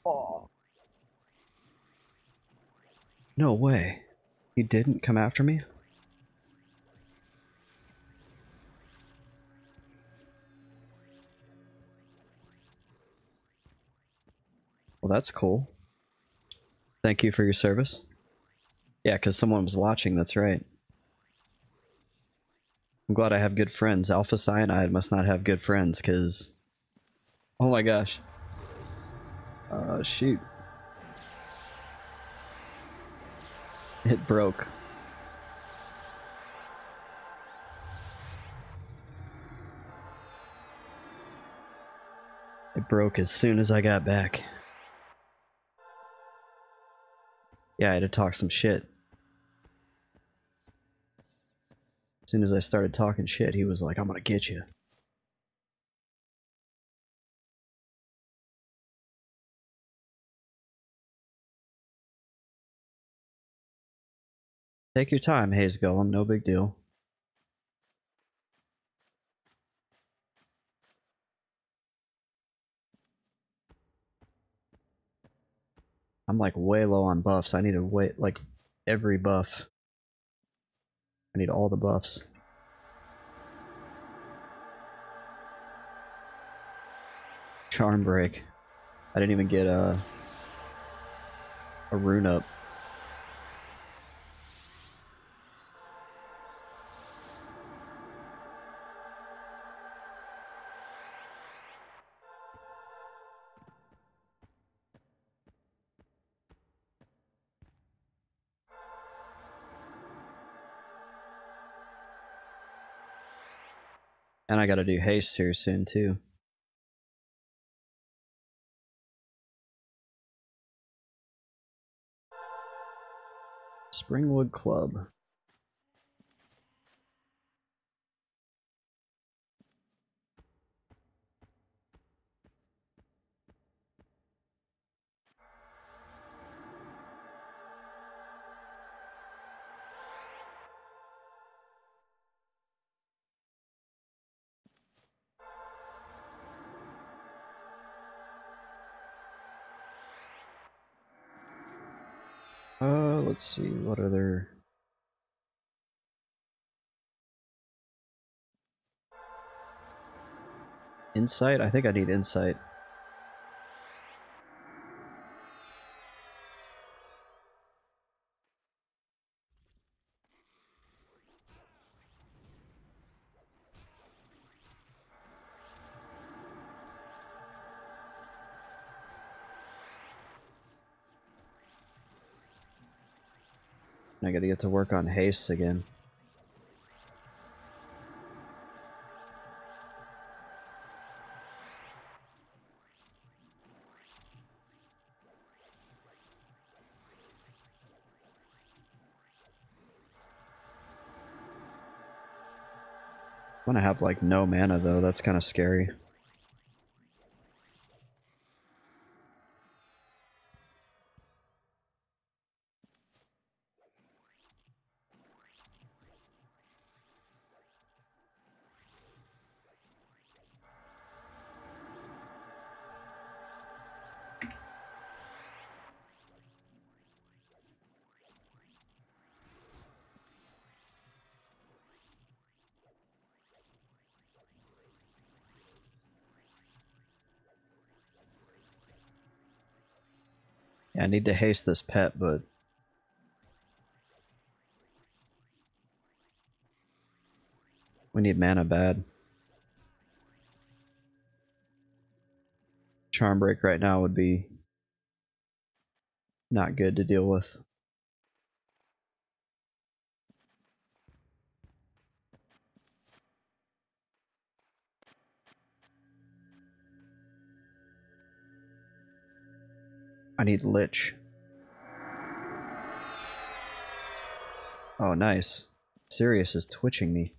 Oh. No way. He didn't come after me? Well, that's cool. Thank you for your service. Yeah, because someone was watching, that's right. I'm glad I have good friends. Alpha Cyanide must not have good friends, because... Oh my gosh. Shoot. It broke. It broke as soon as I got back. Yeah, I had to talk some shit. As soon as I started talking shit, he was like, I'm gonna get you. Take your time, Haze Golem, no big deal. I'm like way low on buffs. I need to wait like every buff. I need all the buffs. Charm Break. I didn't even get a rune up. And I gotta do haste here soon too. Springwood Club. Let's see, what other... Insight? I think I need insight. I gotta get to work on haste again. I'm gonna have like no mana though, that's kind of scary. Yeah, I need to haste this pet, but... we need mana bad. Charm Break right now would be not good to deal with. I need Lich. Oh, nice. Sirius is twitching me.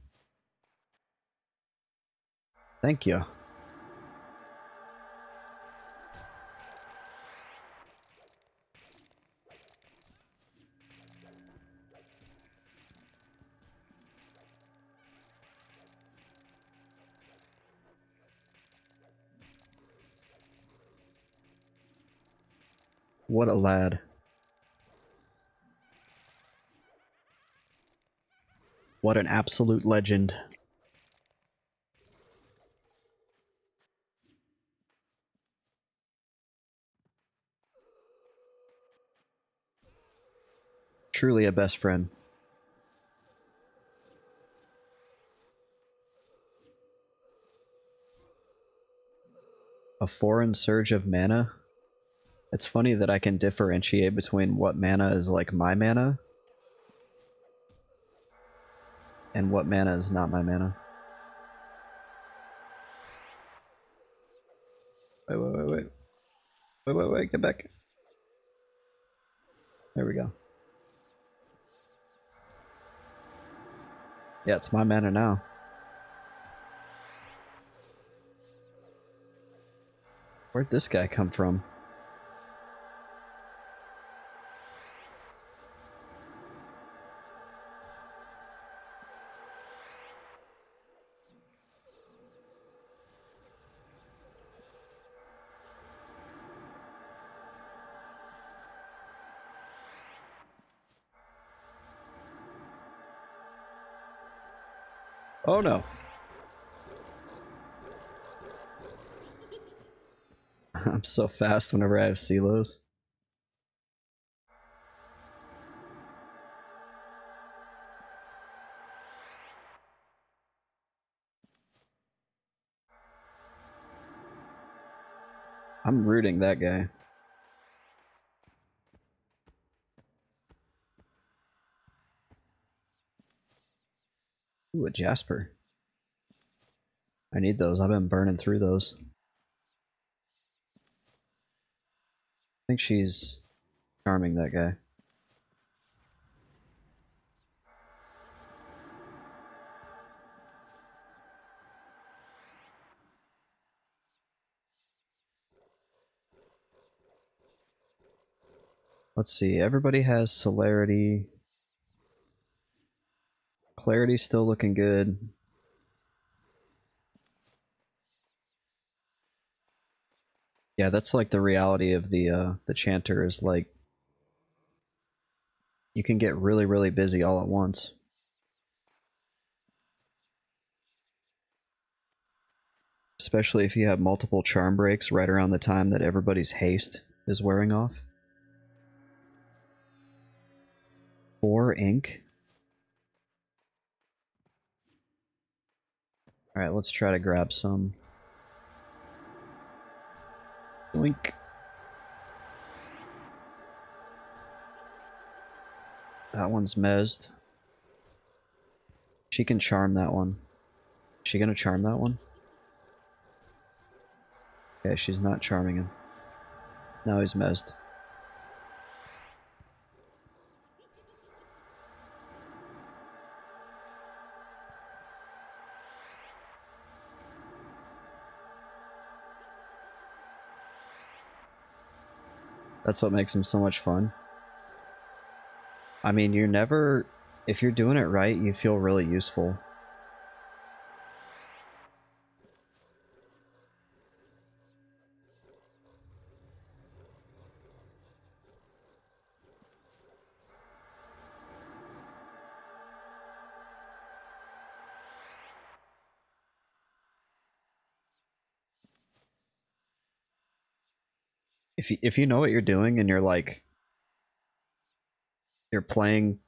Thank you. What a lad. What an absolute legend. Truly a best friend. A foreign surge of mana? It's funny that I can differentiate between what mana is like my mana and what mana is not my mana. Wait. Wait, get back. There we go. Yeah, it's my mana now. Where'd this guy come from? Oh no. I'm so fast whenever I have silos. I'm rooting that guy. Ooh, a Jasper. I need those. I've been burning through those. I think she's charming, that guy. Let's see. Everybody has celerity. Clarity's still looking good. Yeah, that's like the reality of the chanter is like you can get really, really busy all at once. Especially if you have multiple charm breaks right around the time that everybody's haste is wearing off. 4 ink. Alright, let's try to grab some. Blink. That one's mezzed. She can charm that one. Is she gonna charm that one? Okay, she's not charming him. Now he's mezzed. That's what makes him so much fun. I mean, you're never... If you're doing it right, you feel really useful. If you know what you're doing and you're like... You're playing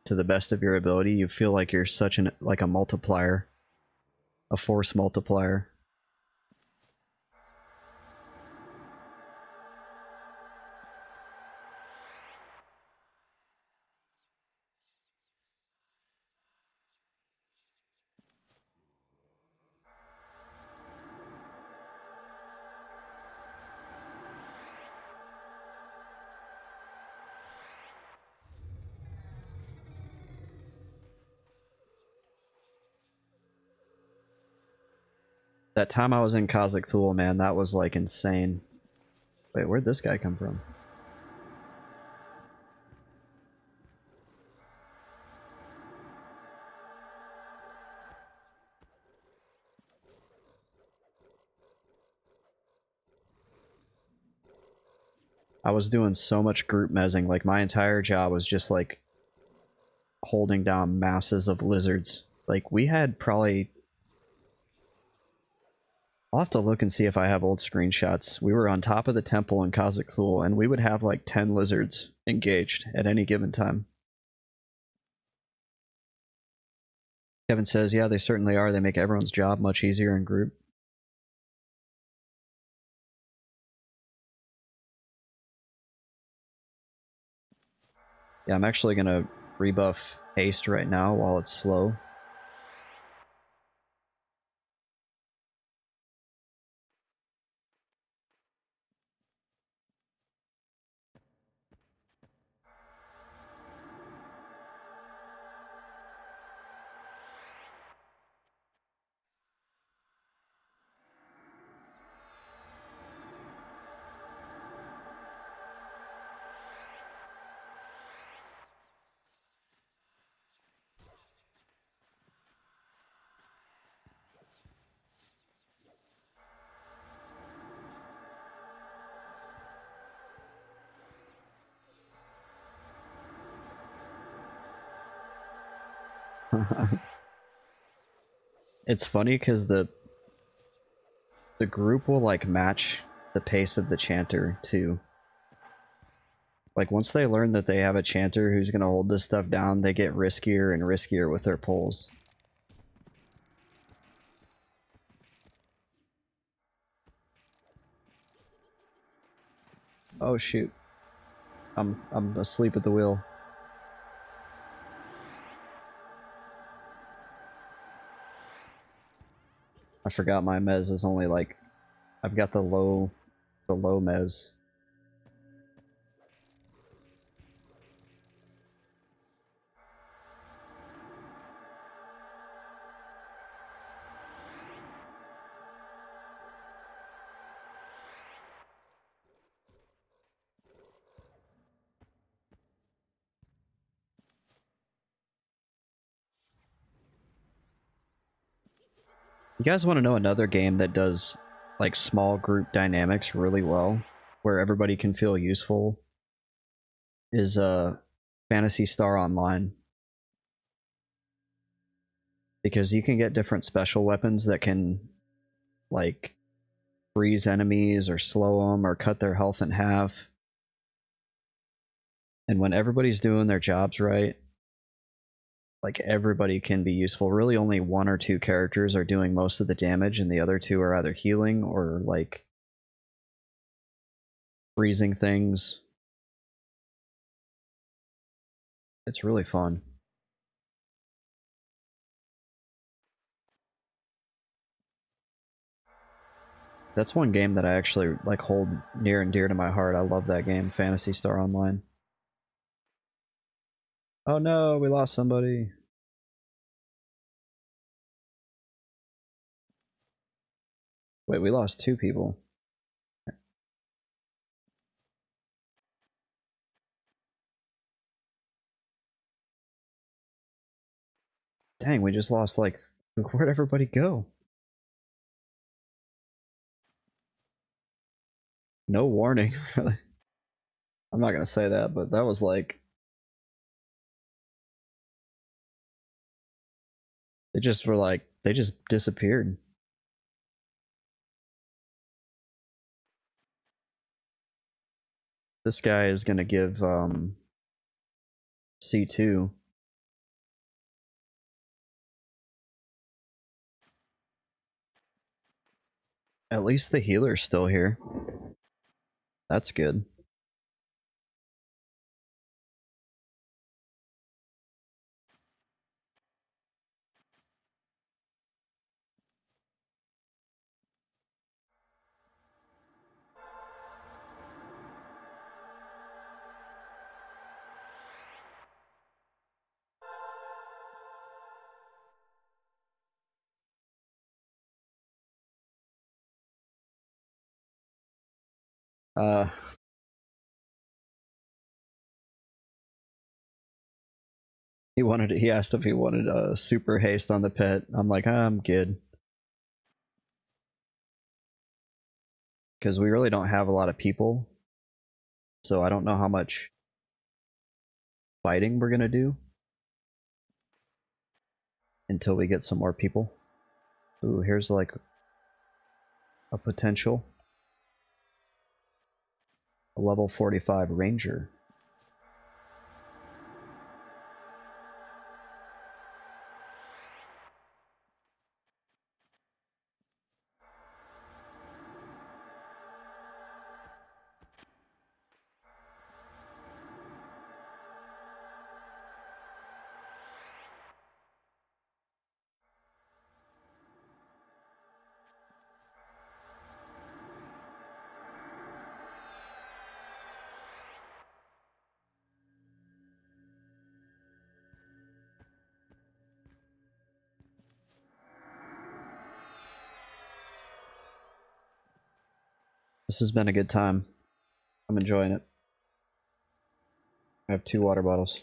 to the best of your ability, you feel like you're such an... like a multiplier. A force multiplier. That time I was in Khazak-Thul, man, that was like insane. Wait, where'd this guy come from? I was doing so much group mezzing. Like, my entire job was just, like, holding down masses of lizards. Like, we had probably... I'll have to look and see if I have old screenshots. We were on top of the temple in Khazad-Khul, and we would have, like, 10 lizards engaged at any given time. Kevin says, yeah, they certainly are. They make everyone's job much easier in group. Yeah, I'm actually going to rebuff haste right now while it's slow. It's funny because the group will like match the pace of the chanter too. Like once they learn that they have a chanter who's gonna hold this stuff down, they get riskier and riskier with their pulls. Oh shoot. I'm asleep at the wheel. I forgot my mez is only like I've got the low mez. You guys want to know another game that does like small group dynamics really well, where everybody can feel useful? Is Phantasy Star Online. Because you can get different special weapons that can like freeze enemies or slow them or cut their health in half. And when everybody's doing their jobs right, like everybody can be useful. Really only one or two characters are doing most of the damage and the other two are either healing or like freezing things. It's really fun. That's one game that I actually like hold near and dear to my heart. I love that game, Phantasy Star Online. Oh no, we lost somebody. Wait, we lost two people. Dang, we just lost like where'd everybody go? No warning, really. I'm not gonna say that, but that was like they just were like they just disappeared. This guy is gonna give C2. At least the healer's still here. That's good. Uh he asked if he wanted a super haste on the pet. I'm like, I'm good. Because we really don't have a lot of people. So I don't know how much fighting we're gonna do until we get some more people. Ooh, here's like a potential. A level 45 ranger. This has been a good time. I'm enjoying it. I have 2 water bottles.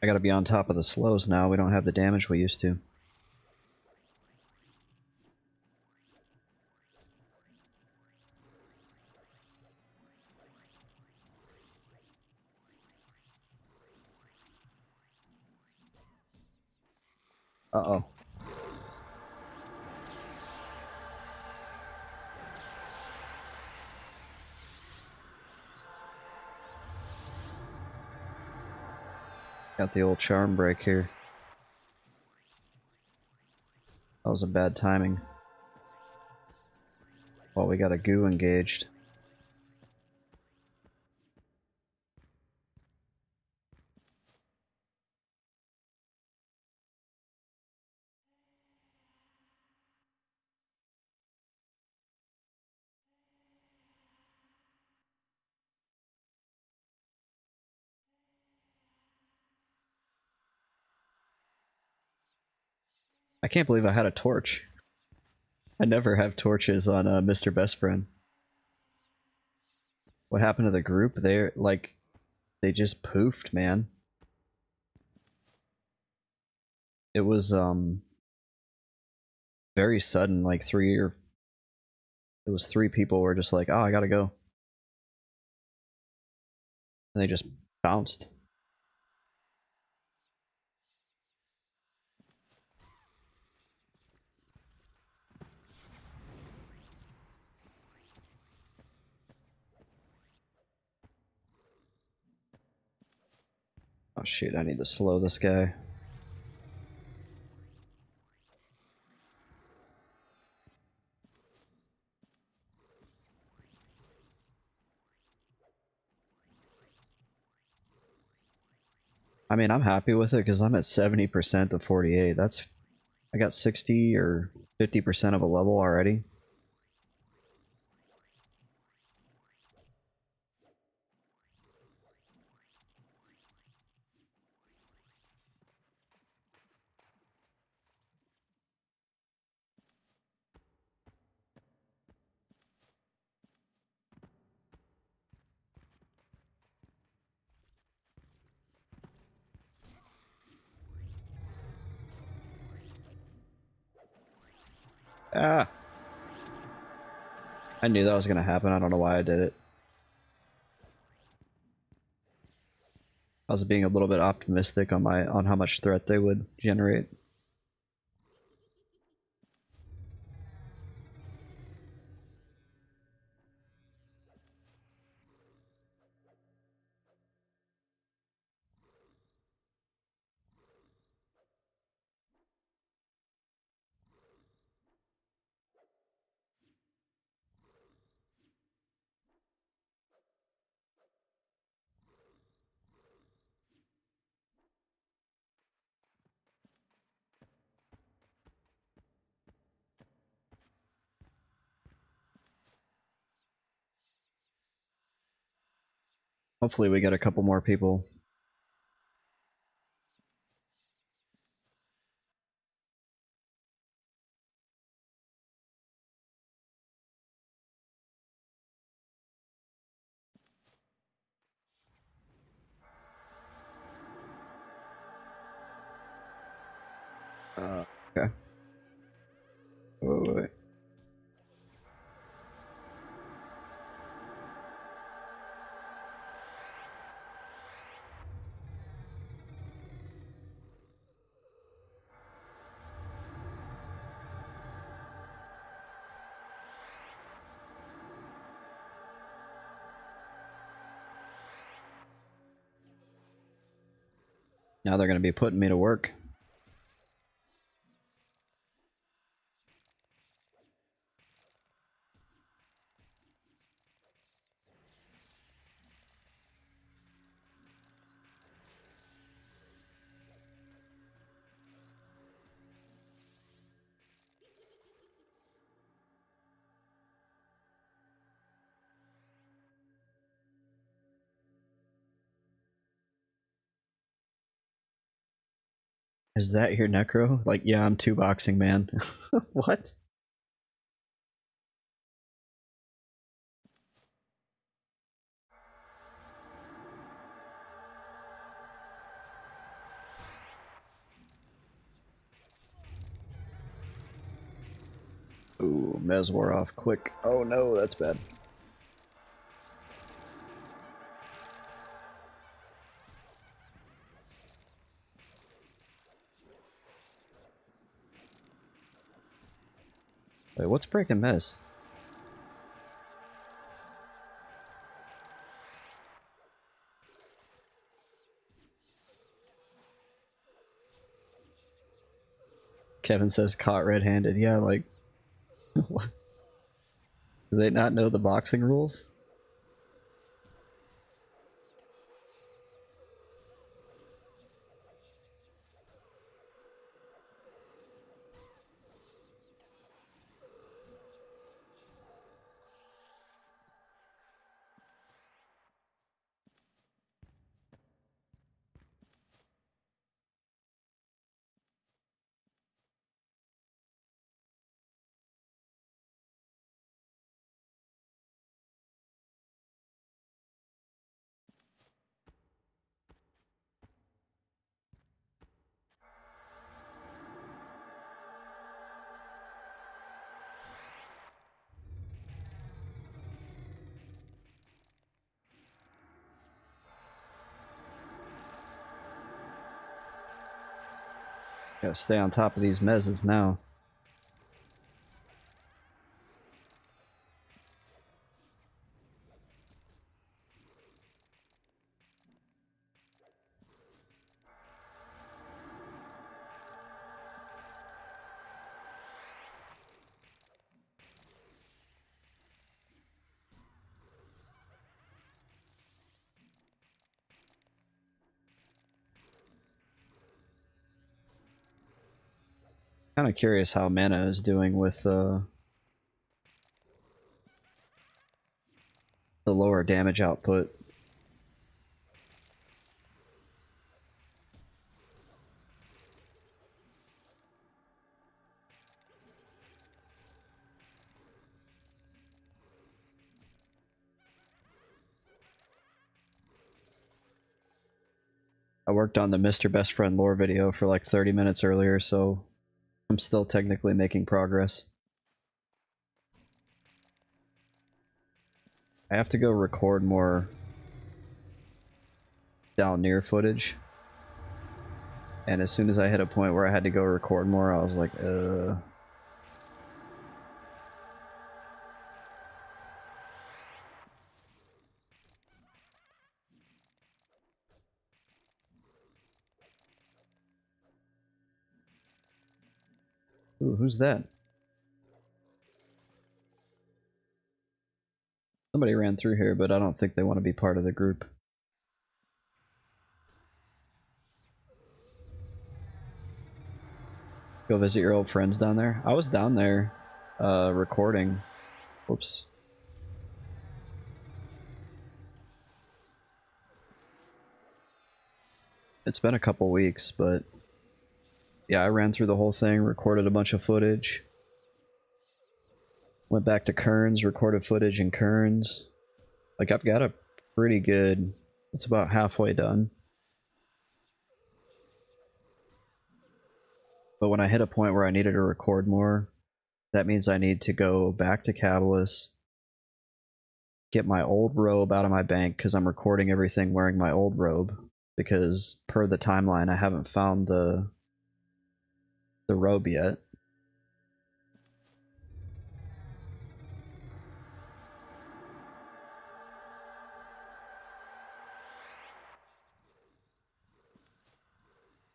I gotta be on top of the slows now. We don't have the damage we used to. Uh-oh. Got the old charm break here. That was a bad timing. Well, we got a goo engaged. I can't believe I had a torch. I never have torches on Mr. Best Friend. What happened to the group? They're like, they just poofed, man. It was very sudden, like it was 3 people were just like, oh, I gotta go. And they just bounced. Oh shoot, I need to slow this guy. I mean, I'm happy with it because I'm at 70% of 48. I got 60 or 50% of a level already. Ah! I knew that was gonna happen. I don't know why I did it. I was being a little bit optimistic on how much threat they would generate. Hopefully we get a couple more people. Okay. Wait. Now they're going to be putting me to work. Is that your necro? Like, yeah, I'm 2-boxing, man. What? Ooh, Mez wore off quick. Oh no, that's bad. Wait, what's breaking Mez? Kevin says caught red-handed. Yeah, like, what? Do they not know the boxing rules? Gotta stay on top of these Mezes now. Kind of curious how Mana is doing with the lower damage output. I worked on the Mr. Best Friend lore video for like 30 minutes earlier, so I'm still technically making progress. I have to go record more down near footage. And as soon as I hit a point where I had to go record more, I was like, Ooh, who's that? Somebody ran through here, but I don't think they want to be part of the group. Go visit your old friends down there. I was down there recording. Whoops. It's been a couple weeks, but yeah, I ran through the whole thing, recorded a bunch of footage, went back to Kearns, recorded footage in Kearns. Like, I've got a pretty good, it's about halfway done. But when I hit a point where I needed to record more, that means I need to go back to Catalyst, get my old robe out of my bank because I'm recording everything wearing my old robe. Because per the timeline, I haven't found the robe yet.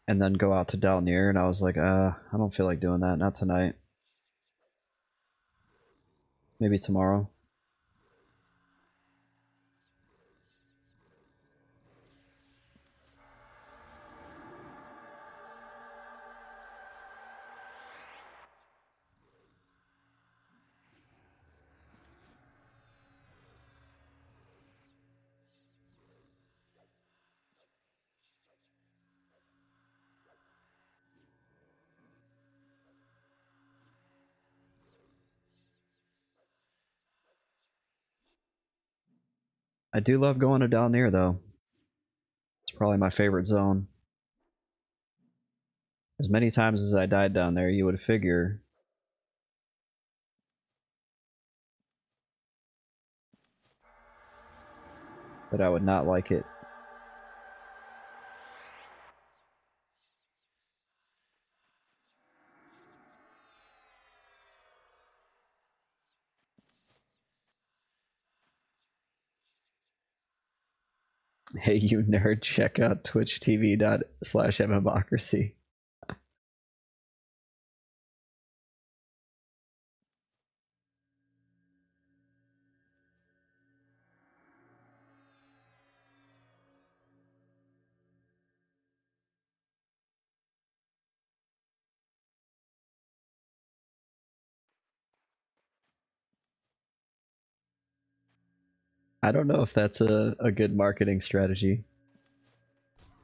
And then go out to Dalnier, and I was like, I don't feel like doing that. Not tonight. Maybe tomorrow. I do love going to Dalnier, though. It's probably my favorite zone. As many times as I died down there, you would figure that I would not like it. Hey, you nerd, check out twitch.tv/mmocracy. I don't know if that's a good marketing strategy.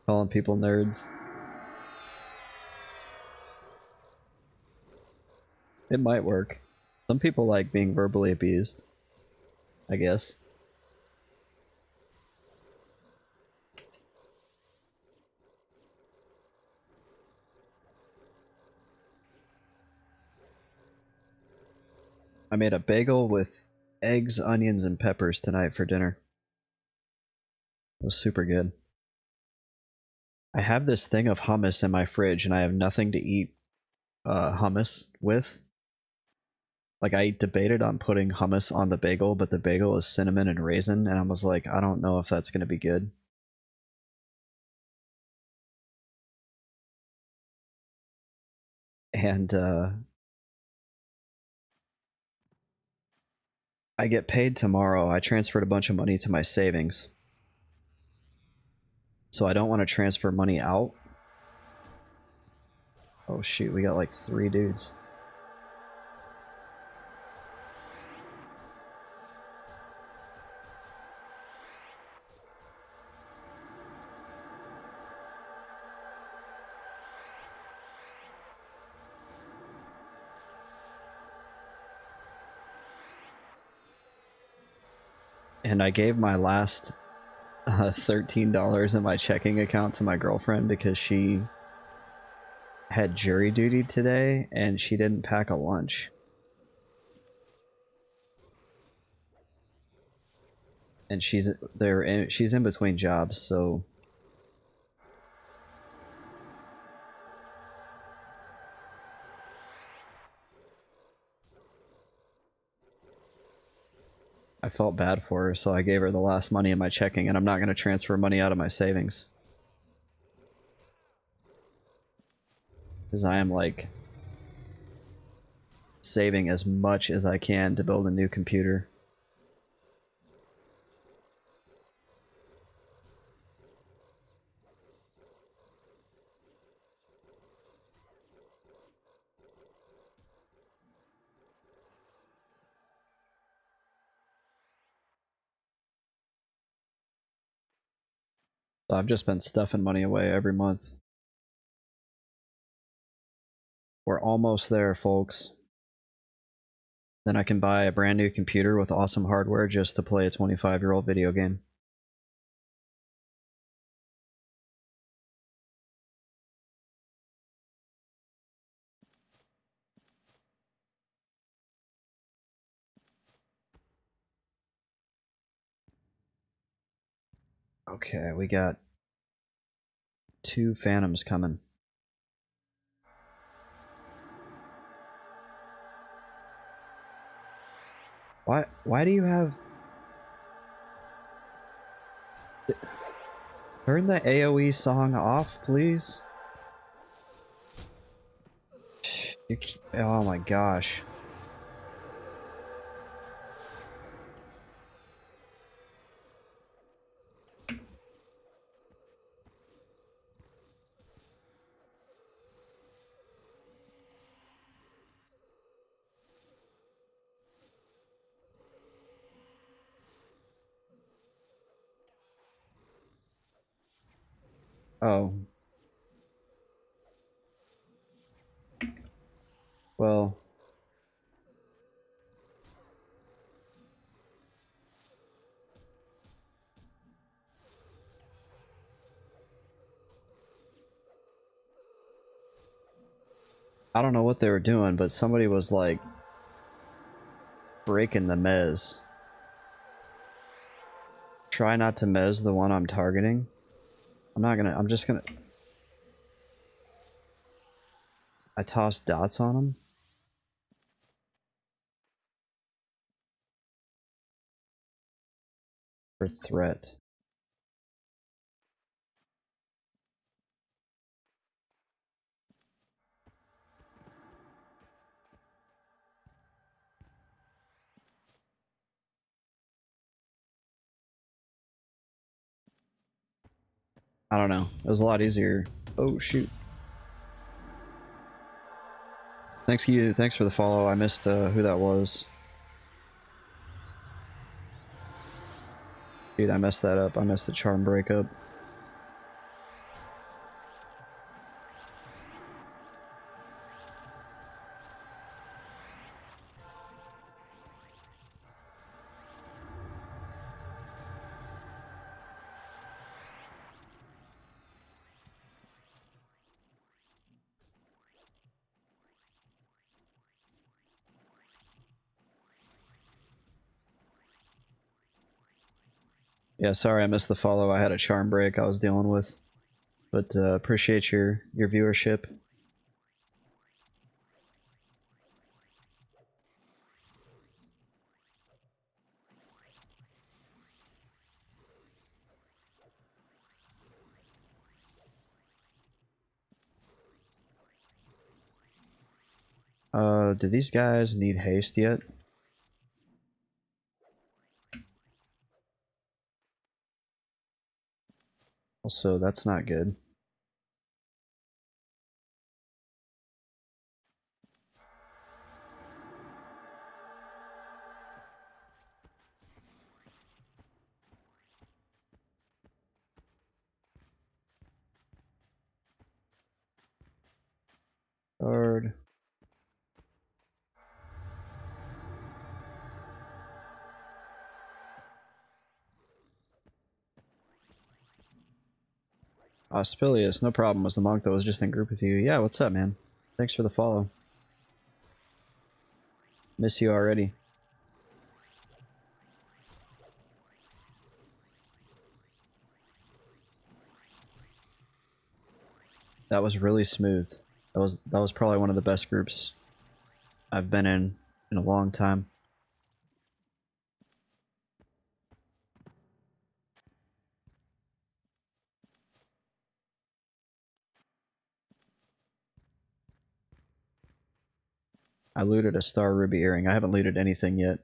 Calling people nerds. It might work. Some people like being verbally abused, I guess. I made a bagel with eggs, onions, and peppers tonight for dinner. It was super good. I have this thing of hummus in my fridge, and I have nothing to eat hummus with. Like, I debated on putting hummus on the bagel, but the bagel is cinnamon and raisin, and I was like, I don't know if that's going to be good. And I get paid tomorrow. I transferred a bunch of money to my savings. So I don't want to transfer money out. Oh shoot, we got like 3 dudes. And I gave my last $13 in my checking account to my girlfriend because she had jury duty today and she didn't pack a lunch. And she's in between jobs, so I felt bad for her, so I gave her the last money in my checking, and I'm not going to transfer money out of my savings. Because I am, like, saving as much as I can to build a new computer. So I've just been stuffing money away every month. We're almost there, folks. Then I can buy a brand new computer with awesome hardware just to play a 25-year-old video game. Okay, we got 2 Phantoms coming. Why do you have... Turn the AoE song off, please? Oh my gosh. Oh. Well... I don't know what they were doing, but somebody was like... breaking the mez. Try not to mez the one I'm targeting. I'm just gonna... I tossed dots on him. For threat. I don't know. It was a lot easier. Oh, shoot. Thanks for the follow. I missed who that was. Dude, I messed that up. I messed the charm breakup. Yeah, sorry I missed the follow. I had a charm break I was dealing with. But appreciate your viewership. Do these guys need haste yet? Also, that's not good. Guard. Aspilius, no problem. Was the monk that was just in group with you. Yeah, what's up, man? Thanks for the follow. Miss you already. That was really smooth. That was probably one of the best groups I've been in a long time. I looted a Star Ruby earring. I haven't looted anything yet.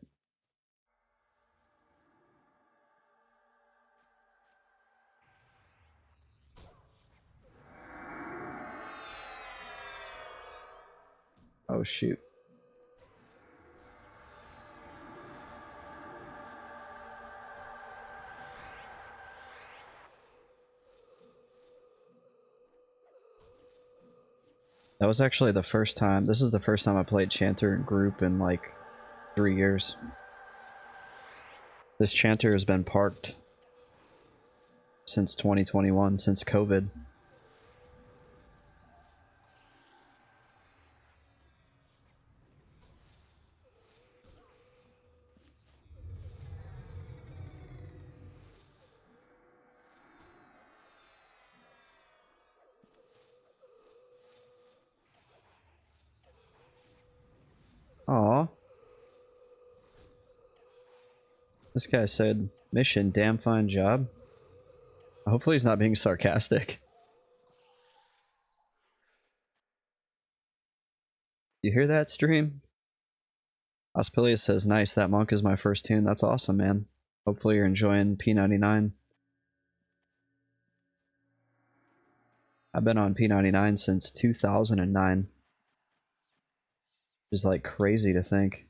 Oh shoot. That was actually the first time. This is the first time I played Chanter in group in like 3 years. This Chanter has been parked since 2021, since COVID. Aw. This guy said, mission, damn fine job. Hopefully he's not being sarcastic. You hear that, stream? Ospilius says, nice, that monk is my first tune. That's awesome, man. Hopefully you're enjoying P99. I've been on P99 since 2009. Which is like crazy to think.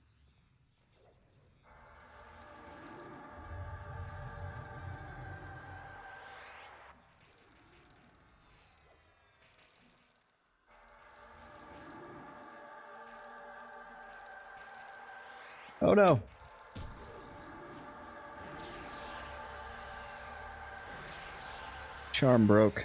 Oh no. Charm broke.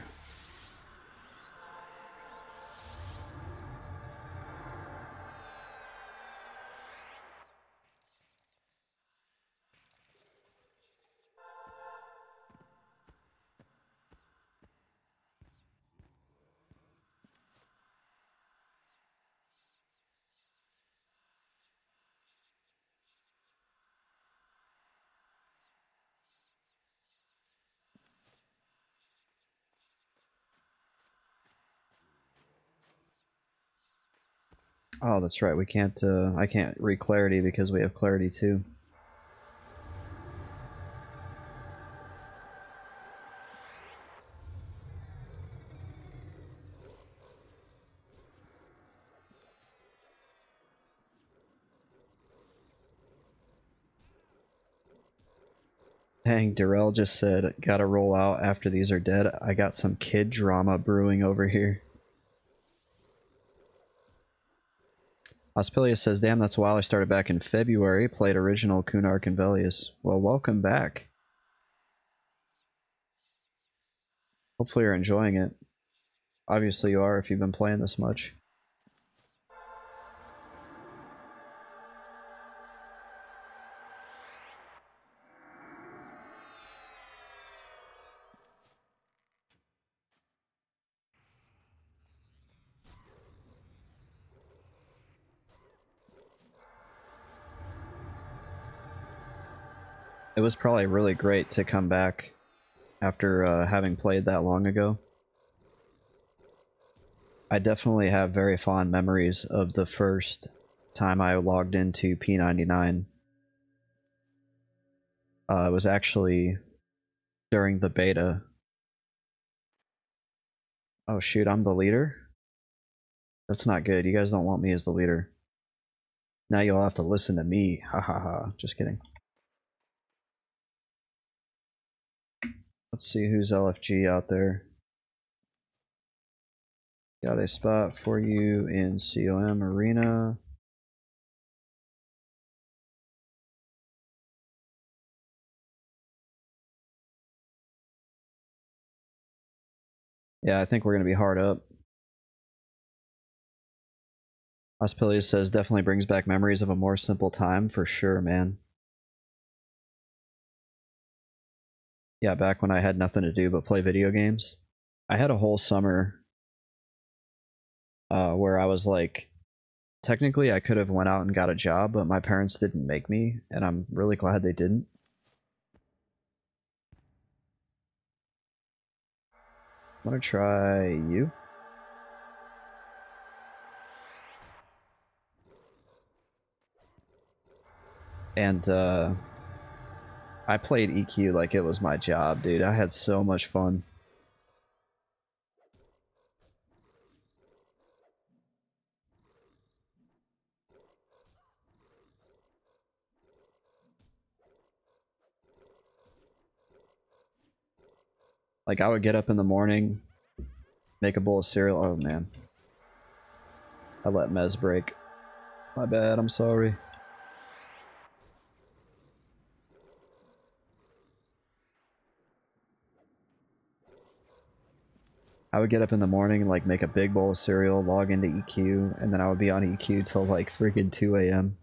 Oh, that's right. We can't, I can't read Clarity because we have Clarity too. Dang, Darrell just said, gotta roll out after these are dead. I got some kid drama brewing over here. Ospilius says, damn, that's wild. I started back in February, played original Kunark and Velius. Well, welcome back. Hopefully you're enjoying it. Obviously you are if you've been playing this much. It was probably really great to come back after having played that long ago. I definitely have very fond memories of the first time I logged into P99. It was actually during the beta. Oh shoot, I'm the leader? That's not good. You guys don't want me as the leader. Now you'll have to listen to me. Ha ha ha. Just kidding. Let's see who's LFG out there. Got a spot for you in COM Arena. Yeah, I think we're going to be hard up. Ospilius says, definitely brings back memories of a more simple time, for sure, man. Yeah, back when I had nothing to do but play video games. I had a whole summer where I was like, technically I could have went out and got a job, but my parents didn't make me, and I'm really glad they didn't. I'm gonna try you. And I played EQ like it was my job, dude. I had so much fun. Like, I would get up in the morning, make a bowl of cereal. Oh, man. I let Mez break. My bad, I'm sorry. I would get up in the morning, like make a big bowl of cereal, log into EQ, and then I would be on EQ till like freaking 2 a.m.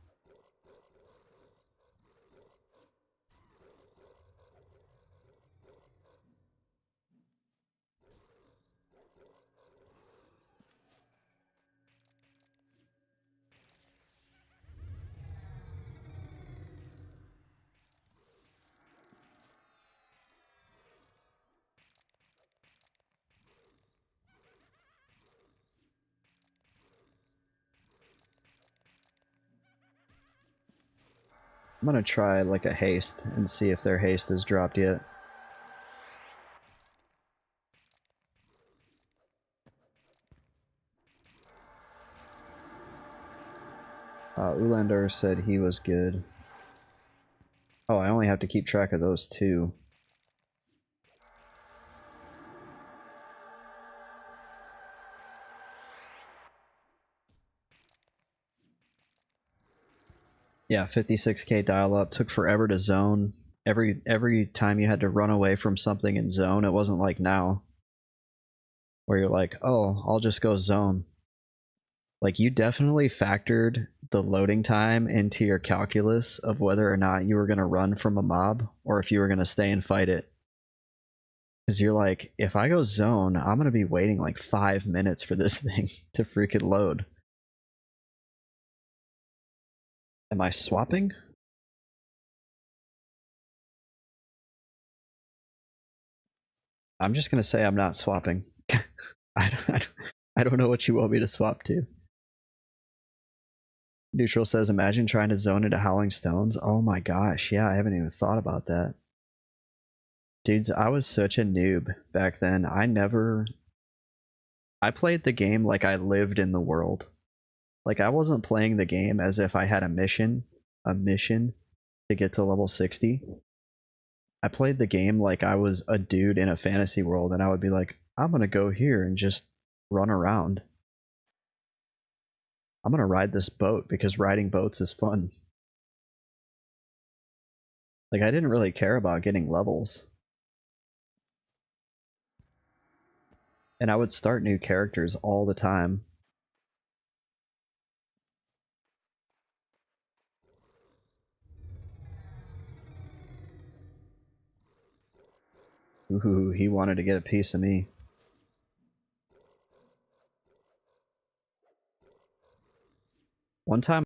I'm gonna try like a haste and see if their haste is dropped yet. Ulander said he was good. Oh, I only have to keep track of those two. Yeah, 56k dial up. Took forever to zone. Every time you had to run away from something in zone, it wasn't like now, where you're like, oh, I'll just go zone. Like, you definitely factored the loading time into your calculus of whether or not you were going to run from a mob or if you were going to stay and fight it. Because you're like, if I go zone, I'm going to be waiting like 5 minutes for this thing to freaking load. Am I swapping? I'm just going to say I'm not swapping. I don't know what you want me to swap to. Neutral says, imagine trying to zone into Howling Stones. Oh my gosh, yeah, I haven't even thought about that. Dudes, I was such a noob back then. I played the game like I lived in the world. Like, I wasn't playing the game as if I had a mission to get to level 60. I played the game like I was a dude in a fantasy world, and I would be like, I'm gonna go here and just run around. I'm gonna ride this boat because riding boats is fun. Like, I didn't really care about getting levels. And I would start new characters all the time. Ooh, he wanted to get a piece of me. One time